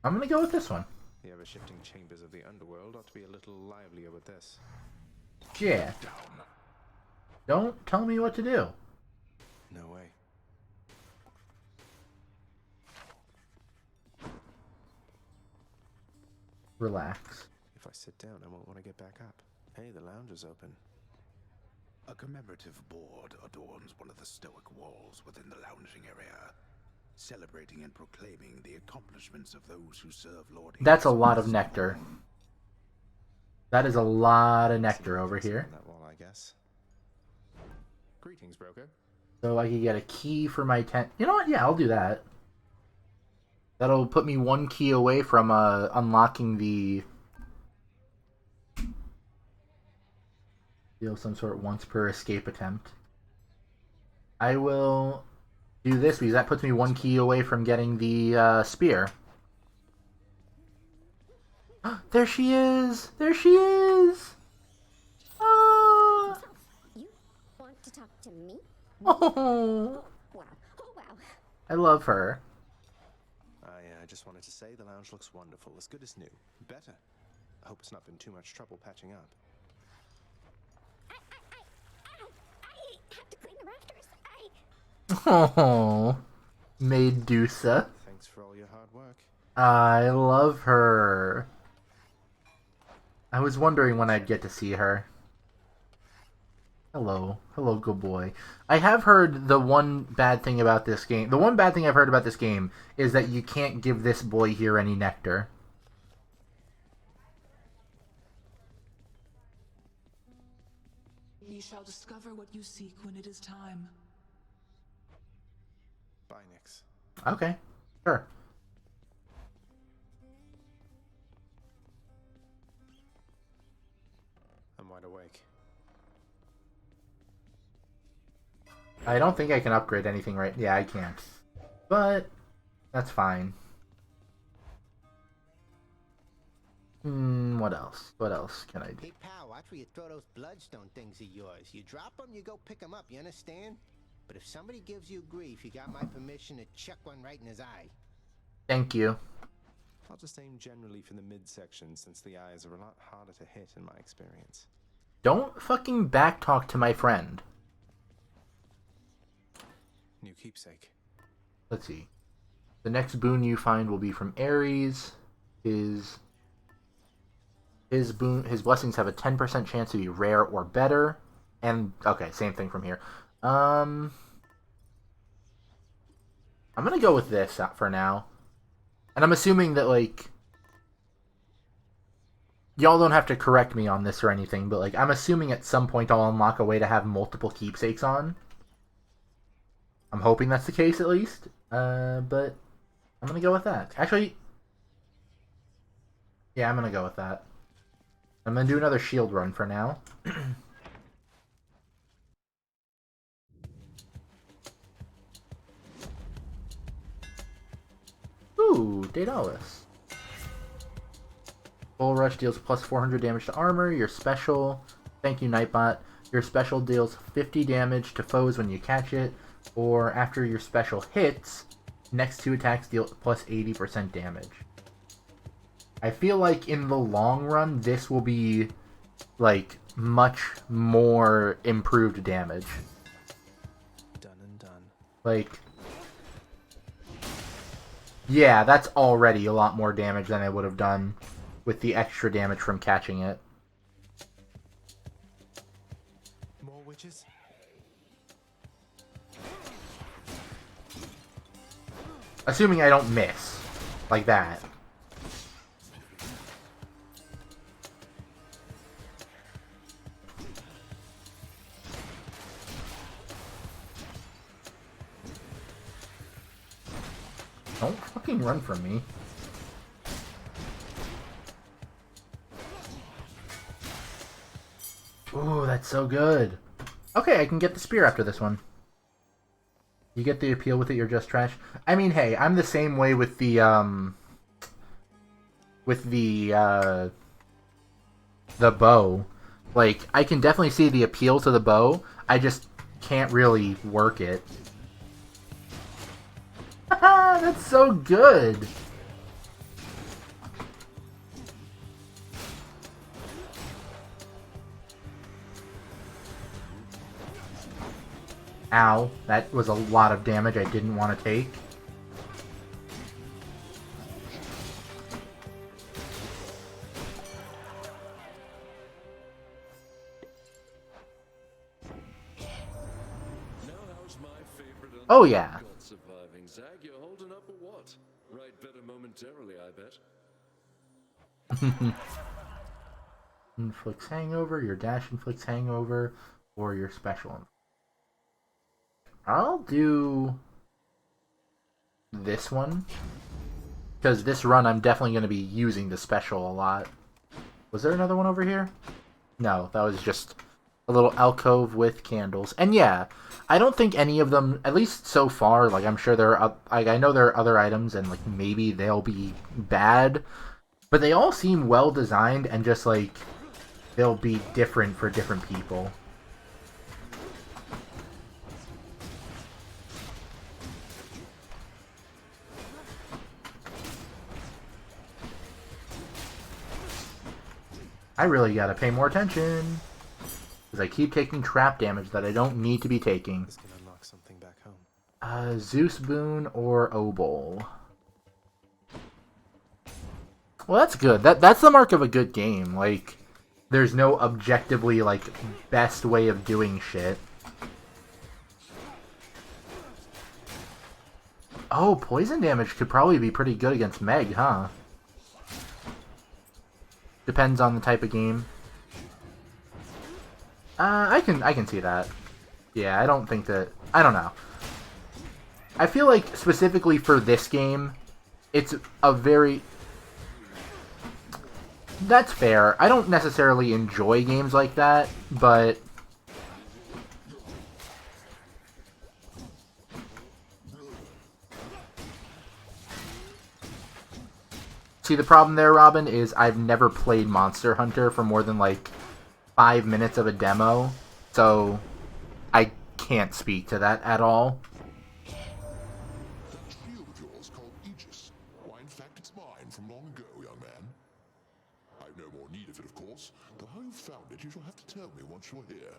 I'm gonna go with this one. The ever-shifting chambers of the underworld ought to be a little livelier with this. Yeah. Don't tell me what to do. No way. Relax. If I sit down, I won't want to get back up. Hey, the lounge is open. A commemorative board adorns one of the stoic walls within the lounging area, celebrating and proclaiming the accomplishments of those who serve Lord. That's a lot of nectar. That is a lot of nectar over here. On that wall, I guess. Greetings, broker. So I can get a key for my tent. You know what? Yeah, I'll do that. That'll put me 1 key away from unlocking the... Deal some sort once per escape attempt. I will do this because that puts me 1 key away from getting the spear. There she is! There she is! Ah! You want to talk to me? Oh, Wow. Oh, wow. I love her. I just wanted to say the lounge looks wonderful, as good as new. Better. I hope it's not been too much trouble patching up. I have to clean the rafters. Oh, Medusa. Thanks for all your hard work. I love her. I was wondering when I'd get to see her. Hello. Hello, good boy. I have heard the one bad thing about this game. The one bad thing I've heard about this game is that you can't give this boy here any nectar. Ye shall discover what you seek when it is time. Bye, Nix. Okay. Sure. I'm wide awake. I don't think I can upgrade anything right... Yeah, I can't. But, that's fine. What else? What else can I do? Hey, pal, watch where you throw those bloodstone things of yours. You drop them, you go pick them up, you understand? But if somebody gives you grief, you got my permission to chuck one right in his eye. Thank you. I'll just aim generally for the midsection, since the eyes are a lot harder to hit in my experience. Don't fucking backtalk to my friend. New keepsake. Let's see. The next boon you find will be from Ares. His blessings have a 10% chance to be rare or better. And okay, same thing from here. I'm gonna go with this for now. And I'm assuming that, like, y'all don't have to correct me on this or anything, but like I'm assuming at some point I'll unlock a way to have multiple keepsakes on. I'm hoping that's the case at least. But I'm gonna go with that. Actually, yeah, I'm gonna go with that. I'm gonna do another shield run for now. Ooh, Daedalus. Bull Rush deals plus 400 damage to armor. Your special, thank you Nightbot. Your special deals 50 damage to foes when you catch it, or after your special hits, next 2 attacks deal plus 80% damage. I feel like in the long run, this will be like much more improved damage. Done and done. Like, yeah, that's already a lot more damage than I would have done with the extra damage from catching it. More witches? Assuming I don't miss. Like that. Don't fucking run from me. Ooh, that's so good. Okay, I can get the spear after this one. You get the appeal with it, you're just trash. I mean, hey, I'm the same way with the bow. Like, I can definitely see the appeal to the bow. I just can't really work it. Haha, that's so good. Ow, that was a lot of damage I didn't want to take. Oh yeah. Surviving. Zag, you're holding up or what? Right better momentarily, I bet. Inflicts hangover, your dash inflicts hangover, or your special. I'll do this one, because this run I'm definitely going to be using the special a lot. Was there another one over here? No, that was just a little alcove with candles. And yeah, I don't think any of them, at least so far, like I'm sure there are, like I know there are other items and like maybe they'll be bad, but they all seem well designed and just like they'll be different for different people. I really gotta pay more attention, because I keep taking trap damage that I don't need to be taking. This can unlock something back home. Zeus Boon or Obol. Well, that's good. That's the mark of a good game. Like, there's no objectively, like, best way of doing shit. Oh, poison damage could probably be pretty good against Meg, huh? Depends on the type of game. I can see that. Yeah, I don't think that... I don't know. I feel like, specifically for this game, it's a very... That's fair. I don't necessarily enjoy games like that, but... See, the problem there, Robin, is I've never played Monster Hunter for more than, like, 5 minutes of a demo, so I can't speak to that at all. That shield of yours called Aegis. Why, in fact, it's mine from long ago, young man. I've no more need of it, of course, but how you found it you shall have to tell me once you're here.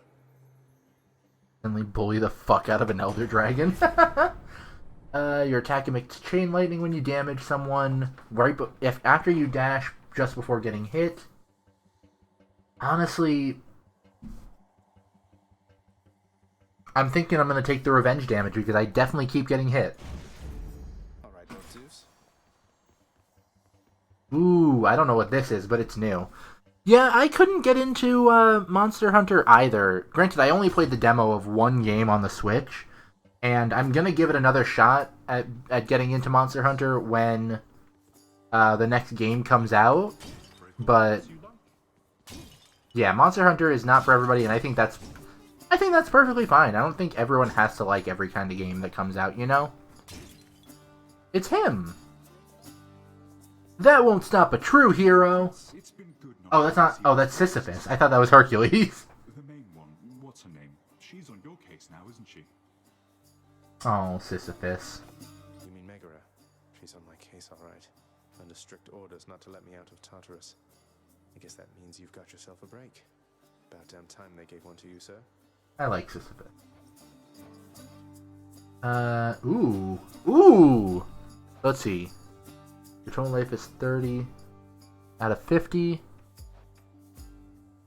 Suddenly bully the fuck out of an Elder Dragon. Your attack emits chain lightning when you damage someone. If after you dash just before getting hit. Honestly, I'm thinking I'm gonna take the revenge damage because I definitely keep getting hit. Alright, Lord Zeus. Ooh, I don't know what this is, but it's new. Yeah, I couldn't get into Monster Hunter either. Granted, I only played the demo of one game on the Switch, and I'm gonna give it another shot at getting into Monster Hunter when the next game comes out. But yeah, Monster Hunter is not for everybody, and I think that's perfectly fine. I don't think everyone has to like every kind of game that comes out, you know? It's him! That won't stop a true hero! Oh, that's not... Oh, that's Sisyphus. I thought that was Hercules. The main one, what's her name? She's on your case now, isn't she? Oh, Sisyphus. You mean Megara? She's on my case, all right. Under strict orders not to let me out of Tartarus. I guess that means you've got yourself a break. About damn time they gave one to you, sir. I like Sisyphus. Ooh! Let's see. Your total life is 30 out of 50.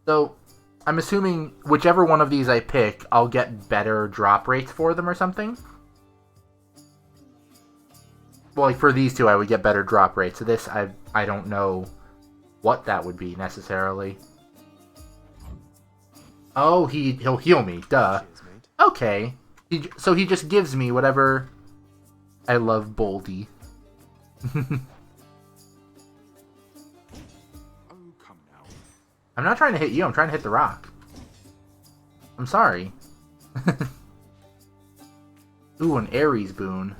So, I'm assuming whichever one of these I pick, I'll get better drop rates for them or something? Well, like for these two, I would get better drop rates. So this, I don't know what that would be necessarily. Oh, he'll heal me, duh. Okay. So he just gives me whatever... I love Boldy. I'm not trying to hit you, I'm trying to hit the rock. I'm sorry. Ooh, an Ares boon.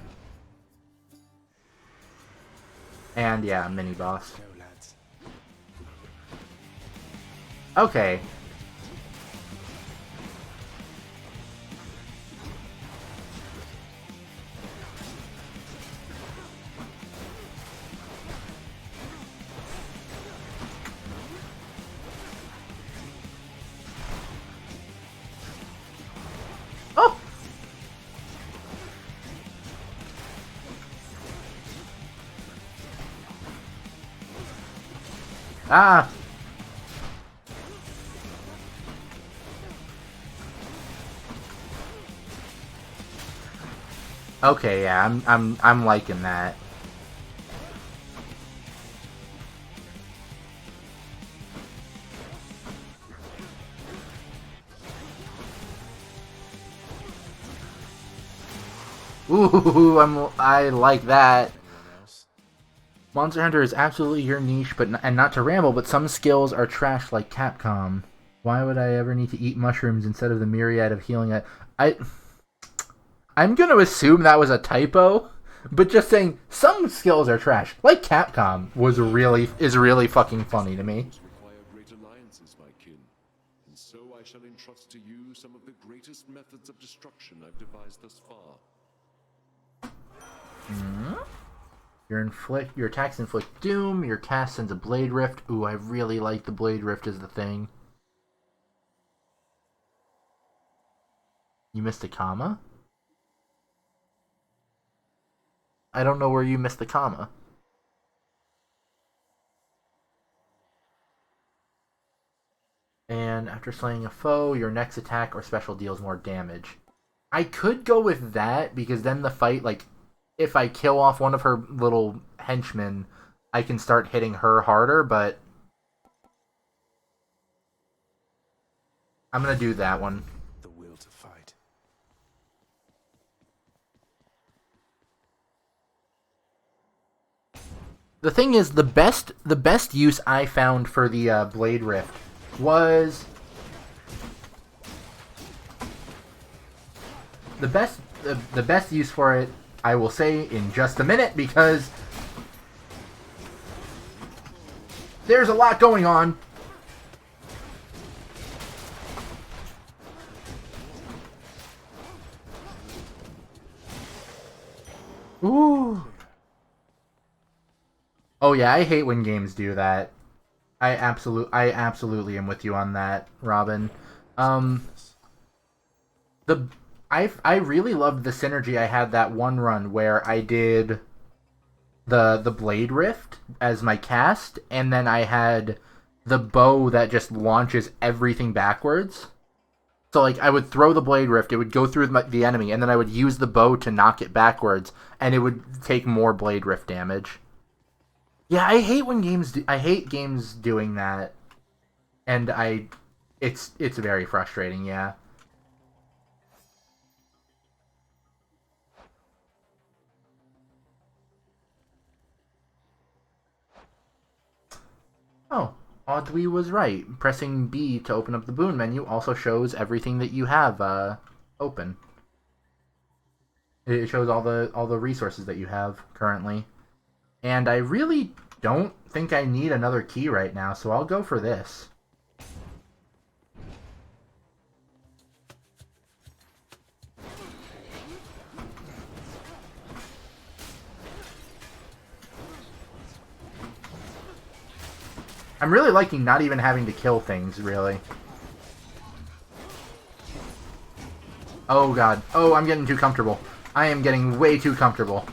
And yeah, mini boss. Okay. Oh! Ah! Okay, yeah, I'm liking that. Ooh, I like that. Monster Hunter is absolutely your niche, and not to ramble, but some skills are trash like Capcom. Why would I ever need to eat mushrooms instead of the myriad of healing? I'm gonna assume that was a typo, but just saying some skills are trash, like Capcom, is really fucking funny to me. Require great alliances, my kin, and so I shall entrust to you some of the greatest methods of destruction I've devised thus far. Your attacks inflict doom. Your cast sends a blade rift. Ooh, I really like the blade rift as the thing. You missed a comma? I don't know where you missed the comma. And after slaying a foe, your next attack or special deals more damage. I could go with that, because then the fight, like, if I kill off one of her little henchmen, I can start hitting her harder, but I'm gonna do that one. The will to fight. The thing is, the best use I found for the Blade Rift was the best use for it. I will say in just a minute, because there's a lot going on. Ooh. Oh yeah, I hate when games do that. I absolutely am with you on that, Robin. I really loved the synergy I had that one run where I did the Blade Rift as my cast, and then I had the bow that just launches everything backwards. So like I would throw the Blade Rift, it would go through the enemy, and then I would use the bow to knock it backwards, and it would take more Blade Rift damage. Yeah, I hate games doing that. And it's very frustrating, yeah. Oh, Audrey was right. Pressing B to open up the Boon menu also shows everything that you have open. It shows all the resources that you have currently. And I really don't think I need another key right now, so I'll go for this. I'm really liking not even having to kill things, really. Oh god. Oh, I'm getting too comfortable. I am getting way too comfortable.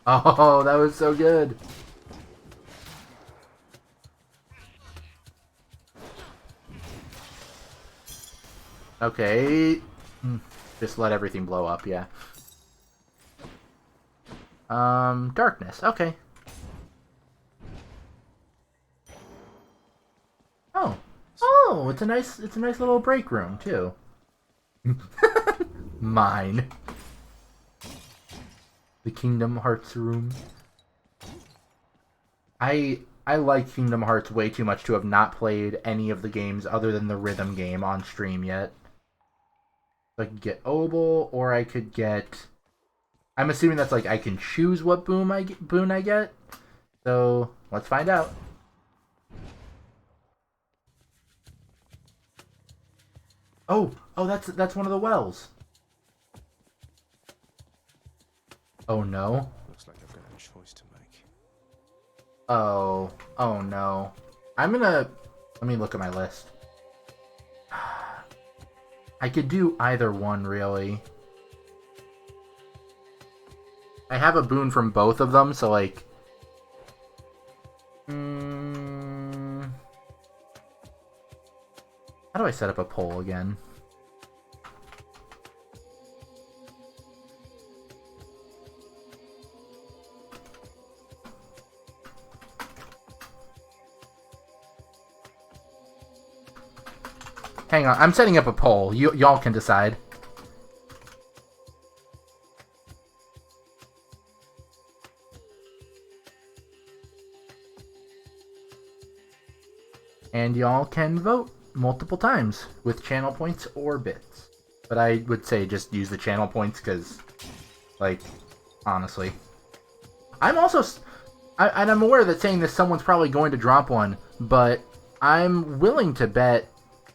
Oh, that was so good. Okay. Just let everything blow up, yeah. Darkness. Okay. Oh. Oh, it's a nice little break room, too. Mine. The Kingdom Hearts room. I like Kingdom Hearts way too much to have not played any of the games other than the rhythm game on stream yet. So I could get Obel, or I could get... I'm assuming that's like I can choose what boon I get. So let's find out. Oh, that's one of the wells. Oh no. Looks like I've got a choice to make. Oh no. Let me look at my list. I could do either one, really. I have a boon from both of them, so like... How do I set up a poll again? Hang on, I'm setting up a poll. Y'all can decide. And y'all can vote multiple times with channel points or bits. But I would say just use the channel points because, like, honestly. I'm also... and I'm aware that saying this, someone's probably going to drop one, but I'm willing to bet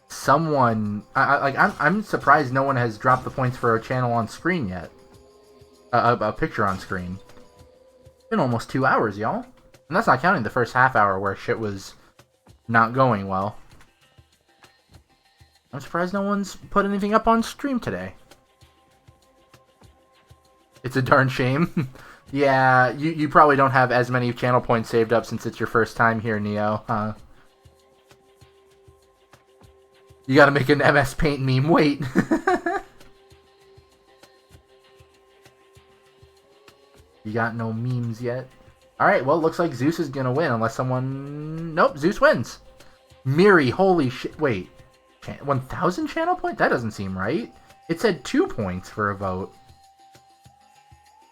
someone... I'm surprised no one has dropped the points for a channel on screen yet. A picture on screen. It's been almost 2 hours, y'all. And that's not counting the first half hour where shit was not going well. I'm surprised no one's put anything up on stream today. It's a darn shame. Yeah, you probably don't have as many channel points saved up since it's your first time here, Neo, huh? You gotta make an MS Paint meme. Wait. You got no memes yet? Alright, well, looks like Zeus is gonna win unless someone... Nope, Zeus wins. Miri, holy shit. Wait. 1,000 channel point? That doesn't seem right. It said 2 points for a vote.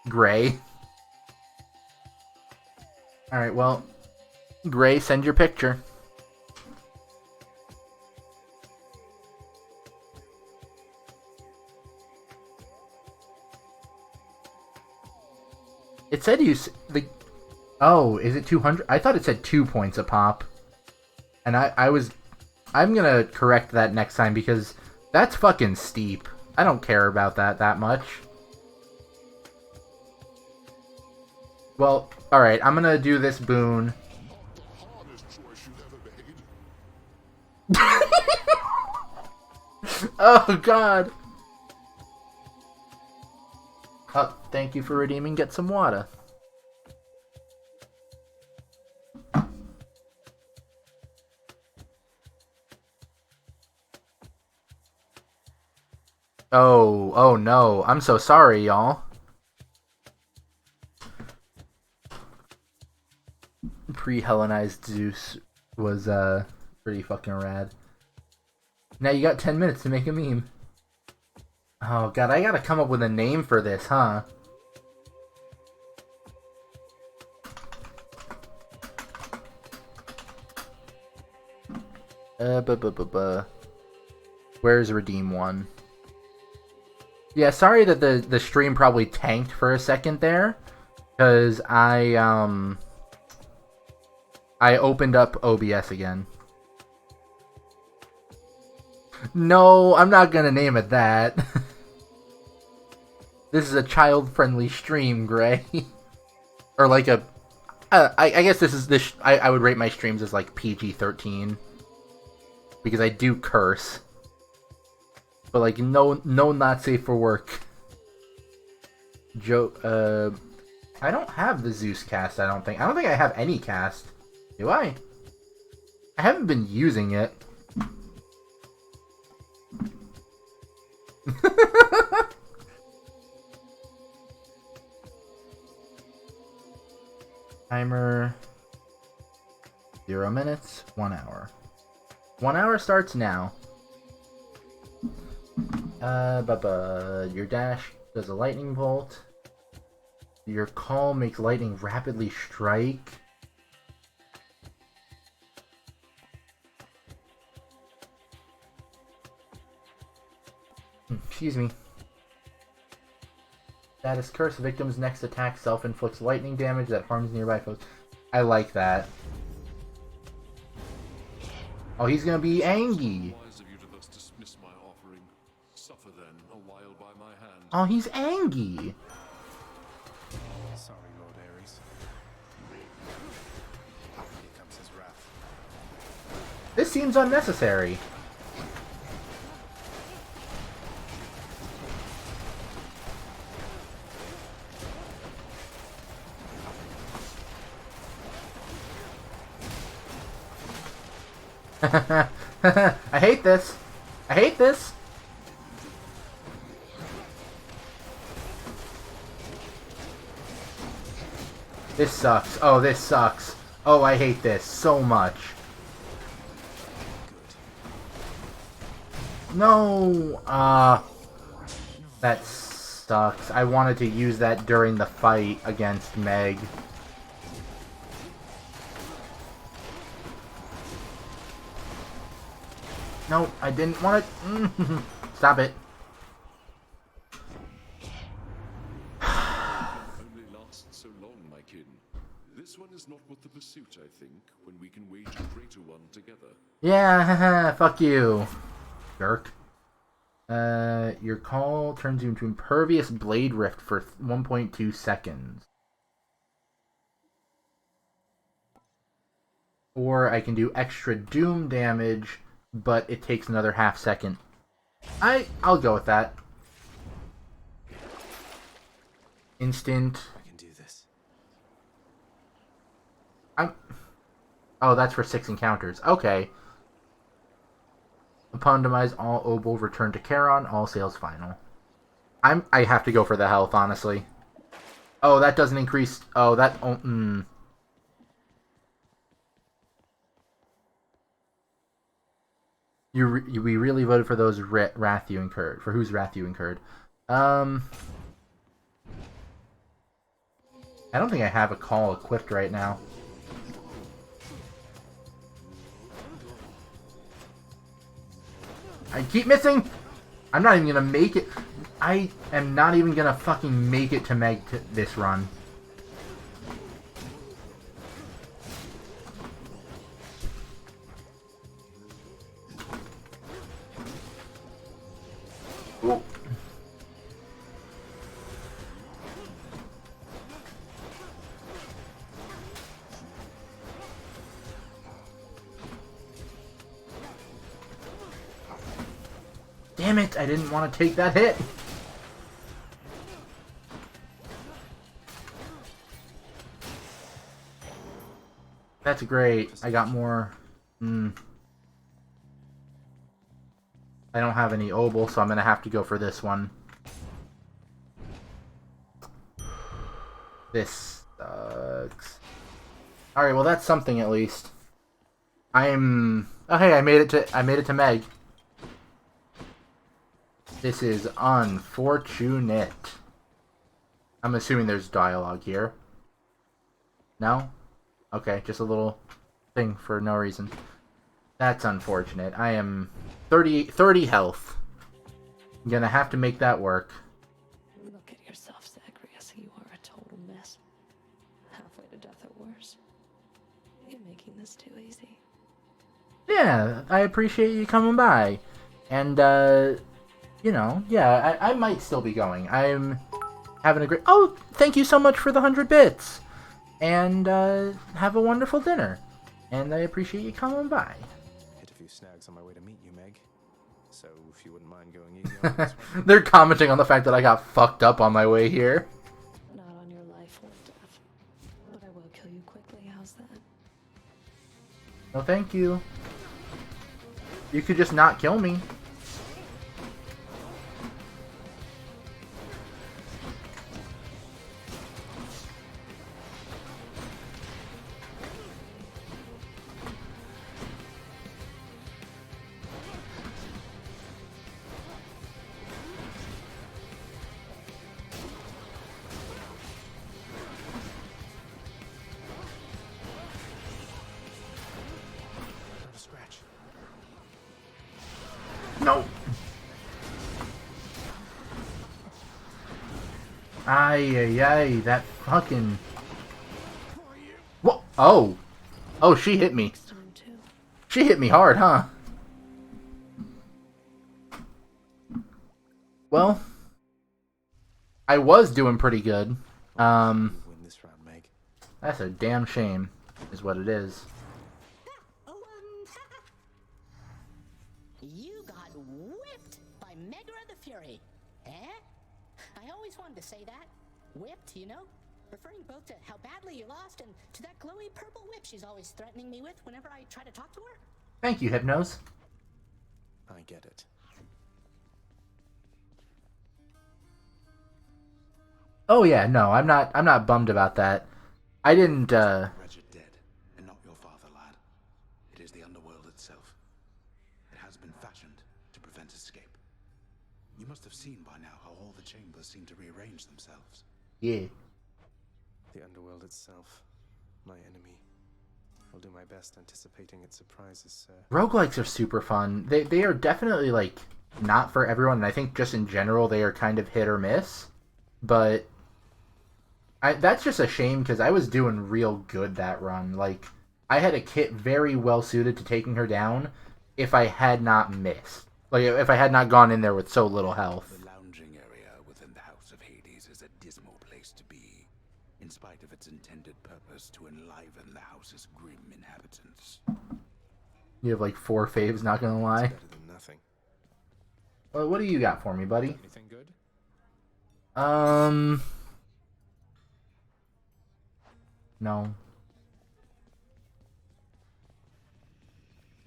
Gray. Alright, well, Gray, send your picture. It said Oh, is it 200? I thought it said 2 points a pop. And I'm gonna correct that next time because that's fucking steep. I don't care about that much. Well, alright, I'm gonna do this boon. Oh, God. Oh, thank you for redeeming Get Some Water. Oh no. I'm so sorry, y'all. pre-Hellenized Zeus was pretty fucking rad. Now you got 10 minutes to make a meme. Oh god, I gotta come up with a name for this, huh? Where's Redeem 1? Yeah, sorry that the stream probably tanked for a second there, because I opened up OBS again. No, I'm not gonna name it that. This is a child-friendly stream, Gray. Or like a... I guess this. I would rate my streams as like PG-13. Because I do curse. But like, no not safe for work. I don't have the Zeus cast, I don't think. I don't think I have any cast. Do I? I haven't been using it. Timer 0 minutes, 1 hour. 1 hour starts now. Your dash does a lightning bolt. Your call makes lightning rapidly strike. Excuse me. Status curse. Victim's next attack self-inflicts lightning damage that harms nearby foes. I like that. Oh, he's gonna be angry. Oh, he's angry. Sorry, Lord Ares. Here comes his wrath. This seems unnecessary. I hate this. I hate this. This sucks. Oh, this sucks. Oh, I hate this so much. No. That sucks. I wanted to use that during the fight against Meg. No, I didn't want it. Stop it. Only lasts so long, my kin. This one is not worth the pursuit, I think, when we can wage a greater one together. Yeah, haha, fuck you, jerk. Your call turns you into Impervious Blade Rift for 1.2 seconds. Or I can do extra Doom damage, but it takes another half second. I'll go with that. Instant. I can do this. Oh, that's for 6 encounters. Okay. Upon demise, all Obol return to Charon. All sales final. I have to go for the health, honestly. Oh, that doesn't increase. Oh, that. Oh, We really voted for those wrath you incurred. For whose wrath you incurred. I don't think I have a call equipped right now. I keep missing! I'm not even gonna make it. I am not even gonna fucking make it to Meg this run. Ooh. Damn it, I didn't want to take that hit. That's great. I got more. I don't have any Obol, so I'm going to have to go for this one. This sucks. Alright, well that's something at least. Oh hey, I made it to Meg. This is unfortunate. I'm assuming there's dialogue here. No? Okay, just a little thing for no reason. That's unfortunate. I am 30 health. I'm gonna have to make that work. Look at yourself, Zagreus. You are a total mess. Halfway to death or worse. You're making this too easy. Yeah, I appreciate you coming by. And, you know, yeah, I might still be going. I'm having a great... Oh, thank you so much for the 100 bits! And, have a wonderful dinner. And I appreciate you coming by. Hit a few snags on my way to meet you, Meg. So, if you wouldn't mind going easy on this one. They're commenting on the fact that I got fucked up on my way here. Not on your life or death. But I will kill you quickly. How's that? No, thank you. You could just not kill me. Not a scratch. No. Ay, that fucking... What? Oh. Oh, she hit me. Time too. She hit me hard, huh? Well, I was doing pretty good. You win this round, Meg. That's a damn shame, is what it is. Oh, you got whipped by Megra the Fury. Eh? I always wanted to say that. Whipped, you know? Referring both to how badly you lost and to that glowy purple whip she's always threatening me with whenever I try to talk to her. Thank you, Hypnos. I get it. Oh yeah, no, I'm not bummed about that. I didn't, Wretched dead, and not your father, lad. It is the underworld itself. It has been fashioned to prevent escape. You must have seen by now how all the chambers seem to rearrange themselves. yeah. The underworld itself. My enemy. I'll do my best anticipating its surprises, sir. Roguelikes are super fun. They are definitely, like, not for everyone, and I think just in general they are kind of hit or miss. But that's just a shame, because I was doing real good that run. Like, I had a kit very well suited to taking her down if I had not missed. Like, if I had not gone in there with so little health. The lounging area within the House of Hades is a dismal place to be, in spite of its intended purpose to enliven the house's grim inhabitants. You have, like, 4 faves, not gonna lie. Better than nothing. Well, what do you got for me, buddy? Anything good? No.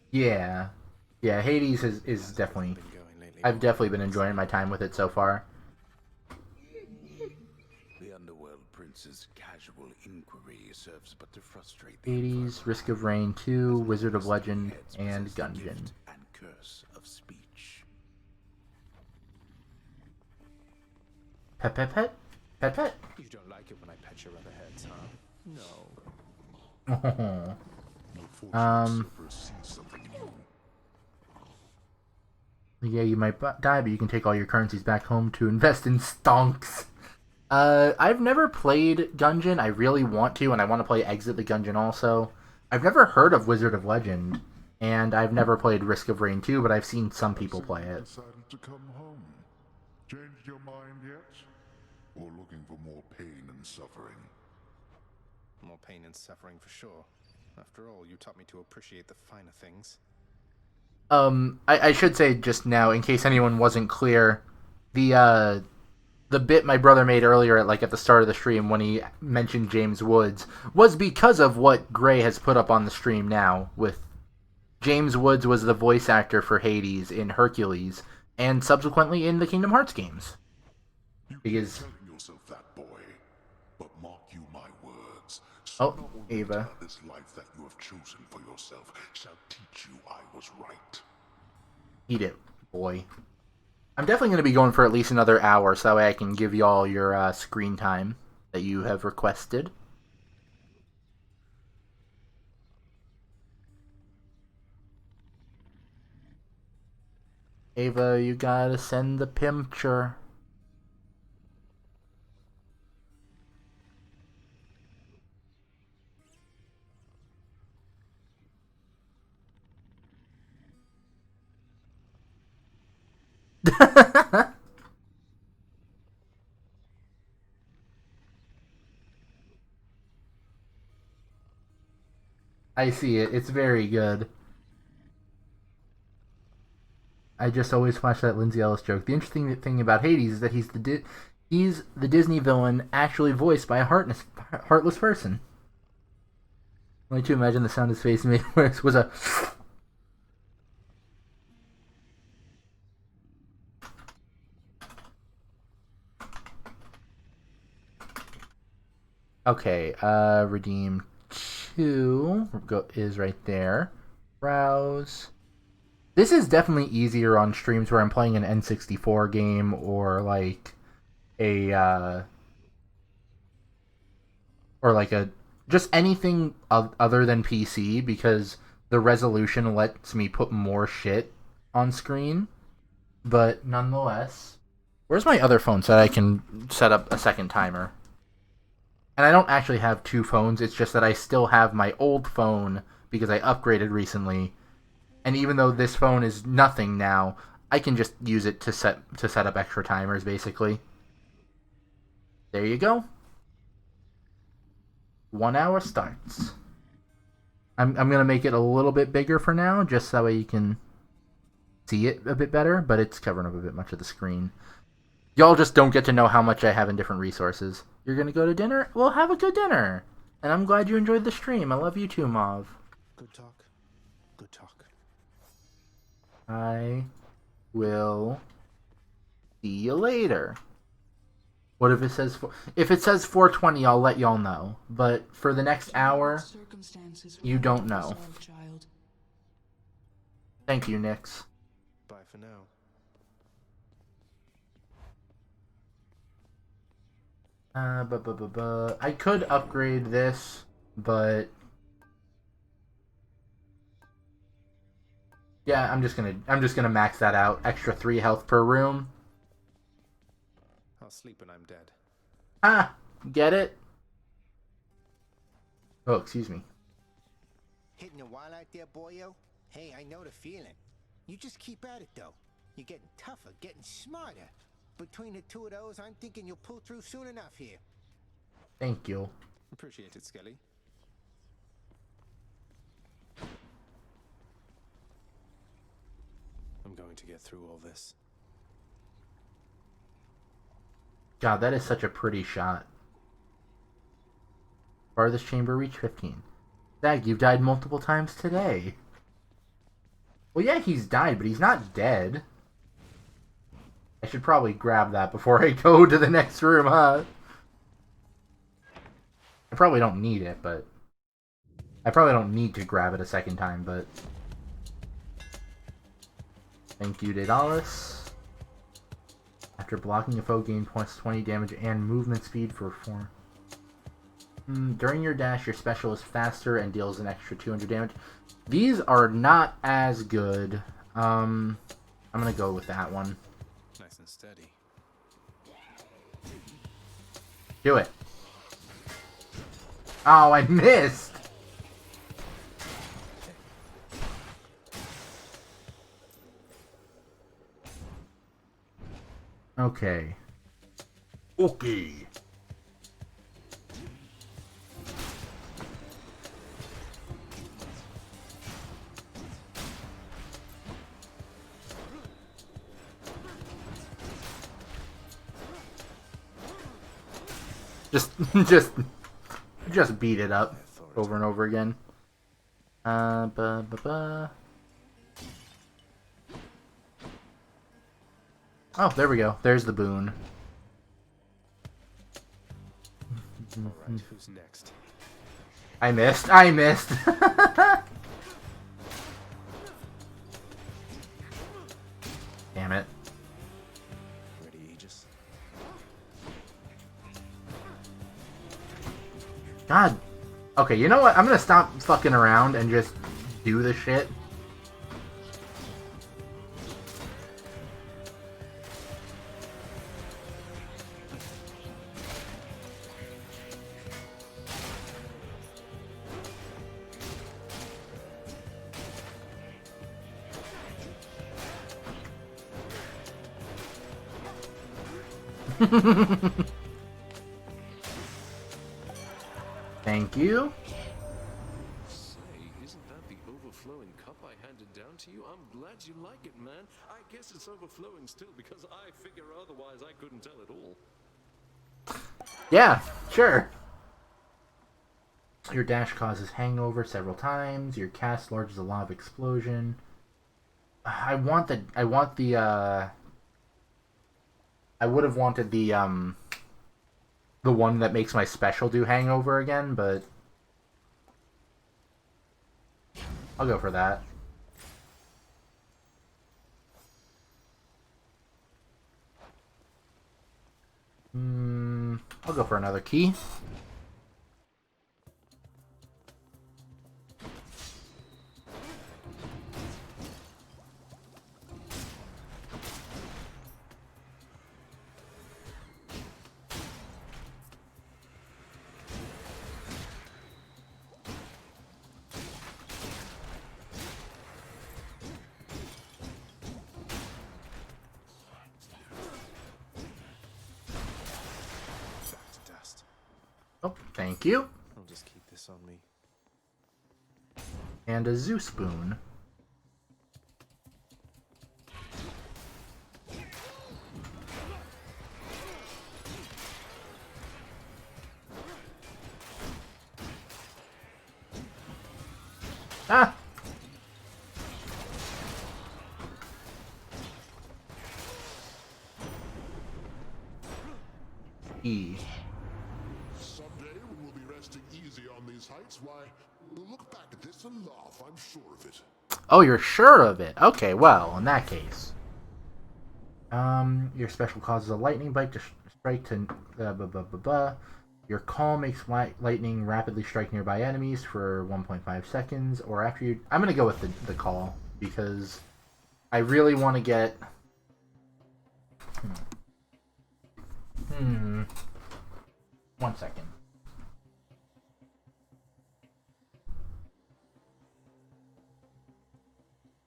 Yeah. Yeah, Hades is definitely... Been going lately, I've boy? definitely been enjoying my time with it so far. The Underworld Prince's casual inquiry serves but to frustrate the Hades, Risk of Rain 2, Wizard of Legend, and Gungeon. gift and curse of speech. Pet, pet, pet? Pet, pet? You don't like it when I pet your other heads, huh? No. Cerberus sees something new. Yeah, you might die, but you can take all your currencies back home to invest in stonks. I've never played Gungeon. I really want to, and I want to play Exit the Gungeon also. I've never heard of Wizard of Legend, and I've never played Risk of Rain 2, but I've seen some people play it. Decided to come home. Changed your mind yet? Or looking for more pain and suffering? More pain and suffering for sure. After all, you taught me to appreciate the finer things. I should say just now, in case anyone wasn't clear, the bit my brother made earlier at the start of the stream when he mentioned James Woods was because of what Gray has put up on the stream now. With James Woods was the voice actor for Hades in Hercules and subsequently in the Kingdom Hearts games. You Because keep telling yourself that, boy. But mark you my words. gods. Oh, Sooner or Ava. later, this life that you have chosen for yourself shall teach you I was right. Eat it, boy. I'm definitely going to be going for at least another hour, so that way I can give you all your screen time that you have requested. Ava, you gotta send the picture. I see it. It's very good. I just always watch that Lindsay Ellis joke. The interesting thing about Hades is that he's the Disney villain actually voiced by a heartless person. Only to imagine the sound his face made was a... Okay, redeem 2 is right there. Browse. This is definitely easier on streams where I'm playing an N64 game or like a just anything other than PC, because the resolution lets me put more shit on screen. But nonetheless, where's my other phone so that I can set up a second timer? And I don't actually have two phones, it's just that I still have my old phone because I upgraded recently. And even though this phone is nothing now, I can just use it to set up extra timers, basically. There you go. 1 hour starts. I'm gonna make it a little bit bigger for now, just so that way you can see it a bit better, but it's covering up a bit much of the screen. Y'all just don't get to know how much I have in different resources. You're gonna go to dinner? Well, have a good dinner. And I'm glad you enjoyed the stream. I love you too, Mauve. Good talk. Good talk. I will see you later. What if it says if it says 4:20? I'll let y'all know. But for the next hour, you don't know. Thank you, Nix. Bye for now. I could upgrade this, but yeah, I'm just gonna max that out. Extra 3 health per room. I'll sleep when I'm dead. Ah, get it? Oh, excuse me. Hitting a while out there, boyo? Hey, I know the feeling. You just keep at it, though. You're getting tougher, getting smarter. Between the two of those, I'm thinking you'll pull through soon enough here. Thank you. Appreciate it, Skelly. I'm going to get through all this. God, that is such a pretty shot. Farthest chamber reach 15. Zag, you've died multiple times today. Well, yeah, he's died, but he's not dead. I should probably grab that before I go to the next room, huh? I probably don't need it, but... I probably don't need to grab it a second time, but... Thank you, Daedalus. After blocking a foe, gain plus 20 damage and movement speed for 4. During your dash, your special is faster and deals an extra 200 damage. These are not as good. I'm gonna go with that one. Nice and steady. Do it. Oh, I missed! Okay. Okay. Just beat it up over and over again. Oh, there we go. There's the boon. Alright, who's next? I missed. I missed. Damn it. Ready, Aegis? God. Okay, you know what? I'm gonna stop fucking around and just do the shit. Thank you. Say, isn't that the overflowing cup I handed down to you? I'm glad you like it, man. I guess it's overflowing still because I figure otherwise I couldn't tell at all. Yeah, sure. Your dash causes hangover several times. Your cast launches a lava explosion. I would have wanted the one that makes my special do hangover again, but I'll go for that. I'll go for another key. Oh, thank you. I'll just keep this on me. And a zoo spoon. Ah! E. Someday when we'll be resting easy on these heights, why, we'll look back at this and laugh, I'm sure of it. Oh, you're sure of it? Okay, well, in that case. Your special causes a lightning bite to strike to... Your call makes lightning rapidly strike nearby enemies for 1.5 seconds, or after you... I'm gonna go with the call, because I really want to get... One second.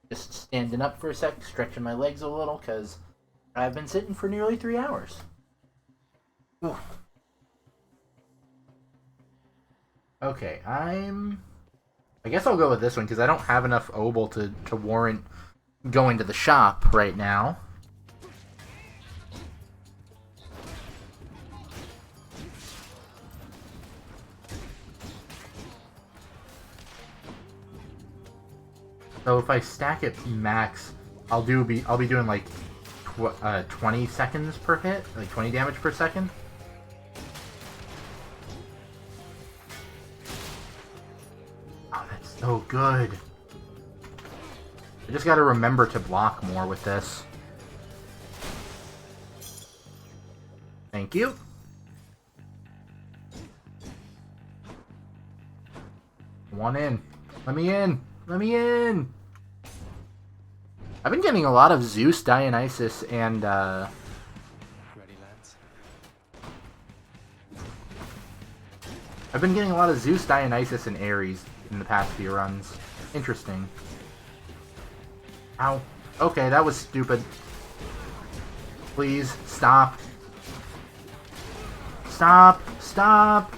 Just standing up for a sec, stretching my legs a little, because I've been sitting for nearly 3 hours. Ooh. Okay, I guess I'll go with this one, because I don't have enough obol to warrant going to the shop right now. So if I stack it max, I'll be doing like 20 seconds per hit, like 20 damage per second. Oh, that's so good. I just gotta remember to block more with this. Thank you. One in. Let me in. Let me in. I've been getting a lot of Zeus, Dionysus, and Ready, lads? I've been getting a lot of Zeus, Dionysus, and Ares in the past few runs. Interesting. Ow. Okay, that was stupid. Please, stop. Stop. Stop.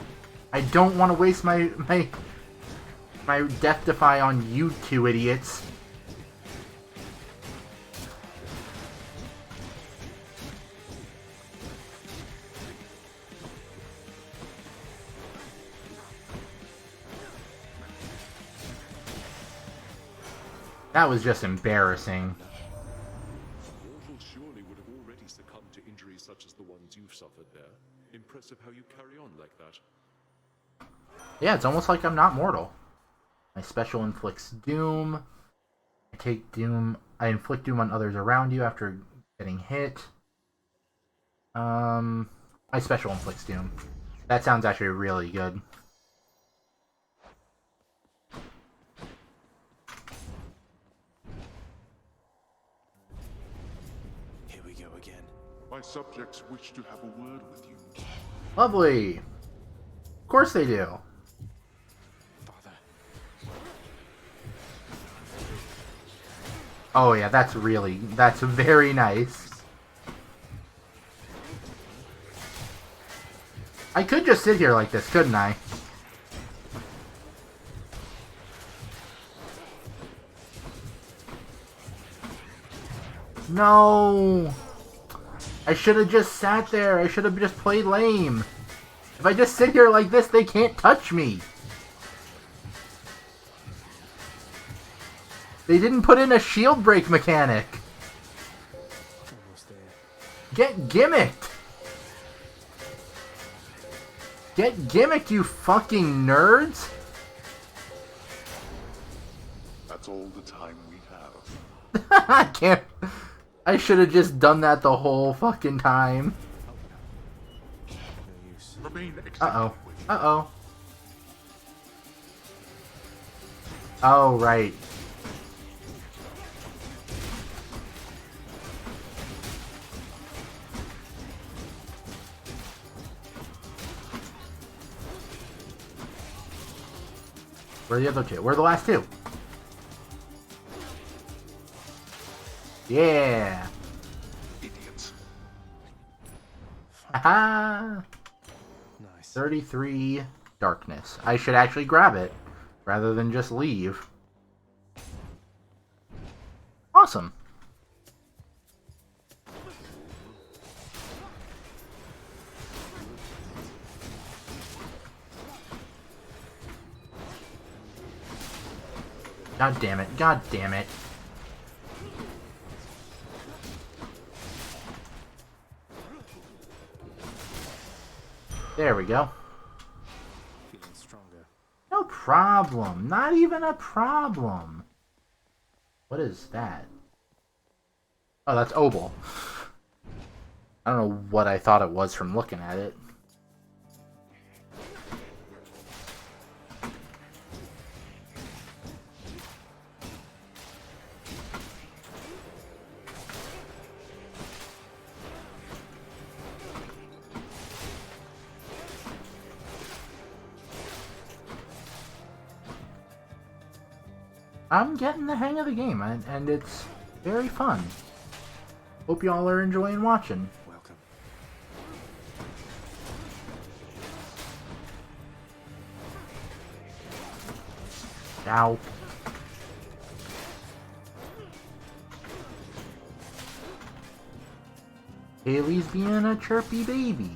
I don't want to waste my Death Defy on you two idiots. That was just embarrassing. Mortal surely would have already succumbed to injuries such as the ones you've suffered there. Impressive how you carry on like that. Yeah, it's almost like I'm not mortal. My special inflicts doom. I inflict doom on others around you after getting hit. My special inflicts doom. That sounds actually really good. Here we go again. My subjects wish to have a word with you. Lovely. Of course they do. Father. Oh yeah, that's very nice. I could just sit here like this, couldn't I? No! I should have just sat there. I should have just played lame. If I just sit here like this, they can't touch me. They didn't put in a shield break mechanic. Almost there. Get gimmicked. Get gimmicked, you fucking nerds. That's all the time we have. I can't. I should have just done that the whole fucking time. No use. Remain Uh-oh. Uh-oh. Oh, right. Where are the other two? Where are the last two? Yeah. Idiots. Haha. Nice. 33 darkness. I should actually grab it rather than just leave. Awesome. God damn it. God damn it. There we go. Feeling stronger. No problem. Not even a problem. What is that? Oh, that's Obel. I don't know what I thought it was from looking at it. I'm getting the hang of the game, and it's very fun. Hope y'all are enjoying watching. Welcome. Ow. Haley's being a chirpy baby.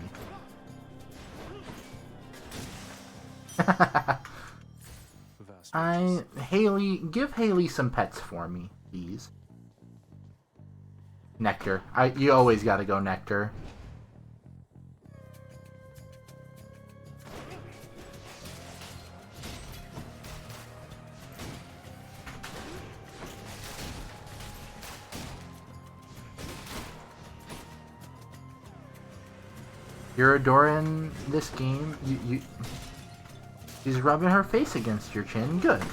Haley, give Haley some pets for me, please. Nectar. You always gotta go Nectar. You're adoring this game. She's rubbing her face against your chin. Good.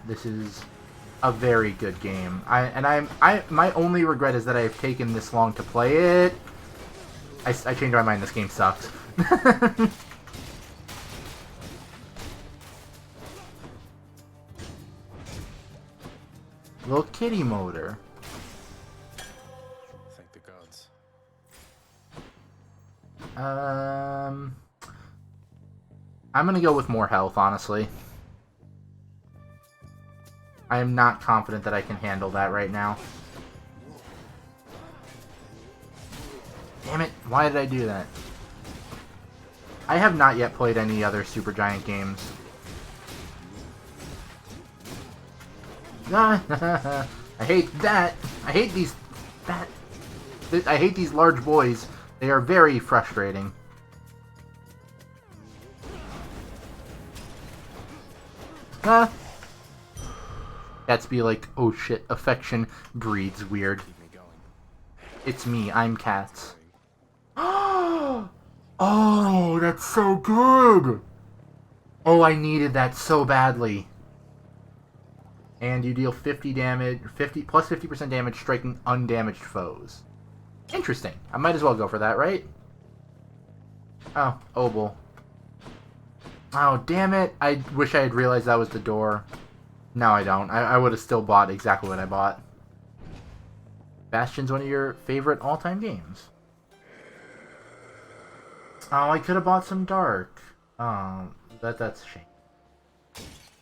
This is a very good game. My only regret is that I've taken this long to play it. I changed my mind. This game sucks. Little kitty motor. Thank the gods. I'm gonna go with more health, honestly. I am not confident that I can handle that right now. Damn it, why did I do that? I have not yet played any other Supergiant games. I hate that. I hate these... That... I hate these large boys. They are very frustrating. Huh? Cats be like, oh shit, affection breeds weird. Keep me going. It's me, I'm Cats. Oh, that's so good! Oh, I needed that so badly. And you deal 50 damage, 50% damage striking undamaged foes. Interesting. I might as well go for that, right? Oh, Obel. Oh, damn it. I wish I had realized that was the door. No, I don't. I would have still bought exactly what I bought. Bastion's one of your favorite all-time games. Oh, I could have bought some Dark. That's a shame.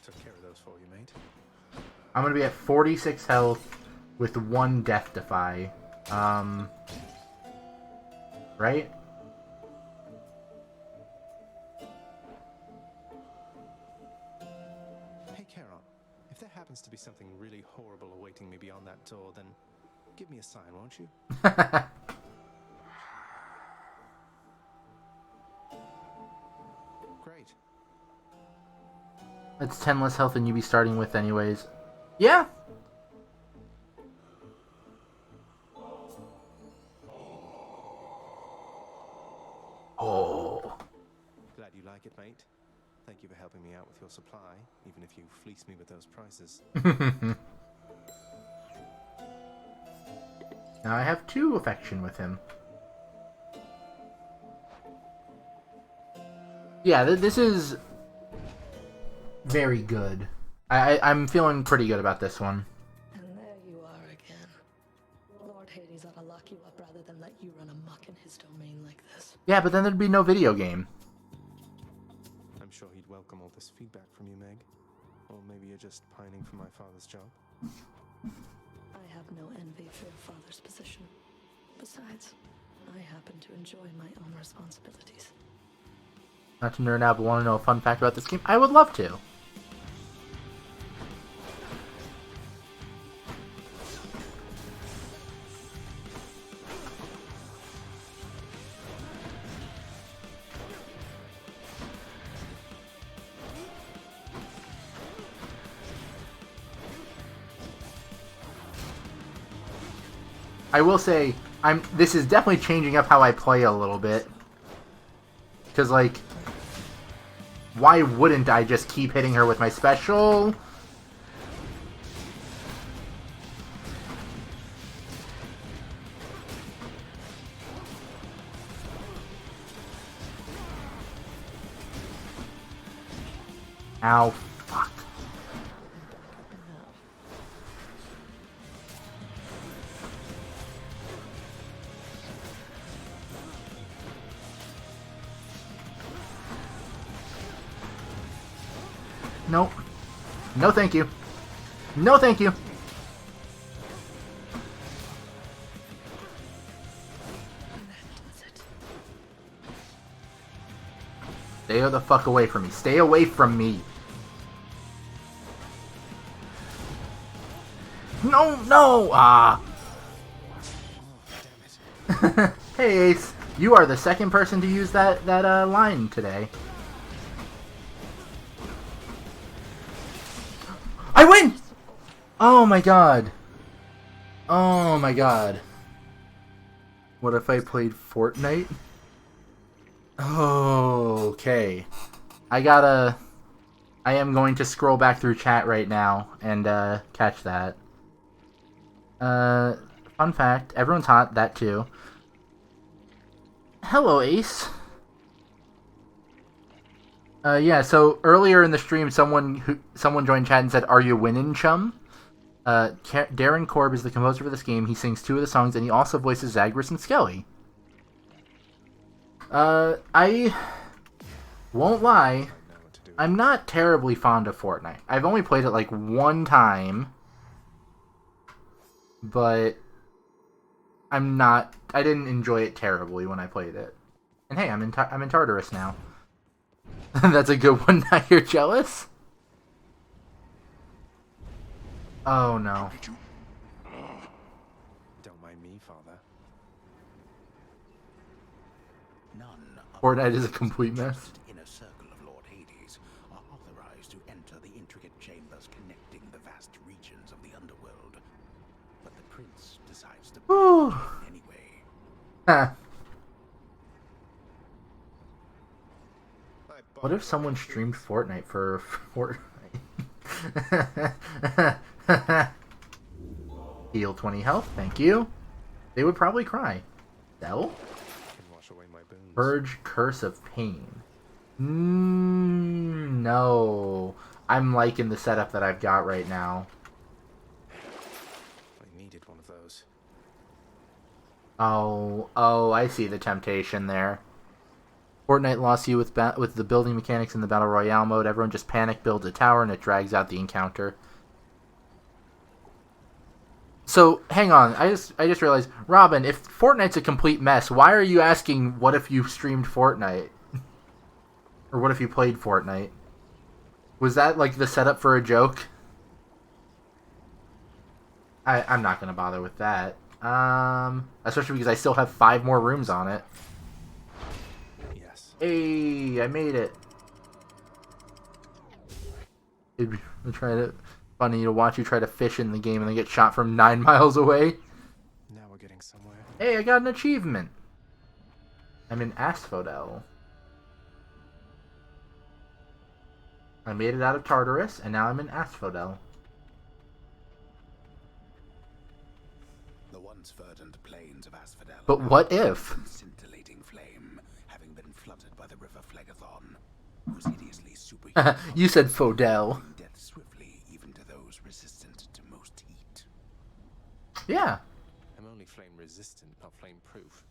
Took care of those for you, mate. I'm gonna be at 46 health with 1 Death Defy. Right? Hey, Charon. If there happens to be something really horrible awaiting me beyond that door, then give me a sign, won't you? Great. That's 10 less health than you'd be starting with anyways. Yeah. Oh. Glad you like it, mate. Thank you for helping me out with your supply, even if you fleece me with those prices. Now I have 2 affection with him. Yeah, this is very good. I'm feeling pretty good about this one. And there you are again. Lord Hades ought to lock you up rather than let you run amok in his domain like this. Yeah, but then there'd be no video game. I'm sure he'd welcome all this feedback from you, Meg. Or maybe you're just pining for my father's job. I have no envy for your father's position. Besides, I happen to enjoy my own responsibilities. Not to nerd out, but want to know a fun fact about this game? I would love to. I will say, this is definitely changing up how I play a little bit. Because, like, why wouldn't I just keep hitting her with my special? Ow, fuck. Nope. No thank you. No thank you. Stay the fuck away from me. Stay away from me. No, no! Ah. Hey, Ace. You are the second person to use that line today. I win! Oh my god. Oh my god. What if I played Fortnite? Oh, okay. I am going to scroll back through chat right now and catch that. Fun fact, everyone's hot, that too. Hello, Ace. Yeah, so earlier in the stream, someone joined chat and said, "Are you winning, chum?" Darren Korb is the composer for this game. He sings 2 of the songs, and he also voices Zagreus and Skelly. I won't lie, I'm not terribly fond of Fortnite. I've only played it like 1 time, but I didn't enjoy it terribly when I played it. And hey, I'm in Tartarus now. That's a good one. Now you're jealous? Oh no. Don't mind me, Father. None of Fortnite is a complete mess. the inner circle of Lord Hades are authorized to enter the intricate chambers connecting the vast regions of the underworld. But the prince decides to Whew. anyway. Huh. What if someone streamed Fortnite for Fortnite? Heal 20 health, thank you. They would probably cry. Dell? Can wash away my boons. Purge Curse of Pain. No. I'm liking the setup that I've got right now. I needed one of those. Oh, I see the temptation there. Fortnite lost you with the building mechanics in the Battle Royale mode. Everyone just panic builds a tower and it drags out the encounter. So, hang on. I just realized, Robin, if Fortnite's a complete mess, why are you asking what if you streamed Fortnite? Or what if you played Fortnite? Was that like the setup for a joke? I'm not gonna bother with that. Especially because I still have 5 more rooms on it. Yes. Hey, I made it. It'd be funny to watch you try to fish in the game and then get shot from 9 miles away. Now we're getting somewhere. Hey, I got an achievement. I'm in Asphodel. I made it out of Tartarus, and now I'm in Asphodel. The once verdant plains of Asphodel. But what if? Scintillating flame, having been flooded by the river Phlegethon, whose hideously superhuman You said Fodel. death swiftly even to those resistant to most heat. Yeah. I'm only flame resistant, not flame proof.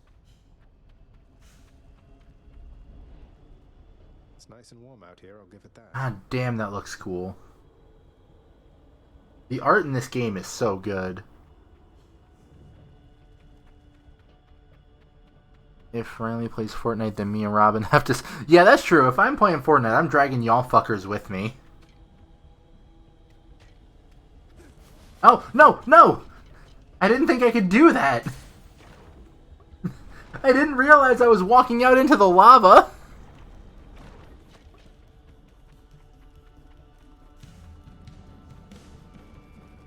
It's nice and warm out here, I'll give it that. God damn, that looks cool. The art in this game is so good. If Riley plays Fortnite, then me and Robin have to... Yeah, that's true. If I'm playing Fortnite, I'm dragging y'all fuckers with me. Oh, no, no! I didn't think I could do that. I didn't realize I was walking out into the lava.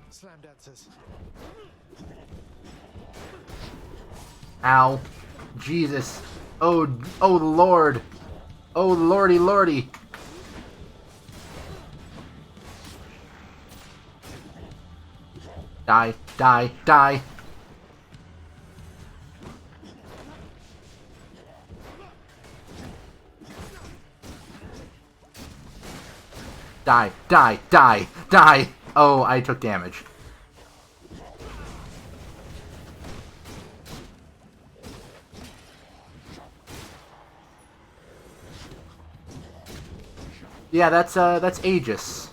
Slam dancers. Ow. Jesus. Oh Lord. Oh lordy lordy. Die, die, die. Die, die, die, die. Oh, I took damage. Yeah, that's Aegis.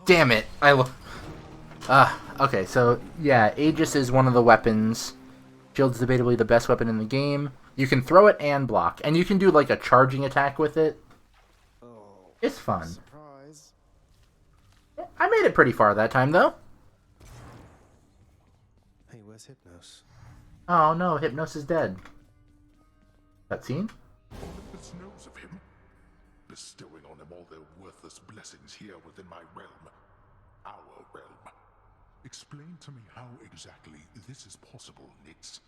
Damn it! Okay, so yeah, Aegis is one of the weapons. Shield's debatably the best weapon in the game. You can throw it and block, and you can do like a charging attack with it. It's fun. Surprise. I made it pretty far that time, though. Hey, where's Hypnos? Oh no, Hypnos is dead. Cutscene? Olympus knows of him, bestowing on him all their worthless blessings here within my realm. Our realm. Explain to me how exactly this is possible, Nyx.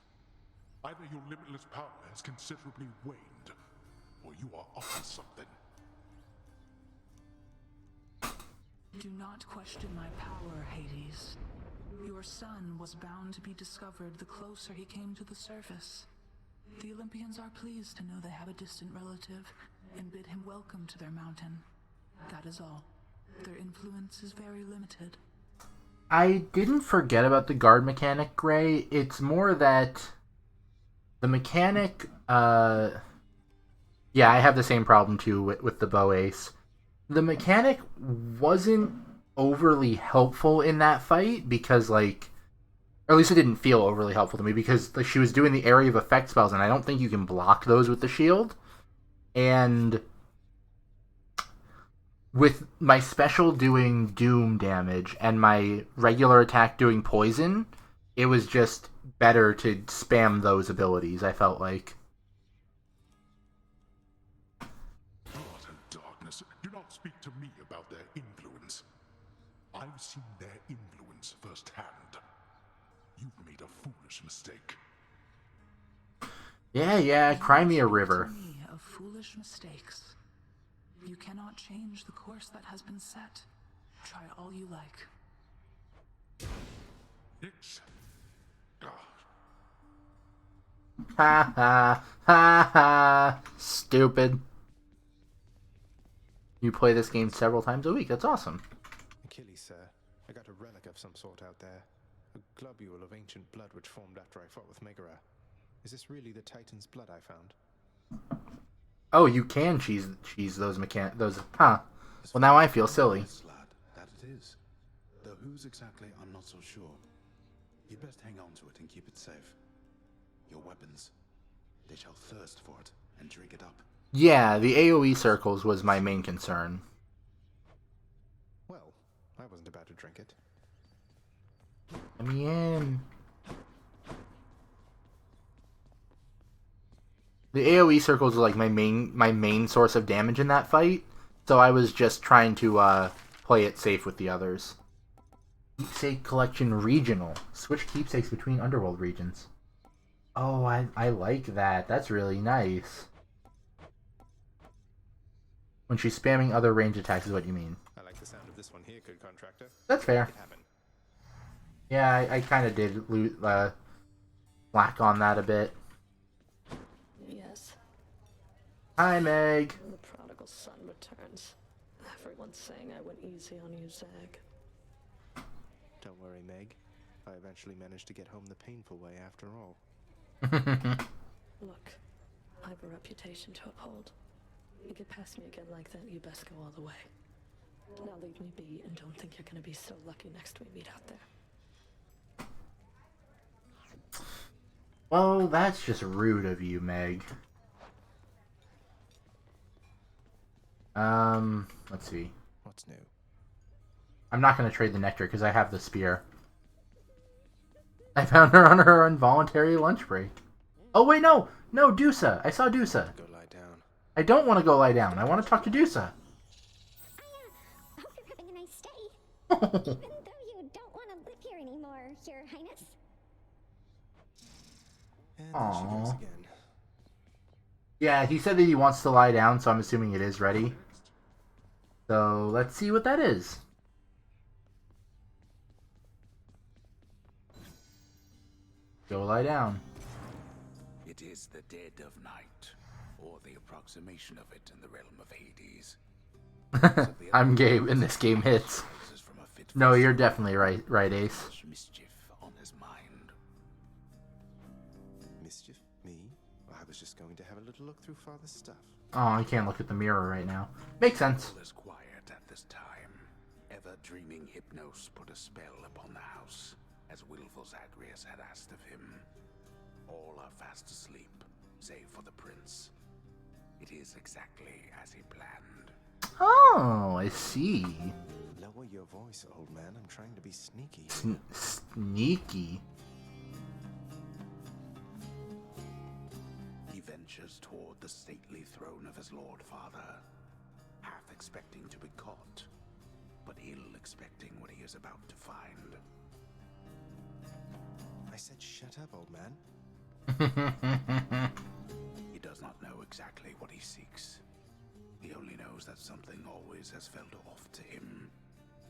Either your limitless power has considerably waned, or you are up to something. Do not question my power, Hades. Your son was bound to be discovered the closer he came to the surface. The Olympians are pleased to know they have a distant relative and bid him welcome to their mountain. That is all. Their influence is very limited. I didn't forget about the guard mechanic, Gray. It's more that the mechanic, yeah, I have the same problem too with the bow ace. The mechanic wasn't overly helpful in that fight because, like, or at least it didn't feel overly helpful to me because she was doing the area of effect spells and I don't think you can block those with the shield. And with my special doing doom damage and my regular attack doing poison, it was just better to spam those abilities, I felt like. Blood and darkness, do not speak to me about their influence. I've seen their influence firsthand. You've made a foolish mistake. Yeah, cry me a river. To me of foolish mistakes. You cannot change the course that has been set. Try all you like. It's... Ha ha ha ha. Stupid. You play this game several times a week. That's awesome. Achilles, sir. I got a relic of some sort out there. A globule of ancient blood which formed after I fought with Megara. Is this really the Titan's blood I found? Oh, you can cheese those those. Huh. Well, now I feel silly. Yes, lad, that it is. Though whose exactly, I'm not so sure. You'd best hang on to it and keep it safe. Your weapons, they shall thirst for it and drink it up. Yeah, the AoE circles was my main concern. Well, I wasn't about to drink it. Let me in. The AoE circles are like my main source of damage in that fight, so I was just trying to play it safe with the others. Keepsake collection regional. Switch keepsakes between underworld regions. Oh, I like that. That's really nice. When she's spamming other range attacks is what you mean. I like the sound of this one here, good contractor. That's fair. Make it happen. Yeah, I kind of did lack on that a bit. Yes, Hi, Meg. the prodigal son returns. Everyone's saying I went easy on you, Zag. Don't worry, Meg. I eventually managed to get home the painful way after all. Look, I have a reputation to uphold. You get past me again like that, you best go all the way. Now leave me be and don't think you're gonna be so lucky next we meet out there. Well, that's just rude of you, Meg. Let's see. What's new? I'm not going to trade the nectar because I have the spear. I found her on her involuntary lunch break. Oh, wait, no! No, Dusa! I saw Dusa. Go lie down. I don't want to go lie down. I want to talk to Dusa. I hope you're having a nice day. Even though you don't want to live here anymore, Your Highness. And there she goes Aww. again. Yeah, he said that he wants to lie down, so I'm assuming it is ready. So, let's see what that is. Go lie down. It is the dead of night, or the approximation of it in the realm of Hades. I'm Gabe, and this game hits. Rises from a fit No, for you're definitely right, Ace. such mischief on his mind. Mischief? Me? I was just going to have a little look through Father's stuff. Oh, I can't look at the mirror right now. Makes sense. All is quiet at this time. Ever-dreaming Hypnos put a spell upon the house, as Willful Zagreus had asked of him. All are fast asleep, save for the prince. It is exactly as he planned. Oh, I see. Lower your voice, old man. I'm trying to be sneaky. Sneaky. He ventures toward the stately throne of his lord father, half expecting to be caught, but ill expecting what he is about to find. I said shut up, old man. He does not know exactly what he seeks. He only knows that something always has felt off to him,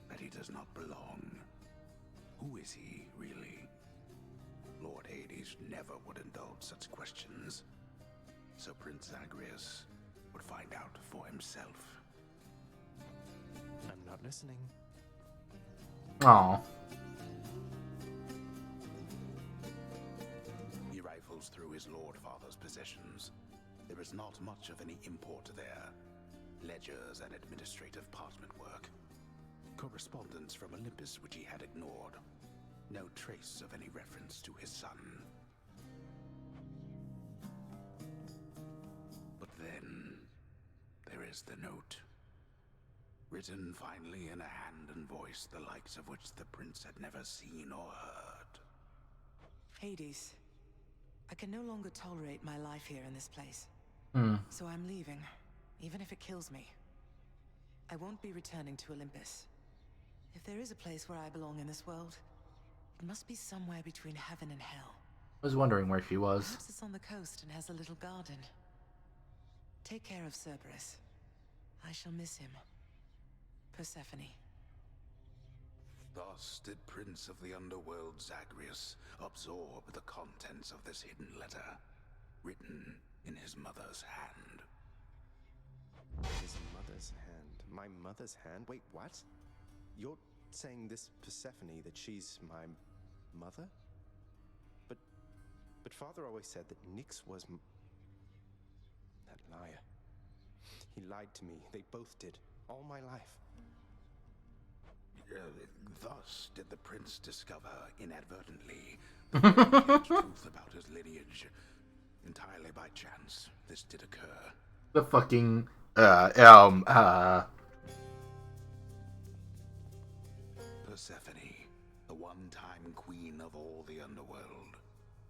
that he does not belong. Who is he, really? Lord Hades never would indulge such questions, so Prince Zagreus would find out for himself. I'm not listening. Oh. He rifles through his lord father's possessions. There is not much of any import there. Ledgers and administrative parchment work. Correspondence from Olympus which he had ignored. No trace of any reference to his son. But then, there is the note. written finally in a hand and voice the likes of which the prince had never seen or heard. Hades, I can no longer tolerate my life here in this place. So I'm leaving, even if it kills me. I won't be returning to Olympus. If there is a place where I belong in this world, it must be somewhere between heaven and hell. I was wondering where she was. Perhaps it's on the coast and has a little garden. Take care of Cerberus. I shall miss him. Persephone. Thus did Prince of the Underworld Zagreus absorb the contents of this hidden letter, written in his mother's hand. His mother's hand? My mother's hand? Wait, what? You're saying this Persephone, that she's my mother? But Father always said that Nyx was that liar. He lied to me. They both did. All my life. Thus did the prince discover, inadvertently, the very truth about his lineage. Entirely by chance, this did occur. The fucking, Persephone, the one-time queen of all the underworld.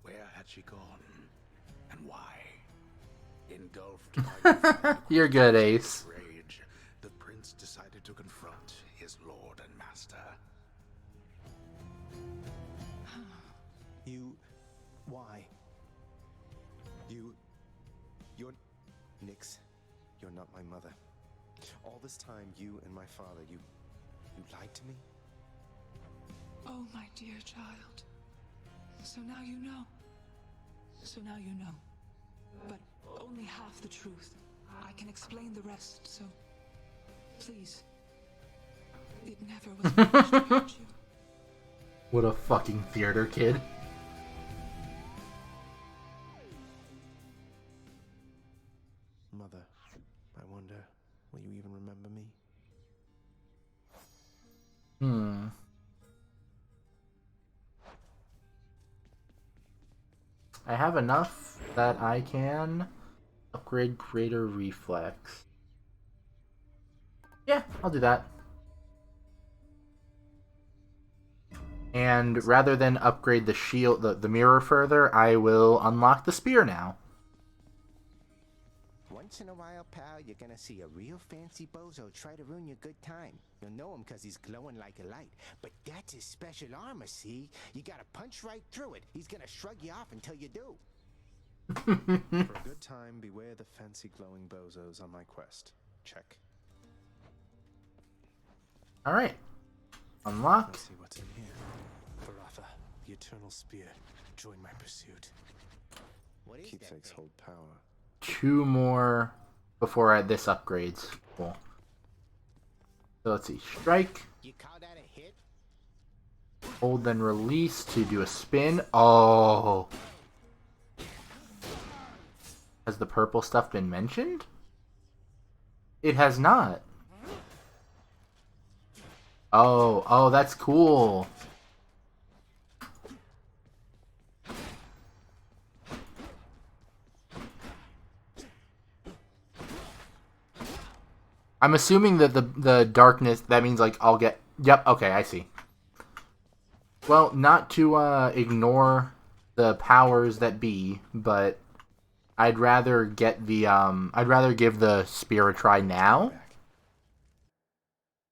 Where had she gone? And why? Engulfed by You're good, Ace. rage, the prince decided to confront his lord and master. Why? You're Nyx. You're not my mother. All this time, you and my father, you lied to me? Oh, my dear child. So now you know. So now you know. But only half the truth. I can explain the rest, so please. It never was my wish to hurt you. What a fucking theater kid. Mother, I wonder, will you even remember me? I have enough that I can upgrade greater reflex. Yeah, I'll do that. And rather than upgrade the shield, the mirror further, I will unlock the spear now. Once in a while, pal, you're gonna see a real fancy bozo try to ruin your good time. You'll know him because he's glowing like a light. But that's his special armor, see? You gotta punch right through it. He's gonna shrug you off until you do. For a good time, beware the fancy glowing bozos on my quest. Check. Alright. Unlock. Let's see what's in here. Baratha, the eternal spear. Join my pursuit. What is Keepsakes that thing? hold power. 2 more before this upgrades. Cool. So let's see. Strike. You call that a hit? Hold then release to do a spin. Oh. Has the purple stuff been mentioned? It has not. Oh, that's cool. I'm assuming that the darkness, that means like I'll get, yep, okay, I see. Well, not to ignore the powers that be, but I'd rather get the I'd rather give the spear a try now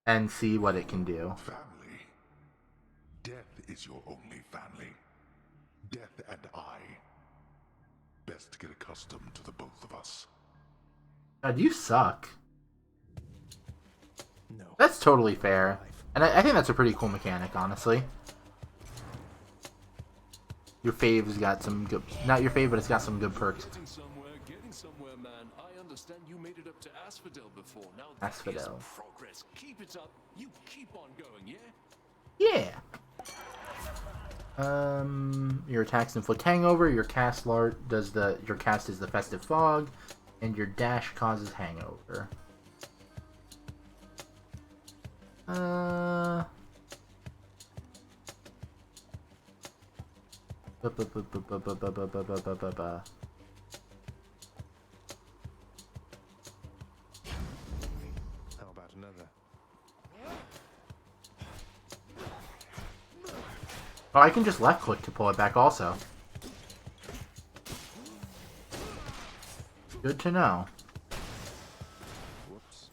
and see what it can do. Family. Death is your only family. Death and I. Best get accustomed to the both of us. God, you suck. No. That's totally fair. And I think that's a pretty cool mechanic, honestly. Your fave's got some good... Not your fave, but it's got some good perks. Getting somewhere, man. I understand you made it up to Asphodel before. Now Asphodel. that is progress. Keep it up. You keep on going, yeah? Yeah. Your attacks inflict hangover, your cast does your cast is the festive fog, and your dash causes hangover. How about another? Oh, I can just left click to pull it back also. Good to know. Whoops.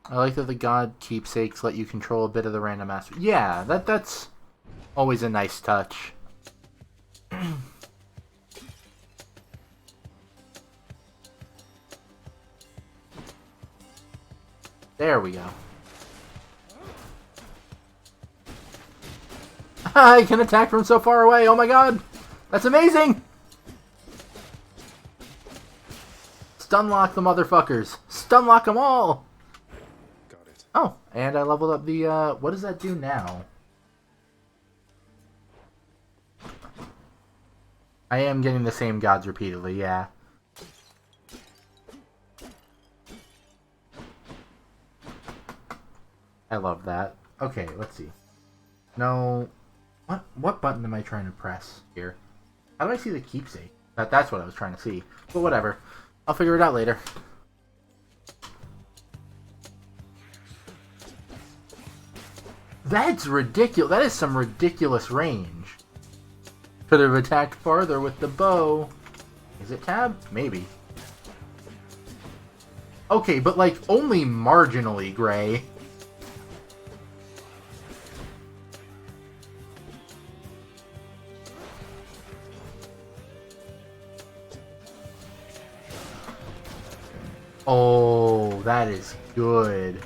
I like that the god keepsakes let you control a bit of the random master. Yeah, that's always a nice touch. There we go. I can attack from so far away. Oh my god. That's amazing. Stunlock the motherfuckers. Stunlock them all. Got it. Oh, and I leveled up the, what does that do now? I am getting the same gods repeatedly, yeah. I love that. Okay, let's see. No... What button am I trying to press here? How do I see the keepsake? That's what I was trying to see. But whatever. I'll figure it out later. That's ridiculous. That is some ridiculous range. Could have attacked farther with the bow. Is it tab? Maybe. Okay, but like only marginally, Gray. Oh, that is good.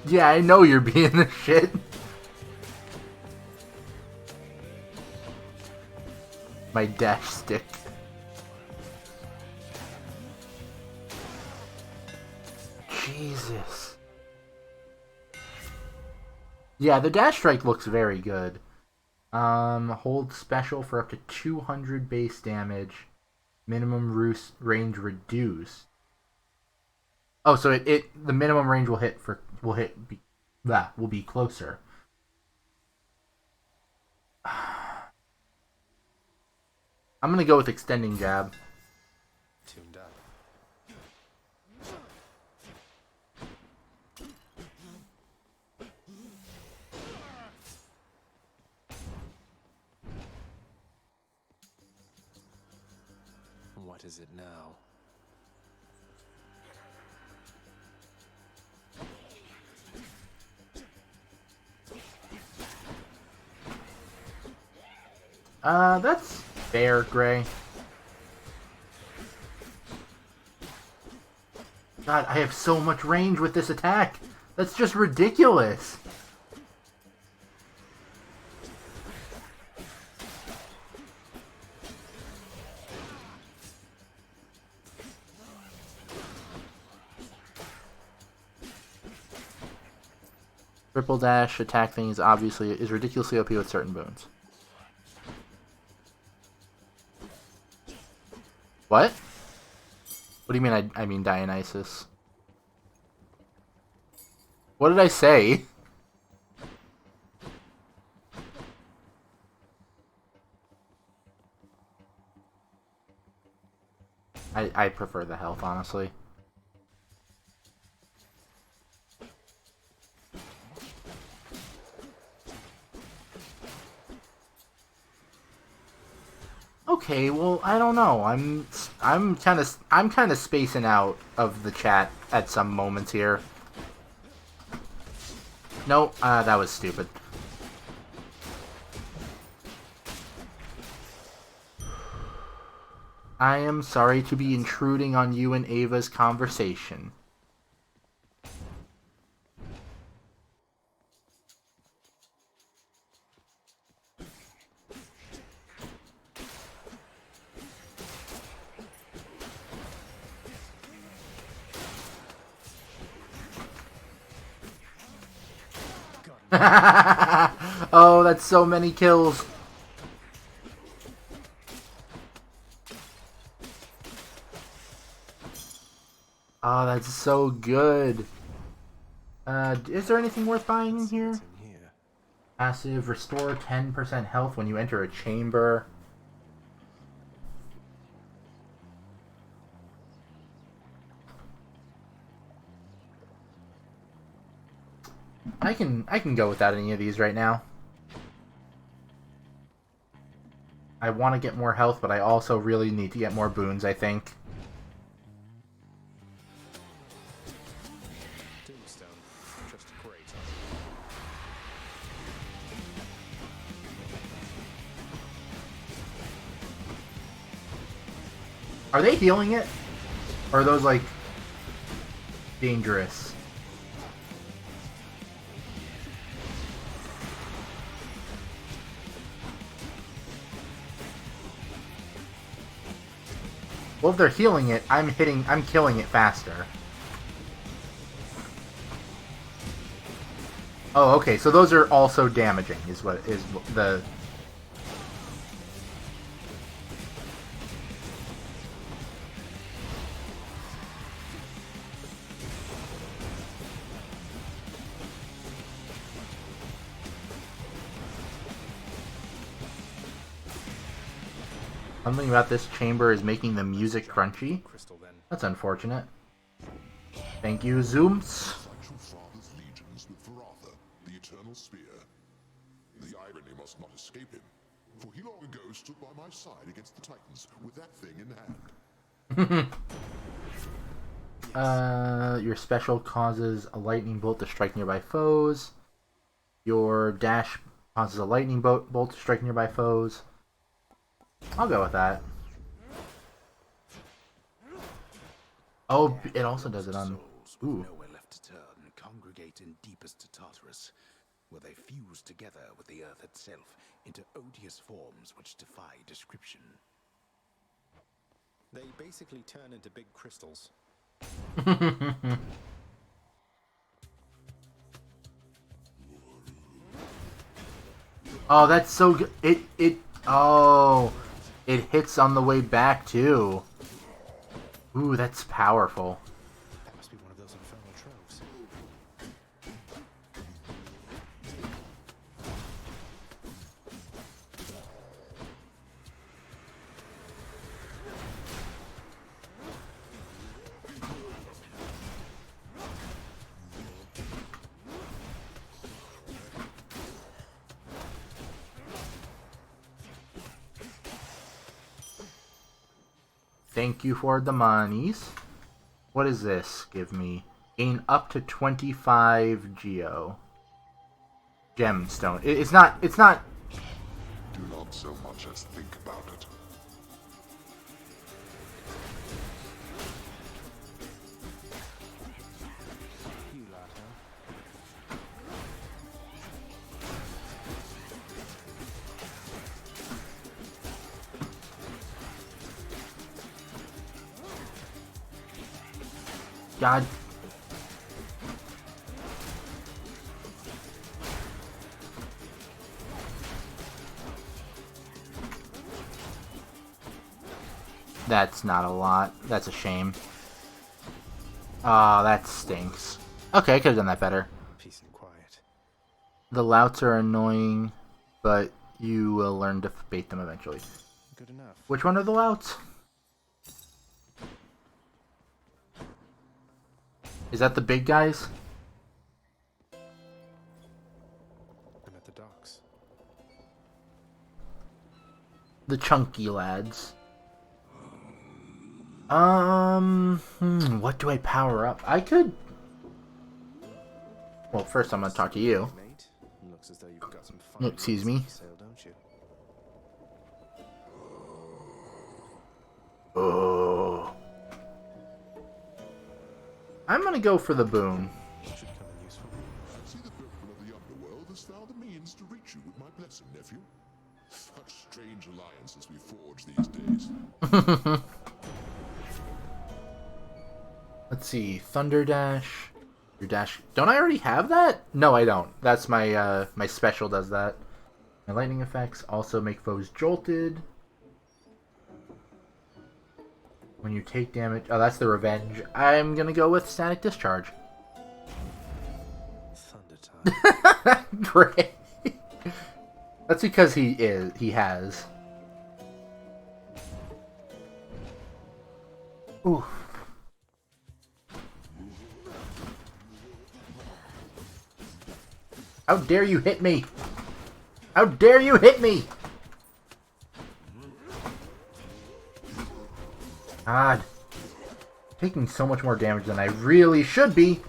Yeah, I know you're being the shit. My dash stick. Jesus. Yeah, the dash strike looks very good. Hold special for up to 200 base damage. Minimum range reduced. Oh, so the minimum range will be closer. I'm gonna go with extending jab. Tuned up. What is it now? That's fair, Gray. God, I have so much range with this attack. That's just ridiculous. Triple dash attack thing is ridiculously OP with certain boons. What? What do you mean I mean Dionysus? What did I say? I prefer the health, honestly. Okay, well, I don't know. I'm kind of spacing out of the chat at some moments here. No, that was stupid. I am sorry to be intruding on you and Ava's conversation. Oh, that's so many kills. Oh, that's so good. Is there anything worth buying in here? What's in here? Passive, restore 10% health when you enter a chamber. I can go without any of these right now. I want to get more health, but I also really need to get more boons, I think. Tombstone, just great. Are they healing it? Or are those, like, dangerous? Well, if they're healing it, I'm killing it faster. Oh, okay, so those are also damaging, is the... Something about this chamber is making the music crunchy. That's unfortunate. Thank you, Zooms. Your father's legions with Varatha, the eternal spear. The irony must not escape him, for he long ago stood by my side against the Titans with that thing in hand. Your special causes a lightning bolt to strike nearby foes. Your dash causes a lightning bolt to strike nearby foes. I'll go with that. Oh, it also does it on... Ooh. Nowhere left to turn, congregate in deepest Tartarus, where they fuse together with the earth itself into odious forms which defy description. They basically turn into big crystals. Oh, that's so good. Oh, it hits on the way back too. Ooh, that's powerful. That must be one of those infernal troves. Thank you for the monies. What does this give me? Gain up to 25 geo. Gemstone. It's not... Do not so much as think about it. You lot, huh? God. That's not a lot. That's a shame. Ah, that stinks. Okay, I could have done that better. Peace and quiet. The louts are annoying, but you will learn to bait them eventually. Good enough. Which one are the louts? Is that the big guys? I'm at the docks. The chunky lads. What do I power up? I could... Well, first I'm gonna talk to you. Mate, looks as though you've got some fine Excuse me. sail, don't you? Oh. I'm gonna go for the boon. Should come in useful. See the people of the underworld hast thou the means to reach you with my blessing, nephew. Such strange alliances we forge these days. Let's see, Thunder Dash. Your dash. Don't I already have that? No, I don't. That's my my special does that. My lightning effects also make foes jolted. When you take damage. Oh, that's the revenge. I'm gonna go with Static Discharge. Thunder time. Great. That's because he has. Ooh. How dare you hit me? How dare you hit me? God. Taking so much more damage than I really should be.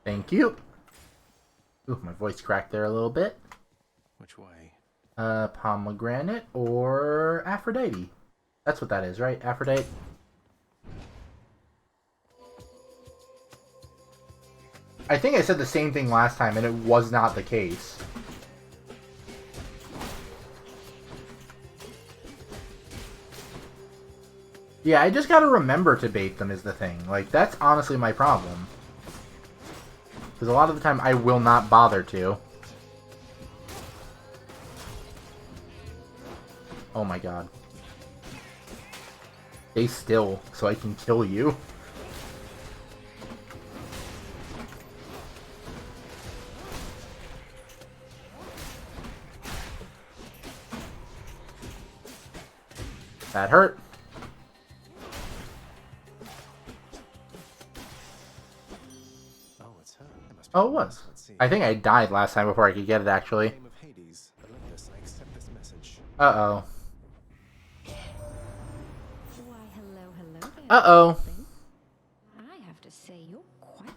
Thank you. Ooh, my voice cracked there a little bit. Which way? Pomegranate or Aphrodite? That's what that is, right? Aphrodite? I think I said the same thing last time and it was not the case. Yeah, I just gotta remember to bait them is the thing. Like, that's honestly my problem. Because a lot of the time I will not bother to. Oh my god. Stay still so I can kill you. That hurt. Oh, it's her. It must be Oh, it was. Let's see. I think I died last time before I could get it, actually. Name of Hades. Olympus, I accept this message. Uh-oh. Why, hello there. Uh-oh. Dolphin. I have to say, you're quite...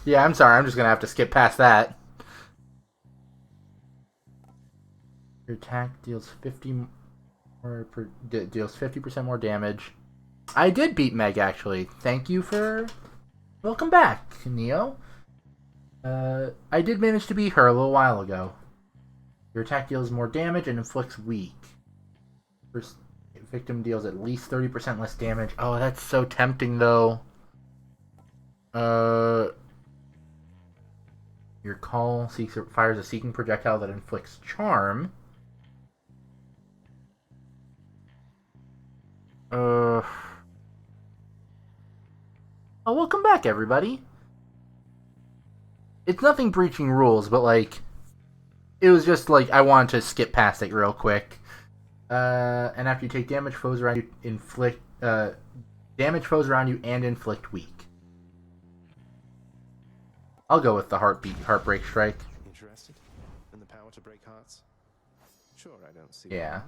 Yeah, I'm sorry. I'm just gonna have to skip past that. Your attack deals 50 more deals 50% more damage. I did beat Meg, actually. Thank you for... Welcome back, Neo. I did manage to beat her a little while ago. Your attack deals more damage and inflicts weak. First victim deals at least 30% less damage. Oh, that's so tempting, though. Your call fires a seeking projectile that inflicts charm. Oh, welcome back, everybody. It's nothing breaching rules, but, like, it was just, like, I wanted to skip past it real quick. And after you take damage, foes around you inflict, damage foes around you and inflict weak. I'll go with the Heartbreak Strike. Interested in the power to break hearts? Sure, I don't see. Yeah.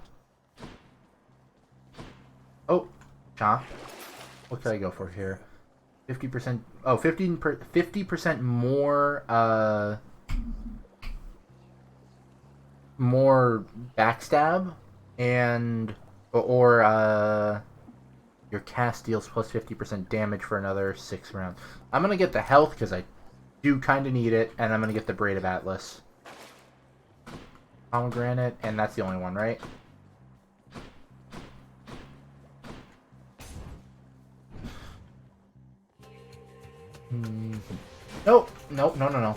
Oh, Cha. What could I go for here? 50%. Oh, 50% more. More backstab, and or your cast deals plus 50% damage for another 6 rounds. I'm gonna get the health because I do kind of need it, and I'm gonna get the Braid of Atlas. Pomegranate, and that's the only one, right? Nope. Nope. No, no, no.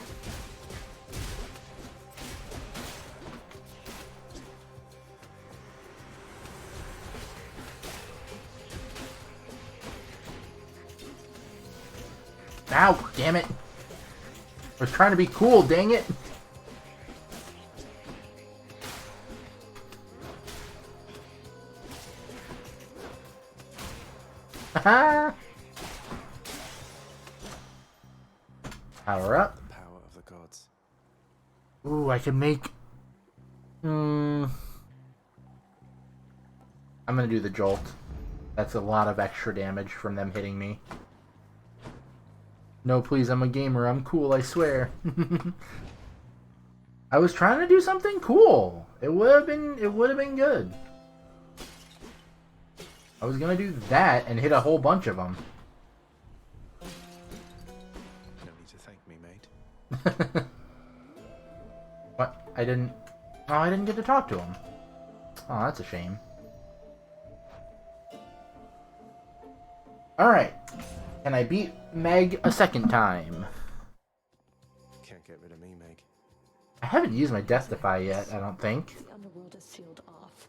Ow, damn it. I was trying to be cool, dang it. Haha. Power up. The power of the gods. Ooh, I can make... I'm gonna do the Jolt. That's a lot of extra damage from them hitting me. No, please, I'm a gamer. I'm cool, I swear. I was trying to do something cool. It would have been good. I was gonna do that and hit a whole bunch of them. No need to thank me, mate. What? I didn't get to talk to him. Oh, that's a shame. Alright. Can I beat Meg a second time? rid of me, Meg. I haven't used my Death-Defy yet, I don't think. The underworld is sealed off.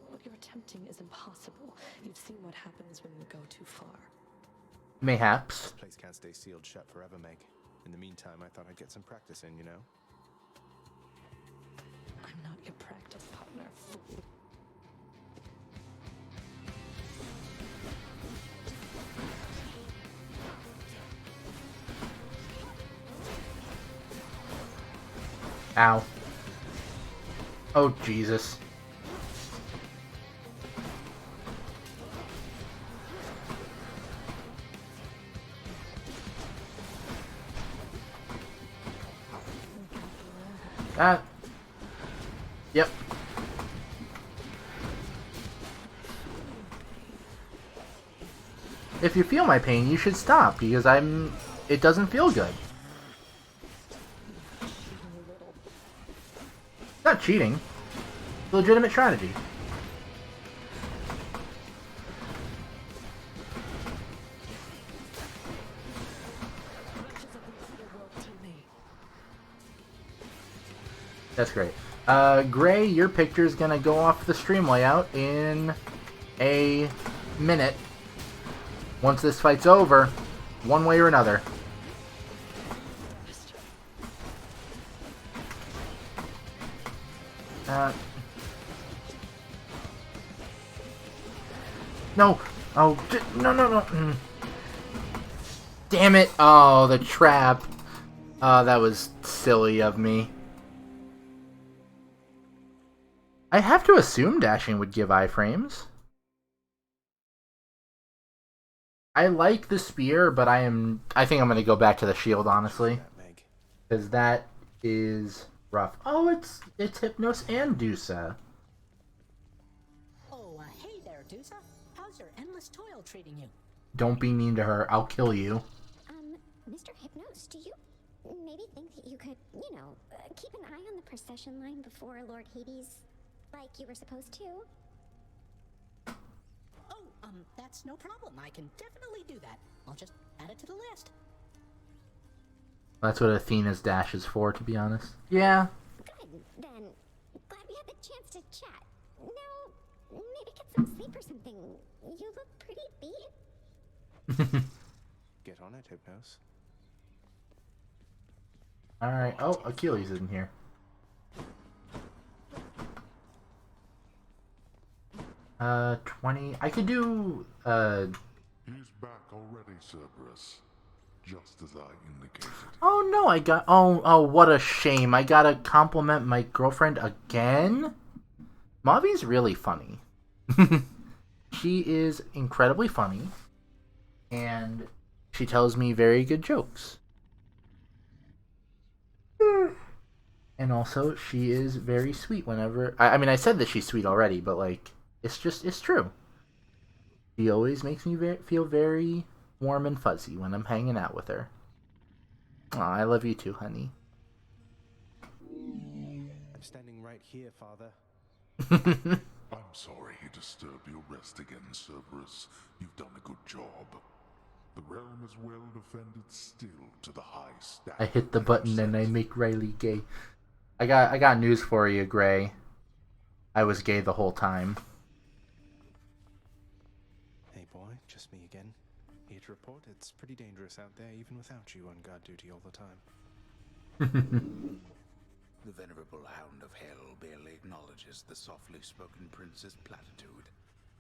What you're attempting is impossible. You've seen what happens when you go too far. Mayhaps. This place can't stay sealed shut forever, Meg. In the meantime, I thought I'd get some practice in, you know? I'm not your practice partner, fool. Ow. Oh, Jesus. Ah. Yep. If you feel my pain, you should stop, because it doesn't feel good. It's not cheating. It's a legitimate strategy. That's great. Gray, your picture's gonna go off the stream layout in a minute. Once this fight's over, one way or another. No! Oh, no, no, no! Damn it! Oh, the trap. Oh, that was silly of me. I have to assume dashing would give iframes. I like the spear, but I think I'm gonna go back to the shield, honestly. Because that is rough. Oh, it's Hypnos and Dusa. Oh, hey there, Dusa. How's your endless toil treating you? Don't be mean to her. I'll kill you. Mr. Hypnos, do you maybe think that you could, keep an eye on the procession line before Lord Hades, like you were supposed to? Oh, that's no problem. I can definitely do that. I'll just add it to the list. That's what Athena's dash is for, to be honest. Yeah. Good, then. Glad we had the chance to chat. Now, maybe get some sleep or something. You look pretty beat. Get on it, Hypnos. Alright. Oh, Achilles is in here. Uh, 20. I could do, He's back already, Cerberus. Just as I indicated. Oh no, I got... Oh, what a shame. I gotta compliment my girlfriend again? Mavi's really funny. She is incredibly funny. And she tells me very good jokes. And also, she is very sweet whenever... I mean, I said that she's sweet already, but, like, it's true. She always makes me feel very warm and fuzzy when I'm hanging out with her. Aw, I love you too, honey. I'm standing right here, Father. I'm sorry to disturb your rest again, Cerberus. You've done a good job. The realm is well defended still to the high standard. I hit the button and I make Riley gay. I got news for you, Gray. I was gay the whole time. Hey boy, just me again. Here to report it's pretty dangerous out there even without you on guard duty all the time. The venerable Hound of Hell barely acknowledges the softly spoken prince's platitude,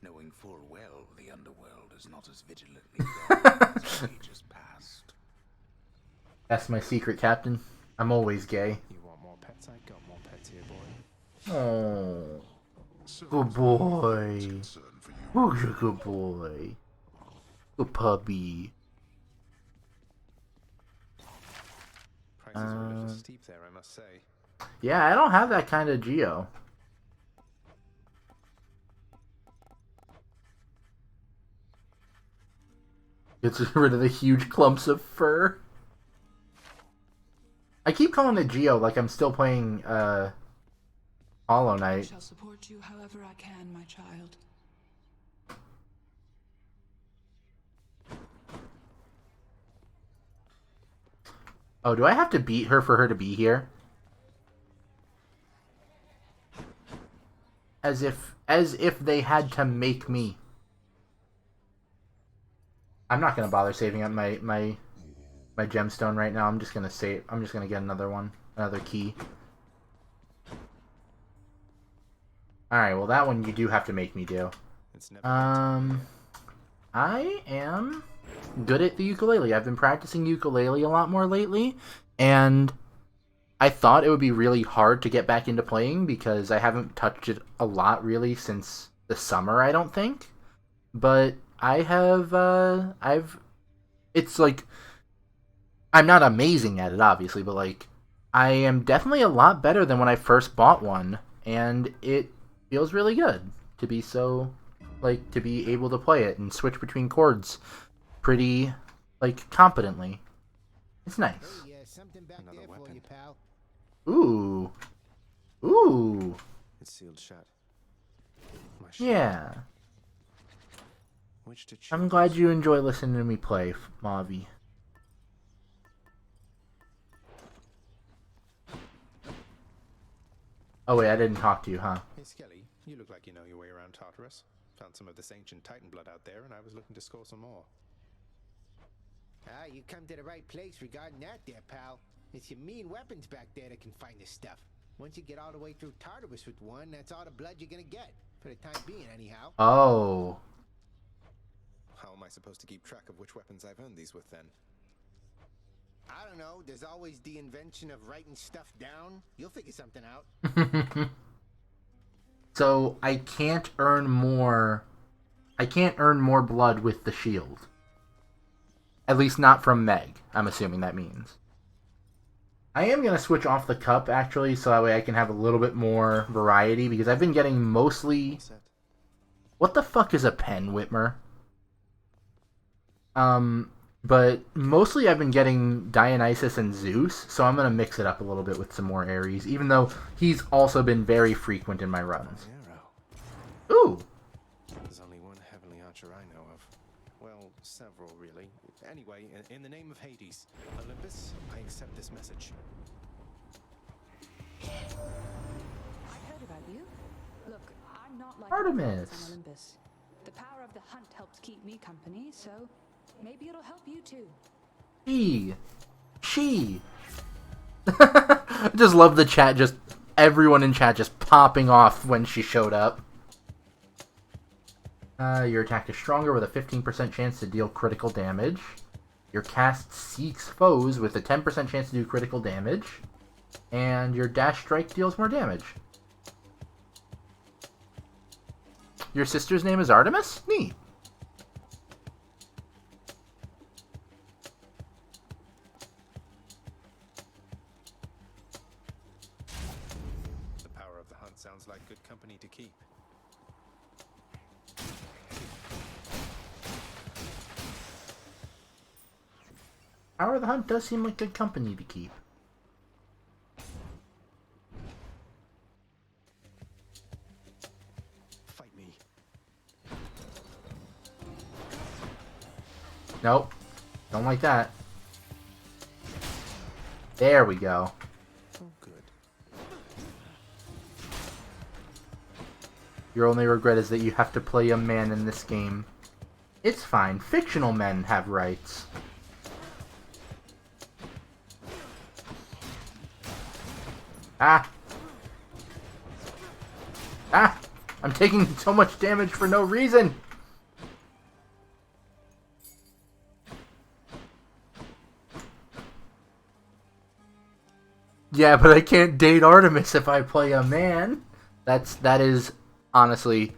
knowing full well the underworld is not as vigilantly guarded as in ages past. That's my secret, Captain. I'm always gay. You want more pets? I got more pets here, boy. Oh, good boy. Who's a good boy? Good puppy. Prices are a little steep there, I must say. Yeah, I don't have that kind of geo. Gets rid of the huge clumps of fur. I keep calling it geo like I'm still playing Hollow Knight. I shall support you however I can, my child. Oh, do I have to beat her for her to be here? As if they had to make me. I'm not gonna bother saving up my gemstone right now. I'm just gonna get another one, another key. Alright, well that one you do have to make me do. I am good at the ukulele. I've been practicing ukulele a lot more lately, and I thought it would be really hard to get back into playing because I haven't touched it a lot really since the summer, I don't think. But I have, it's like, I'm not amazing at it, obviously, but like, I am definitely a lot better than when I first bought one, and it feels really good to be so, like, to be able to play it and switch between chords pretty, like, competently. It's nice. Hey, something back Another there for weapon. you, pal. Ooh. Ooh. It's sealed shut. My Yeah. Which to choose? I'm glad you enjoy listening to me play, Mavi. Oh wait, I didn't talk to you, huh? Hey, Skelly, you look like you know your way around Tartarus. Found some of this ancient Titan blood out there, and I was looking to score some more. Ah, you come to the right place regarding that there, pal. It's your mean weapons back there that can find this stuff. Once you get all the way through Tartarus with one, that's all the blood you're gonna get. For the time being, anyhow. Oh. How am I supposed to keep track of which weapons I've earned these with, then? I don't know. There's always the invention of writing stuff down. You'll figure something out. So I can't earn more blood with the shield. At least not from Meg, I'm assuming that means. I am going to switch off the cup, actually, so that way I can have a little bit more variety, because I've been getting mostly... What the fuck is a pen, Whitmer? But mostly I've been getting Dionysus and Zeus, so I'm going to mix it up a little bit with some more Ares, even though he's also been very frequent in my runs. Ooh! There's only one heavenly archer I know of. Well, several, really. Anyway, in the name of Hades, Olympus, I accept this message. I heard about you. Look, I'm not like Artemis. on Olympus. The power of the hunt helps keep me company, so maybe it'll help you too. She. I just love the chat, just everyone in chat just popping off when she showed up. Your attack is stronger with a 15% chance to deal critical damage. Your cast seeks foes with a 10% chance to do critical damage. And your dash strike deals more damage. Your sister's name is Artemis? Neat. The power of the hunt sounds like good company to keep. Power of the Hunt does seem like good company to keep. Fight me. Nope. Don't like that. There we go. Oh, good. Your only regret is that you have to play a man in this game. It's fine. Fictional men have rights. Ah! Ah! I'm taking so much damage for no reason! Yeah, but I can't date Artemis if I play a man. That is honestly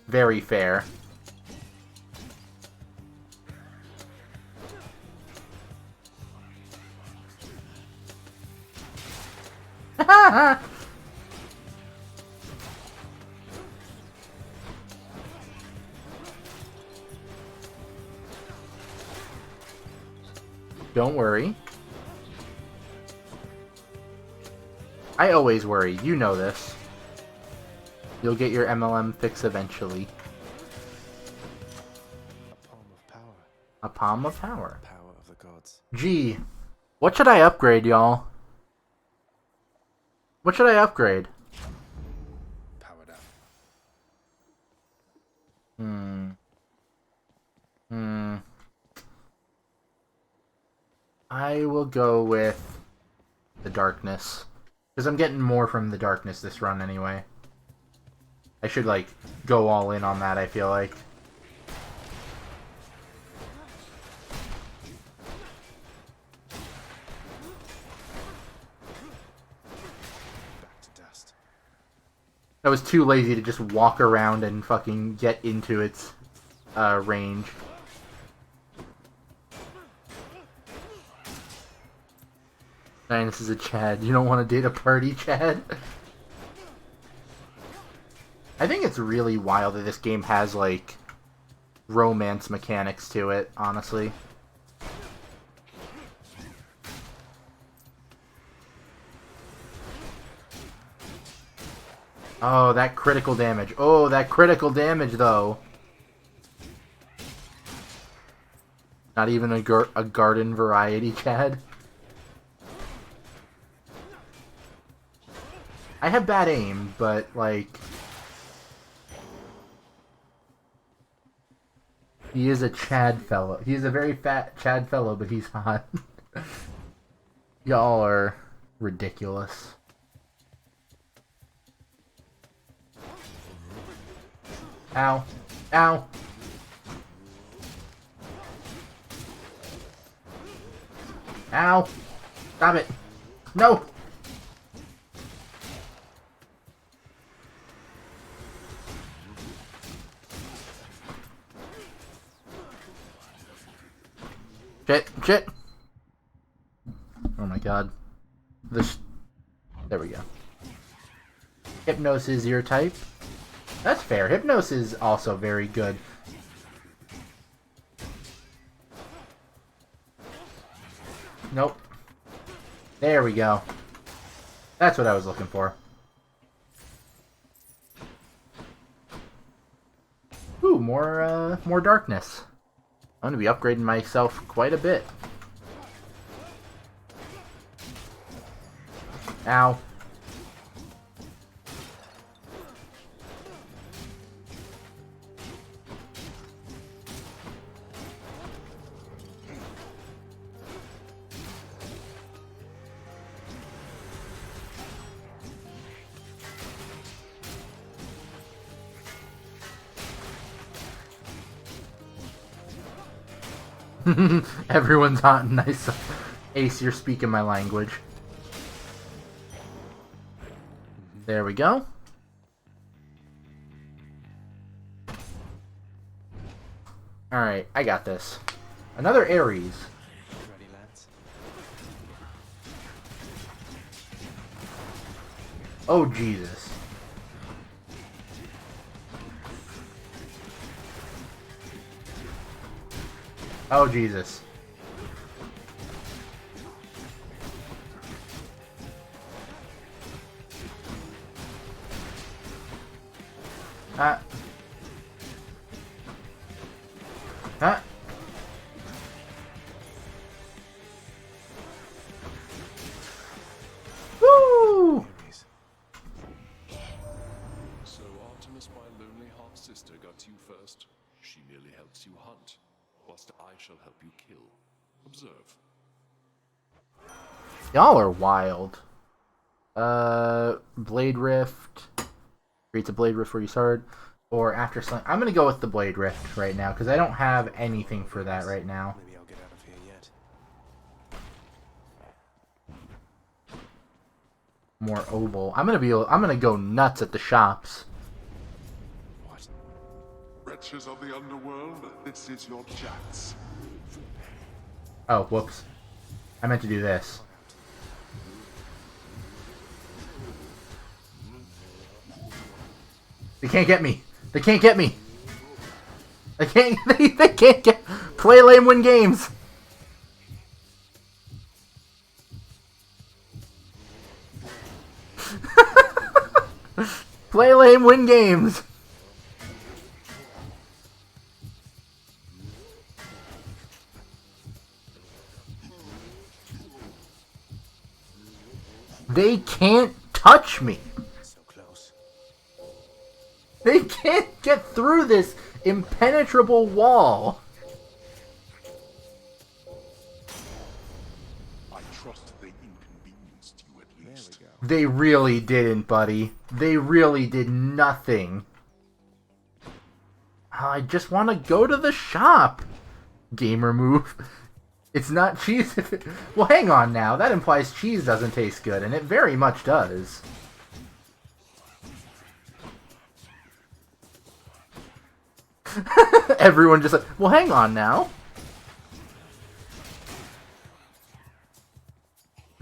very fair. Don't worry. I always worry. You know this. You'll get your MLM fix eventually. A palm of power. A palm of power. Power of the gods. Gee, What should I upgrade, y'all? What should I upgrade? Powered up. I will go with the darkness. Because I'm getting more from the darkness this run anyway. I should, like, go all in on that, I feel like. Back to dust. I was too lazy to just walk around and fucking get into its range. Man, this is a Chad. You don't want to date a party, Chad? I think it's really wild that this game has, like, romance mechanics to it, honestly. Oh, that critical damage. Oh, that critical damage, though. Not even a garden variety, Chad. I have bad aim, but, like... He is a Chad fellow. He is a very fat Chad fellow, but he's hot. Y'all are ridiculous. Ow. Ow. Ow. Stop it. No. Shit. Oh my god. There we go. Hypnos is your type? That's fair. Hypnos is also very good. Nope. There we go. That's what I was looking for. Ooh, more darkness. I'm gonna be upgrading myself quite a bit. Ow. Everyone's hot and nice. Ace, you're speaking my language. There we go. Alright, I got this. Another Ares. Ready, lads? Oh, Jesus. Oh, Jesus. Ah. Ah. Woo! So Artemis, my lonely half-sister, got to you first. She merely helps you hunt, whilst I shall help you kill. Observe. Y'all are wild. Blade Rift. Creates a Blade Rift where you start. Or after Sling. I'm gonna go with the Blade Rift right now, because I don't have anything for that right now. Maybe I'll get out of here yet. More Obel. I'm gonna go nuts at the shops. What? Wretches of the underworld, this is your chance. Oh, whoops. I meant to do this. They can't get me. They can't get me. They can't. They can't get. Play lame, win games. Play lame, win games. They can't touch me. So close. They can't get through this impenetrable wall. I trust they inconvenienced you at least. There we go. They really didn't, buddy. They really did nothing. I just want to go to the shop. Gamer move. It's not cheese if it... Well, hang on now. That implies cheese doesn't taste good, and it very much does. Everyone just like, well, hang on now.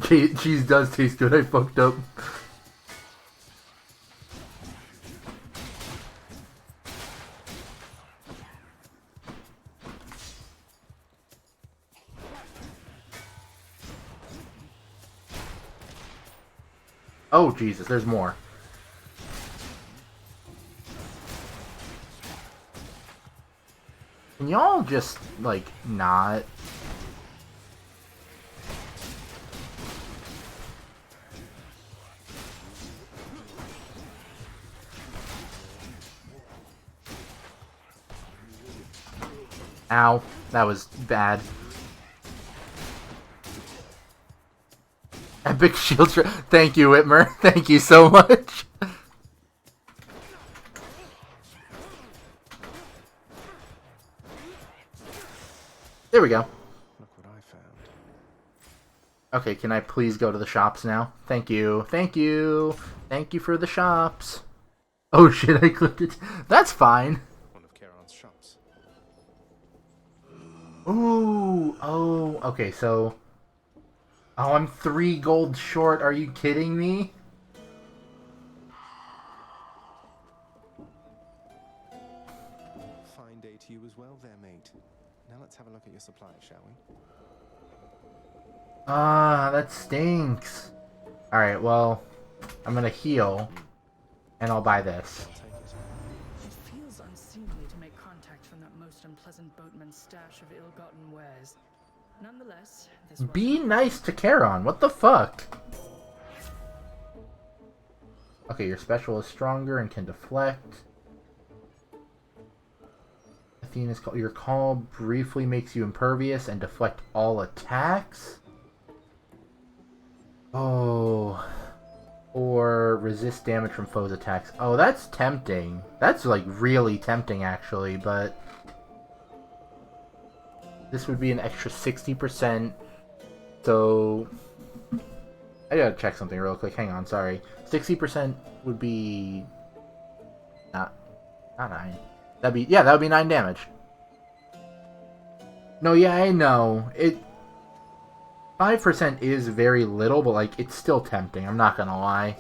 Cheese does taste good. I fucked up. Oh, Jesus, there's more. Can y'all just, like, not? Ow, that was bad. Epic shield Thank you, Whitmer. Thank you so much. There we go. Look what I found. Okay, can I please go to the shops now? Thank you. Thank you. Thank you for the shops. Oh shit, I clicked it. That's fine. One of Charon's shops. Ooh. Oh, okay, so... Oh, I'm 3 gold short. Are you kidding me? Fine day to you as well there, mate. Now let's have a look at your supplies, shall we? Ah, that stinks. Alright, well, I'm gonna heal, and I'll buy this. I'll take it. It feels unseemly to make contact from that most unpleasant boatman's stash of ill-gotten wares. Nonetheless, this Be nice to Charon. What the fuck? Okay, your special is stronger and can deflect. Athena's call. Your call briefly makes you impervious and deflect all attacks. Oh. Or resist damage from foes' attacks. Oh, that's tempting. That's like really tempting actually, but this would be an extra 60%. So I gotta check something real quick. Hang on, sorry. 60% would be not 9. That would be 9 damage. No, yeah, I know. 5% is very little, but like it's still tempting. I'm not gonna lie.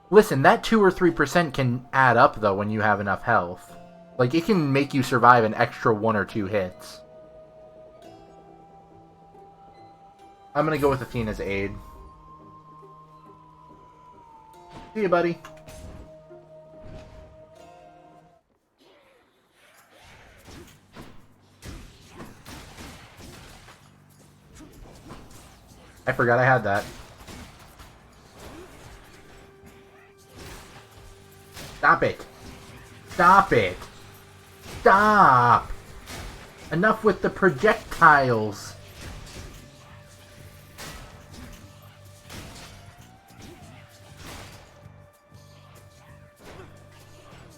Listen, that 2 or 3% can add up though when you have enough health. Like it can make you survive an extra 1 or 2 hits. I'm gonna go with Athena's aid. See you, buddy. I forgot I had that. Stop it. Stop it. Stop. Enough with the projectiles.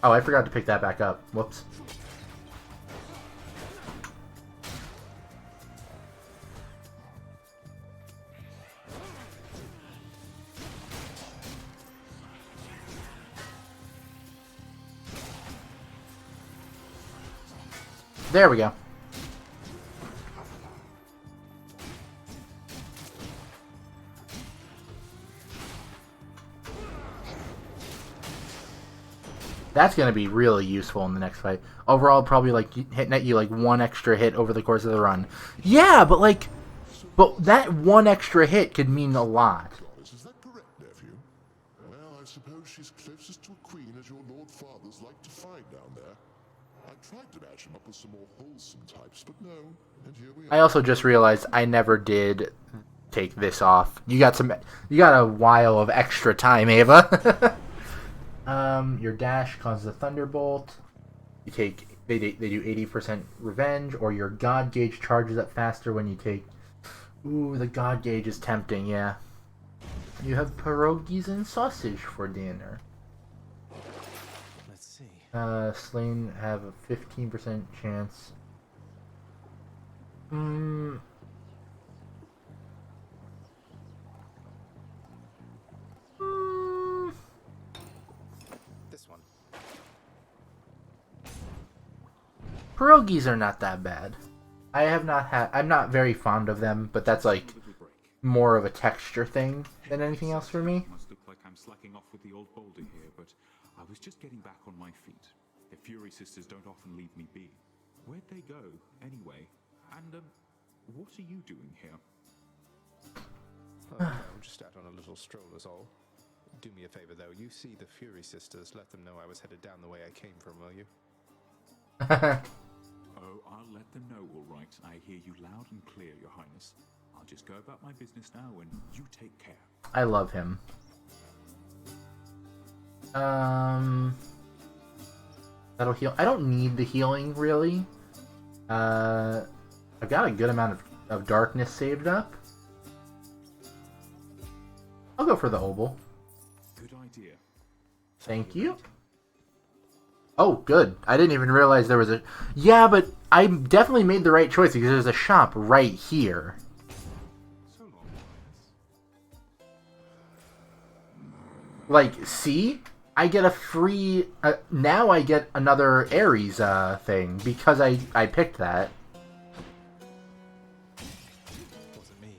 Oh, I forgot to pick that back up. Whoops. There we go. That's going to be really useful in the next fight. Overall, probably like hitting at you like 1 extra hit over the course of the run. Yeah, but like, that 1 extra hit could mean a lot. Is that correct, nephew? Well, I suppose she's closest to a queen as your lord fathers like to find down there. I tried to match him up with some more wholesome types, but no. And here we are. I also just realized I never did take this off. You got a while of extra time, Ava. Your dash causes a thunderbolt. You take they do 80% revenge, or your god gauge charges up faster when you take. Ooh, the god gauge is tempting. Yeah. You have pierogies and sausage for dinner. Let's see. Slain have a 15% chance. This one. Pierogies are not that bad. I'm not very fond of them, but that's like more of a texture thing than anything else for me. Must look like I'm slacking off with the old boulder here, but I was just getting back on my feet. The Fury sisters don't often leave me be. Where'd they go, anyway? And, what are you doing here? Oh, no, just out on a little stroll is all. Do me a favor, though. You see the Fury sisters, let them know I was headed down the way I came from, will you? Oh, I'll let them know, all right. I hear you loud and clear, Your Highness. I'll just go about my business now, and you take care. I love him. That'll heal. I don't need the healing, really. I've got a good amount of darkness saved up. I'll go for the obol. Good idea. Thank you. Oh, good. I didn't even realize there was a... Yeah, but I definitely made the right choice because there's a shop right here. So long, Like, see? I get a free... now I get another Ares thing because I picked that. Wasn't me.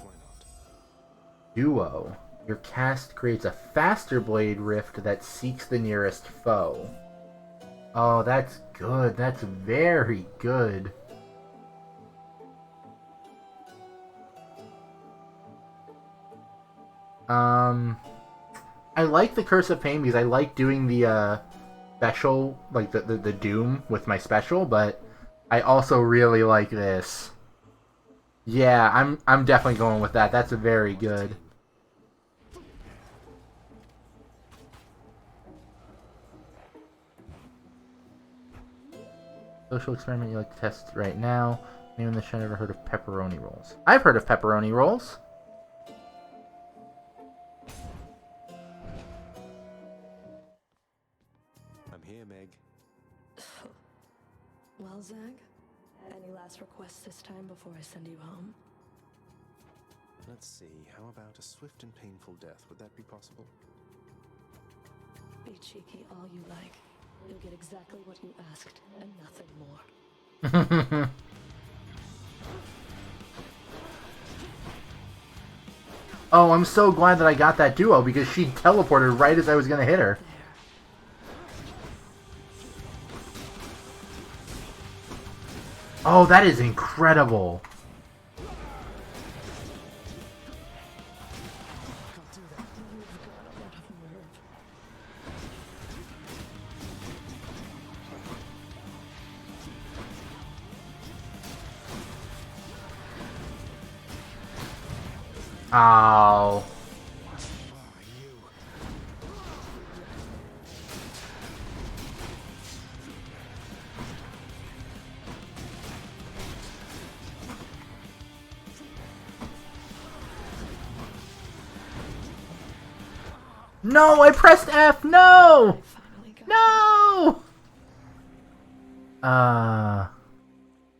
Why not? Duo. Your cast creates a faster blade rift that seeks the nearest foe. Oh, that's good. That's very good. I like the Curse of Pain because I like doing the special, like the Doom with my special, but I also really like this. Yeah, I'm definitely going with that. That's very good. Social experiment you like to test right now. Anyone in the show ever heard of pepperoni rolls? I've heard of pepperoni rolls. I'm here, Meg. Well, Zag, any last requests this time before I send you home? Let's see. How about a swift and painful death? Would that be possible? Be cheeky all you like. You'll get exactly what you asked, and nothing more. Oh, I'm so glad that I got that duo because she teleported right as I was gonna hit her. Oh, that is incredible. Ow. No, I pressed F. No. No.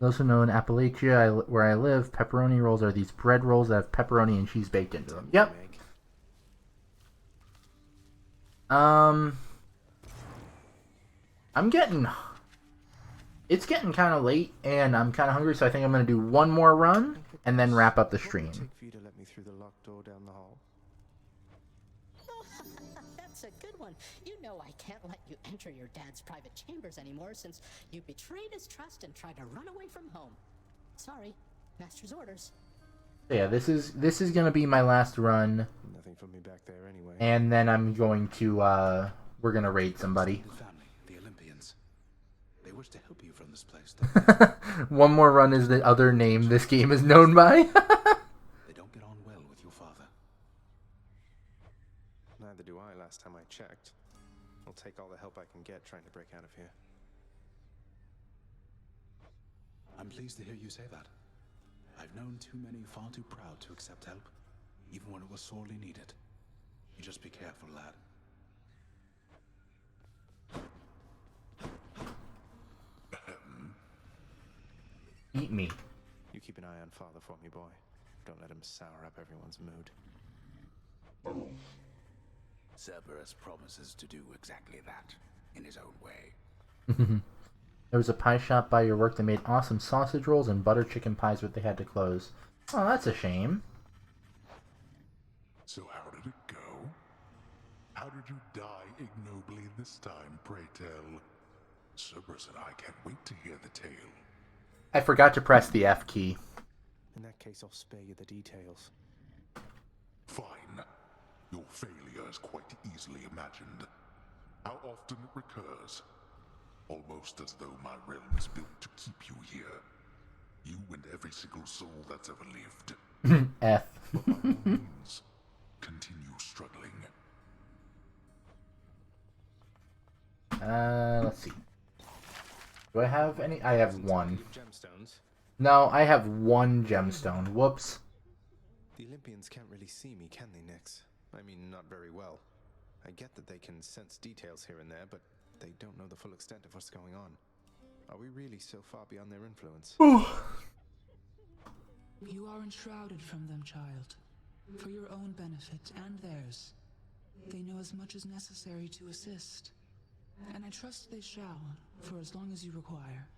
Those who know in Appalachia, where I live, pepperoni rolls are these bread rolls that have pepperoni and cheese baked into them. Yep. I'm getting... It's getting kind of late, and I'm kind of hungry, so I think I'm going to do one more run, and then wrap up the stream. What would it take for you to let me through the locked door down the hall? That's a good one. You know I can't let you enter your dad's private chambers anymore since you betrayed his trust and tried to run away from home. Sorry, master's orders. Yeah, this is gonna be my last run. Nothing for me back there anyway. And then I'm going to we're gonna raid somebody. Family, the Olympians. They wish to help you from run this place, don't One More Run is the other name this game is known by. they? Don't get on well with your father. Neither do I last time I checked. I'll take all the help I can get trying to break out of here. I'm pleased to hear you say that. I've known too many far too proud to accept help, even when it was sorely needed. You just be careful, lad. Eat me. You keep an eye on Father for me, boy. Don't let him sour up everyone's mood. Cerberus promises to do exactly that, in his own way. There was a pie shop by your work that made awesome sausage rolls and butter chicken pies, but they had to close. Oh, that's a shame. So how did it go? How did you die ignobly this time, pray tell? Cerberus and I can't wait to hear the tale. I forgot to press the F key. In that case, I'll spare you the details. Fine. Your failure is quite easily imagined. How often it recurs. Almost as though my realm is built to keep you here. You and every single soul that's ever lived. F. But by all means, continue struggling. Let's see. Do I have any? I have one. Gemstones. No, I have one gemstone. Whoops. The Olympians can't really see me, can they, Nyx? I mean, not very well. I get that they can sense details here and there, but they don't know the full extent of what's going on. Are we really so far beyond their influence? You are enshrouded from them, child. For your own benefit and theirs. They know as much as necessary to assist. And I trust they shall, for as long as you require.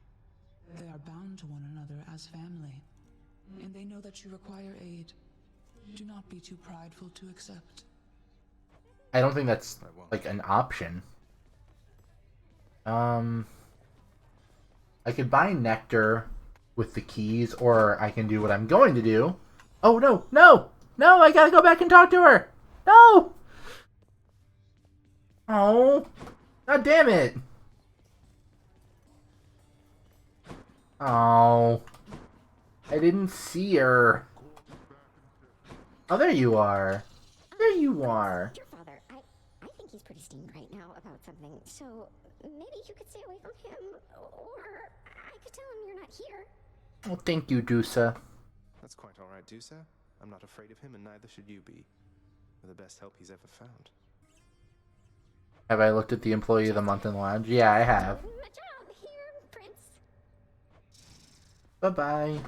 They are bound to one another as family. And they know that you require aid. Do not be too prideful to accept. I don't think that's, like, an option. I could buy nectar with the keys, or I can do what I'm going to do. Oh, no, no! No, I gotta go back and talk to her! No! Oh. God damn it! Oh. I didn't see her. Oh, there you are. There you are. Your father, I think he's pretty steamed right now about something, so maybe you could stay away from him, or I could tell him you're not here. Oh, thank you, Dusa. That's quite alright, Dusa. I'm not afraid of him, and neither should you be. We're the best help he's ever found. Have I looked at the Employee of the Month in the lounge? Yeah, I have. My job here, Prince. Bye-bye.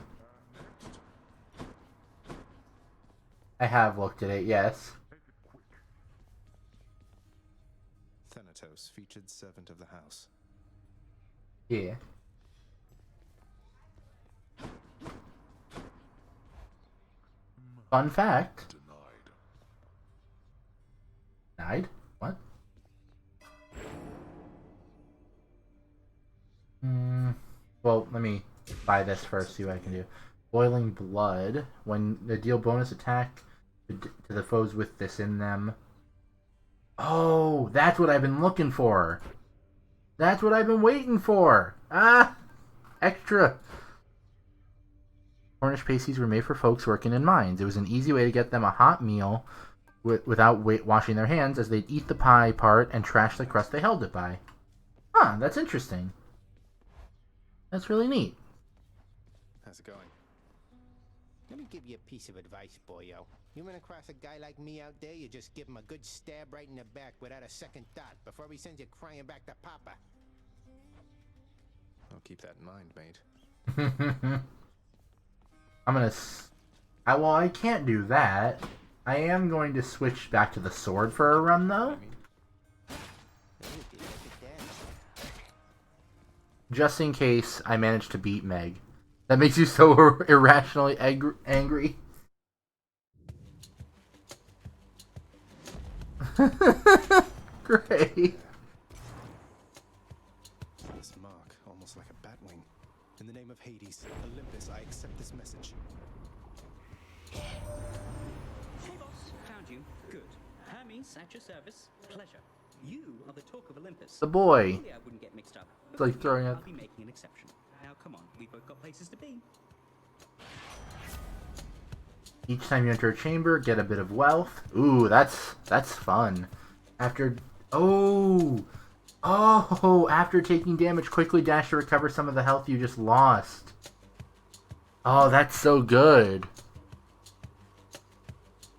I have looked at it, yes. Thanatos, featured servant of the house. Yeah. Fun fact. Denied? What? Well, let me buy this first, see what I can do. Boiling Blood. When they deal bonus attack to the foes with this in them. Oh, that's what I've been looking for. That's what I've been waiting for. Ah! Extra. Cornish pasties were made for folks working in mines. It was an easy way to get them a hot meal without washing their hands, as they'd eat the pie part and trash the crust they held it by. Huh, that's interesting. That's really neat. How's it going? Let me give you a piece of advice, boyo. You run across a guy like me out there, you just give him a good stab right in the back without a second thought before he sends you crying back to Papa. I'll keep that in mind, mate. I'm gonna... well, I can't do that. I am going to switch back to the sword for a run, though. Just in case I manage to beat Meg. That makes you so irrationally angry. Great. This mark, almost like a batwing. In the name of Hades, Olympus, I accept this message. Hey boss, found you. Good. Hermes, at your service. Pleasure. You are the talk of Olympus. The boy. Surely I wouldn't get mixed up. It's like throwing I'll up. be making an exception. Now come on, we've both got places to be. Each time you enter a chamber, get a bit of wealth. Ooh, that's fun. After after taking damage, quickly dash to recover some of the health you just lost. Oh, that's so good.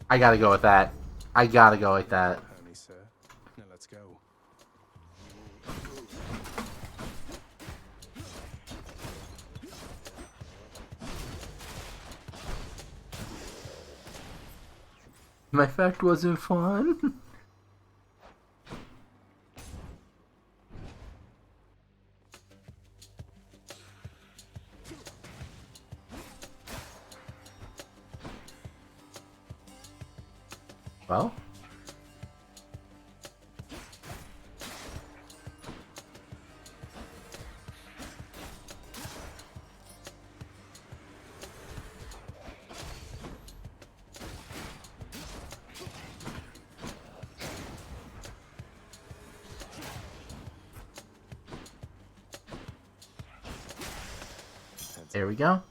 I gotta go with that. I gotta go with that. Hermes, sir. Now let's go. My fact wasn't fun. Well, there we go.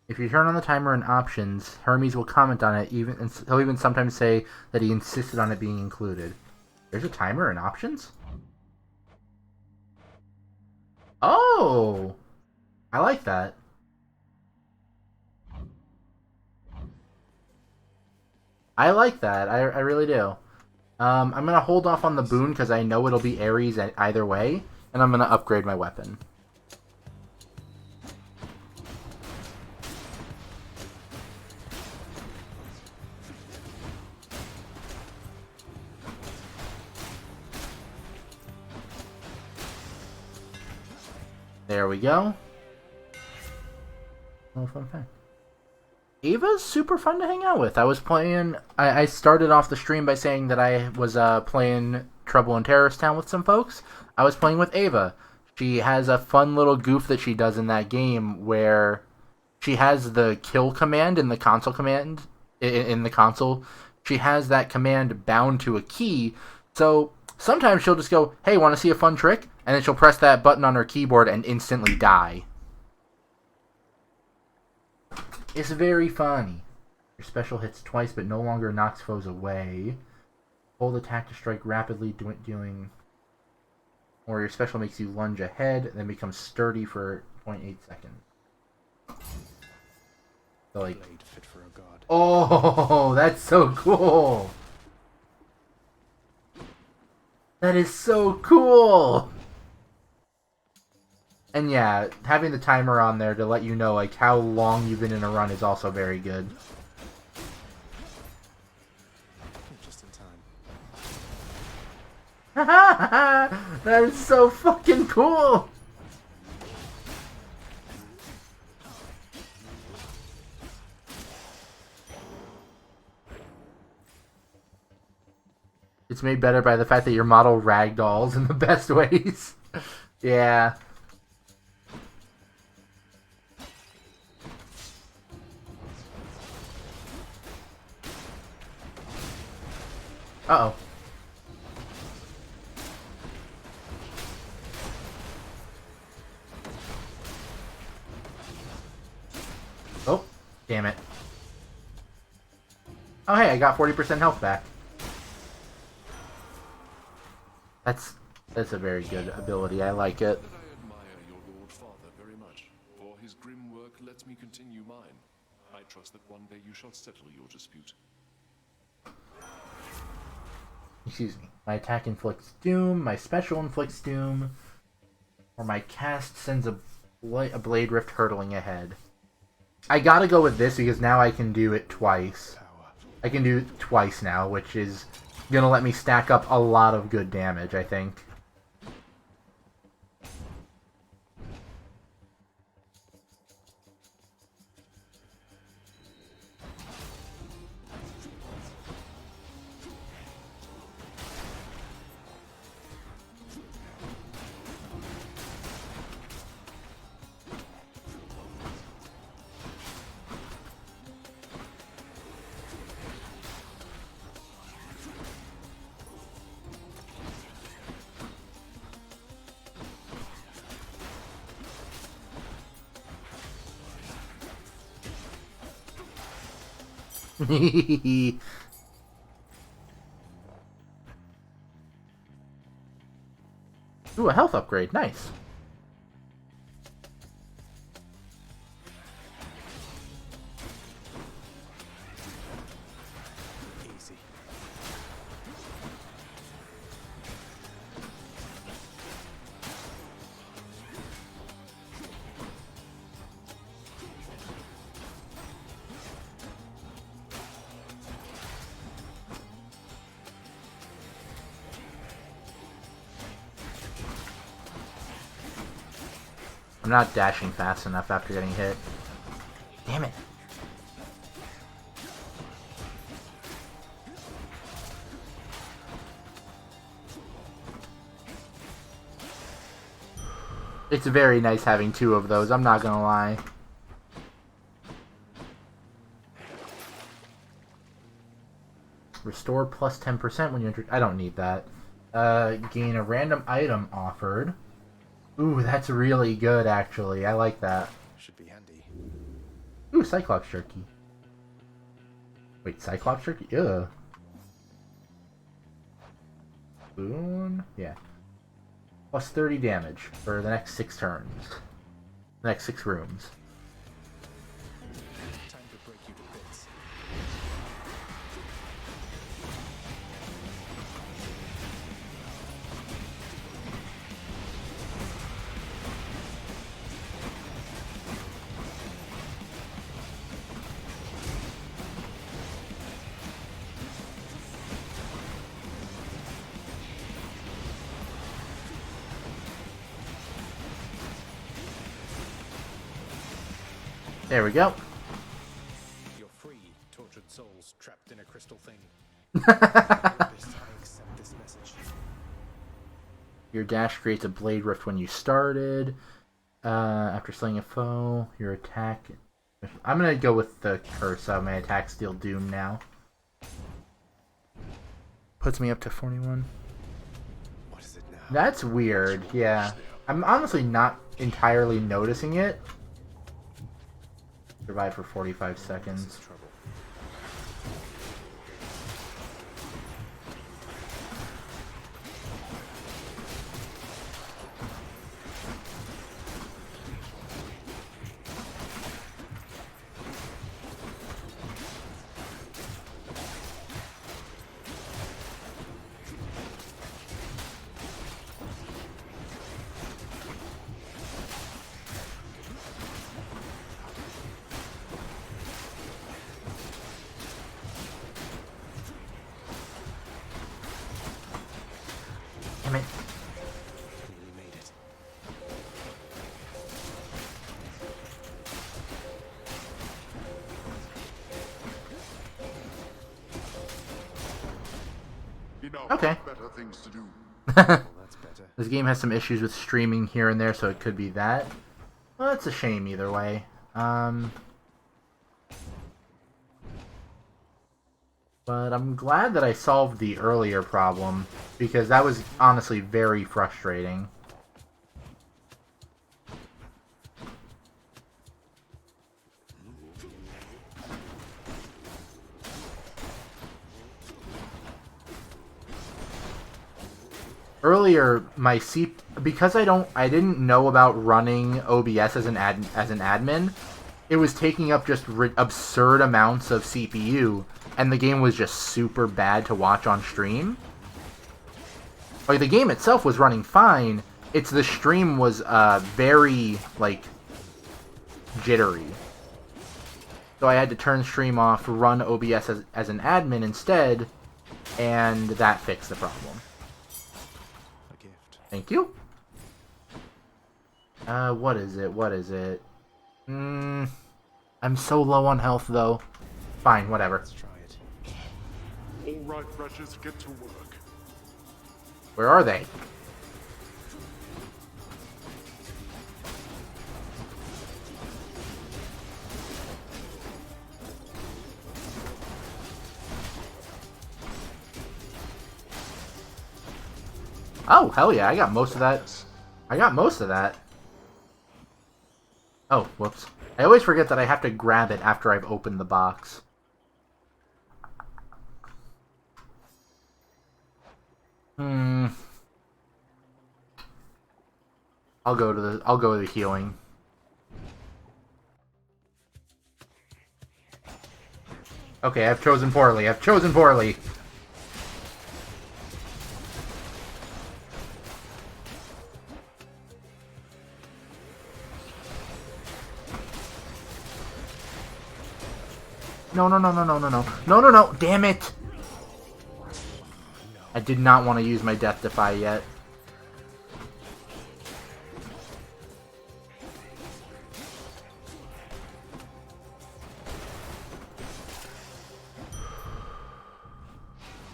If you turn on the timer in options, Hermes will comment on it. He'll even sometimes say that he insisted on it being included. There's a timer in options? Oh! I like that. I like that. I really do. I'm going to hold off on the boon because I know it'll be Ares either way. And I'm going to upgrade my weapon. There we go. Little fun fact. Ava's super fun to hang out with. I was playing... I started off the stream by saying that I was playing Trouble in Terrorist Town with some folks. I was playing with Ava. She has a fun little goof that she does in that game where she has the kill command in the console command. In the console. She has that command bound to a key. So sometimes she'll just go, hey, want to see a fun trick? And then she'll press that button on her keyboard and instantly die. It's very funny. Your special hits twice but no longer knocks foes away. Hold attack to strike rapidly, dealing... Or your special makes you lunge ahead, then becomes sturdy for 0.8 seconds. So like... Fit for a god. Oh, that's so cool! That is so cool! And yeah, having the timer on there to let you know like how long you've been in a run is also very good. Just in time. That is so fucking cool! It's made better by the fact that your model ragdolls in the best ways. Yeah. Uh-oh. Oh, damn it. Oh hey, I got 40% health back. That's a very good ability. I like it. I admire your Lord Father very much, for his grim work lets me continue mine. I trust that one day you shall settle your dispute. Excuse me. My attack inflicts doom, my special inflicts doom, or my cast sends a blade rift hurtling ahead. I gotta go with this because now I can do it twice. I can do it twice now, which is gonna let me stack up a lot of good damage, I think. Ooh, a health upgrade. Nice. Easy. I'm not dashing fast enough after getting hit. Damn it. It's very nice having two of those, I'm not gonna lie. Restore plus 10% when you enter... I don't need that. Gain a random item offered. Ooh, that's really good, actually. I like that. Should be handy. Ooh, Cyclops Jerky. Wait, Cyclops Jerky? Ugh. Boon? Yeah. Plus 30 damage for the next 6 turns. The next 6 rooms. Time to break you to bits. There we go. You're free, tortured souls trapped in a crystal thing. I accept this message. Your dash creates a blade rift when you started. After slaying a foe, your attack... I'm gonna go with the curse of my attack Steel Doom now. Puts me up to 41. What is it now? That's weird, yeah. I'm honestly not entirely noticing it. Survive for 45 seconds. Trouble. Damn it. Nearly made it. Okay. Better things to do. Well, that's better. This game has some issues with streaming here and there, so it could be that. Well, that's a shame either way. But I'm glad that I solved the earlier problem, because that was honestly very frustrating. Earlier, my because I didn't know about running OBS as an admin, it was taking up just absurd amounts of CPU, and the game was just super bad to watch on stream. Like, the game itself was running fine, it's the stream was very, like, jittery. So I had to turn stream off, run OBS as an admin instead, and that fixed the problem. A gift. Thank you. What is it? What is it? I'm so low on health, though. Fine, whatever. Let's try it. All right, wretches, get to work. Where are they? Oh, hell yeah, I got most of that. I got most of that. Oh, whoops. I always forget that I have to grab it after I've opened the box. I'll go to the healing. Okay, I've chosen poorly. I've chosen poorly. No, no, no, no, no, no, no. No, no, no. Damn it. I did not want to use my Death Defy yet.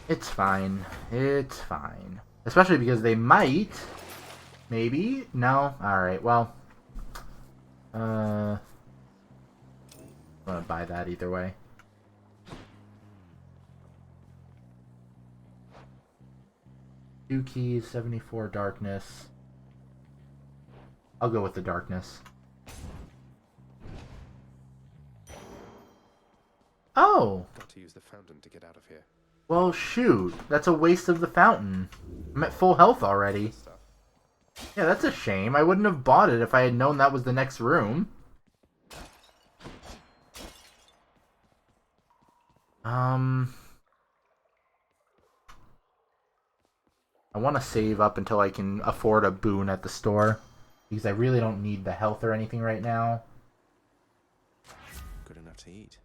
It's fine. It's fine. Especially because they might... Maybe? No? Alright, well... I'm gonna buy that either way. Two keys, 74 darkness. I'll go with the darkness. Oh! Got to use the fountain to get out of here. Well, shoot. That's a waste of the fountain. I'm at full health already. Yeah, that's a shame. I wouldn't have bought it if I had known that was the next room. I want to save up until I can afford a boon at the store. Because I really don't need the health or anything right now. Good enough to eat.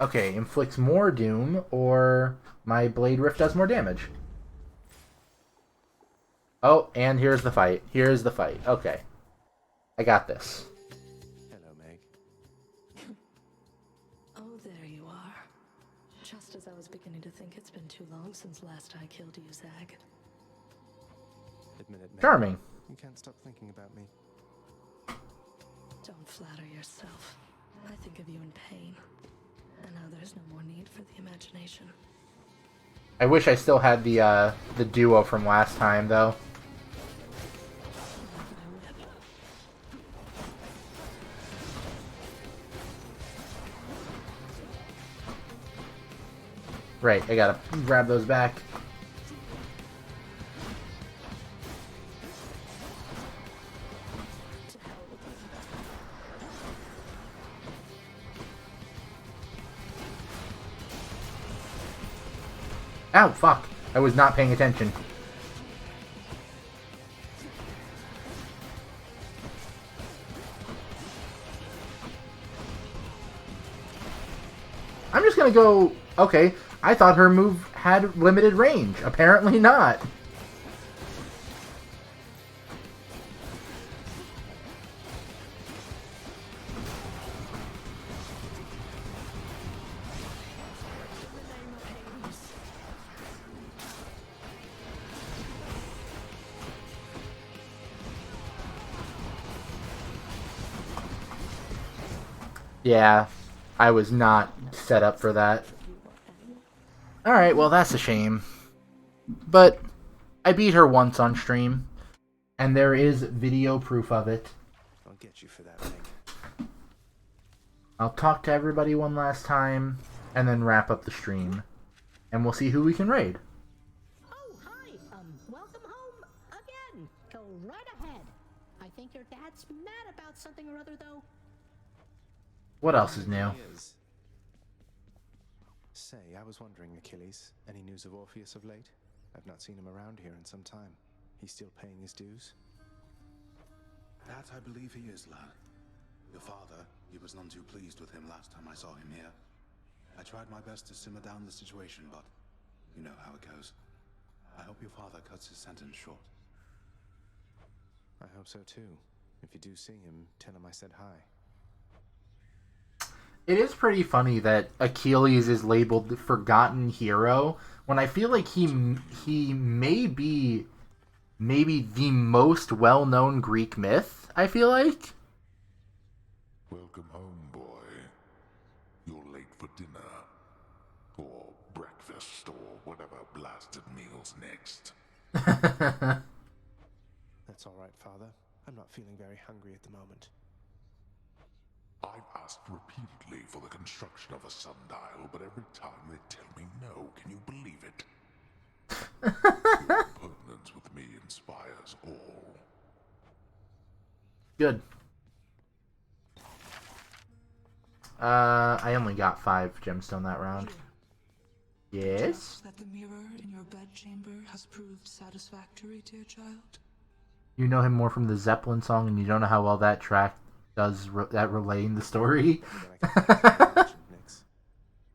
Okay, inflicts more doom, or my Blade Rift does more damage. Oh, and here's the fight. Here's the fight. Okay. I got this. Hello, Meg. Oh, there you are. Just as I was beginning to think it's been too long since last I killed you, Zag. Admit it, Meg. Charming. You can't stop thinking about me. Don't flatter yourself. I think of you in pain. And now there's no more need for the imagination. I wish I still had the duo from last time, though. Right, I gotta grab those back. Ow, fuck. I was not paying attention. I'm just gonna go... Okay, I thought her move had limited range. Apparently not. Yeah, I was not set up for that. Alright, well that's a shame. But I beat her once on stream, and there is video proof of it. I'll get you for that, Meg. I'll talk to everybody one last time, and then wrap up the stream. And we'll see who we can raid. Oh, hi. Welcome home again. Go right ahead. I think your dad's mad about something or other, though. What else is new? Say, I was wondering, Achilles, any news of Orpheus of late? I've not seen him around here in some time. He's still paying his dues? That I believe he is, lad. Your father, he was none too pleased with him last time I saw him here. I tried my best to simmer down the situation, but you know how it goes. I hope your father cuts his sentence short. I hope so too. If you do see him, tell him I said hi. It is pretty funny that Achilles is labeled the forgotten hero when I feel like he may be maybe the most well-known Greek myth, I feel like. Welcome home, boy. You're late for dinner. Or breakfast, or whatever blasted meal's next. That's all right, Father. I'm not feeling very hungry at the moment. I've asked repeatedly for the construction of a sundial, but every time they tell me no. Can you believe it? Your impertinence with me inspires all. Good. I only got 5 gemstone that round. Yes? That the mirror in your bedchamber has proved satisfactory, dear child? You know him more from the Zeppelin song, and you don't know how well that track does that relaying the story.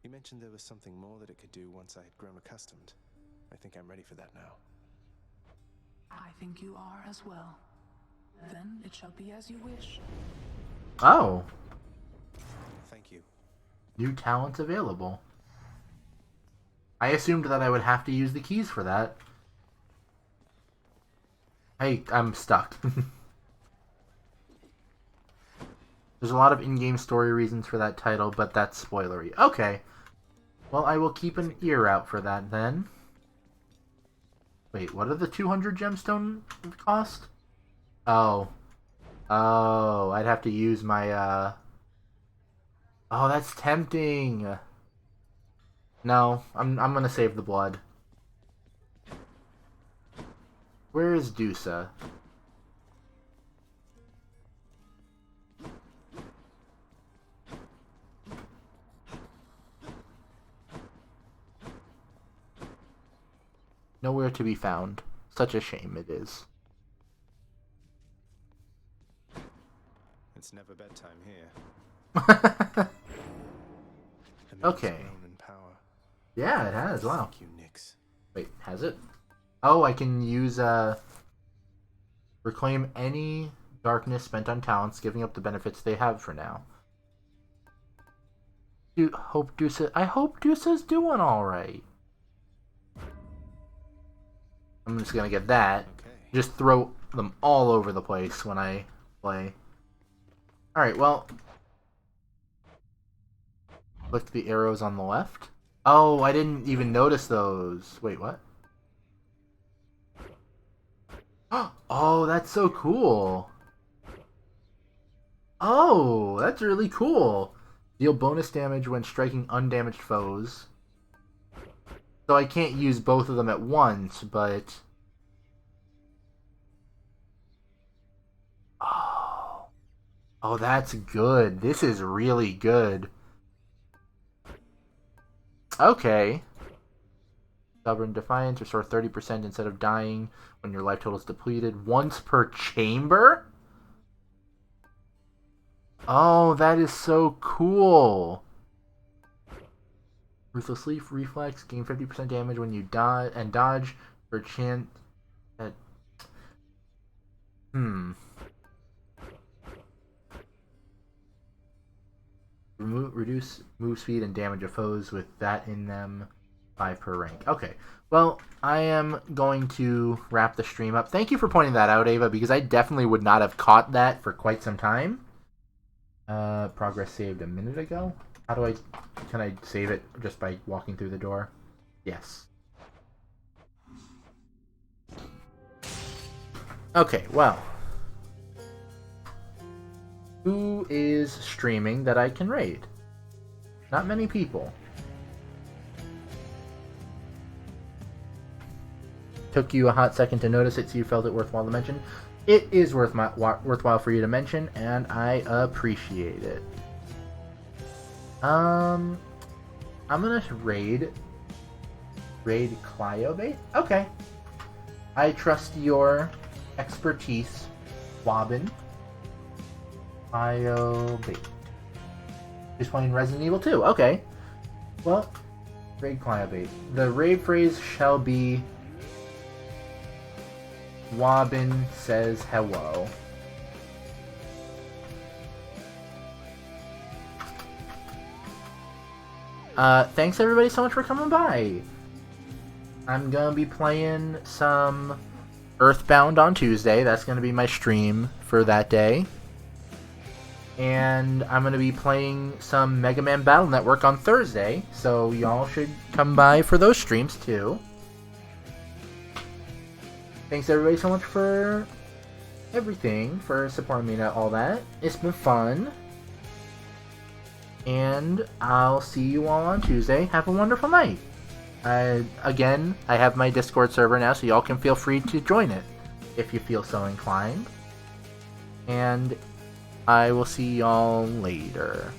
You mentioned there was something more that it could do once I had grown accustomed. I think I'm ready for that now. I think you are as well. Then it shall be as you wish. Oh. Thank you. New talents available. I assumed that I would have to use the keys for that. Hey, I'm stuck. There's a lot of in-game story reasons for that title, but that's spoilery. Okay. Well, I will keep an ear out for that then. Wait, what are the 200 gemstone cost? Oh. Oh, I'd have to use my, Oh, that's tempting. No, I'm gonna save the blood. Where is Dusa? Nowhere to be found. Such a shame it is. It's never bedtime here. Okay. Yeah, it has. Wow. Thank you, Nyx. Wait, has it? Oh, I can use reclaim any darkness spent on talents, giving up the benefits they have for now. I hope Dusa's doing all right. I'm just gonna get that. Okay. Just throw them all over the place when I play. All right. Well, click the arrows on the left. Oh, I didn't even notice those. Wait, what? Oh, that's so cool. Oh, that's really cool. Deal bonus damage when striking undamaged foes. So I can't use both of them at once, but... Oh. Oh, that's good. This is really good. Okay. Stubborn Defiance, restore 30% instead of dying when your life total is depleted. Once per chamber? Oh, that is so cool. Ruthless Leaf Reflex, gain 50% damage when you dodge and dodge for chance at... Reduce move speed and damage of foes with that in them. 5 per rank. Okay. Well, I am going to wrap the stream up. Thank you for pointing that out, Ava, because I definitely would not have caught that for quite some time. Progress saved a minute ago. How do I... Can I save it just by walking through the door? Yes. Okay, well. Who is streaming that I can raid? Not many people. Took you a hot second to notice it, so you felt it worthwhile to mention. It is worthwhile for you to mention, and I appreciate it. I'm gonna raid Cryobait. Okay. I trust your expertise, Wobbin. Cryobait. Just playing Resident Evil 2. Okay. Well, raid Cryobait. The raid phrase shall be Wobbin says hello. Thanks everybody so much for coming by. I'm gonna be playing some Earthbound on Tuesday. That's gonna be my stream for that day. And I'm gonna be playing some Mega Man Battle Network on Thursday, so y'all should come by for those streams too. Thanks everybody so much for everything, for supporting me and all that. It's been fun. And I'll see you all on Tuesday. Have a wonderful night. Again, I have my Discord server now, so y'all can feel free to join it if you feel so inclined. And I will see y'all later.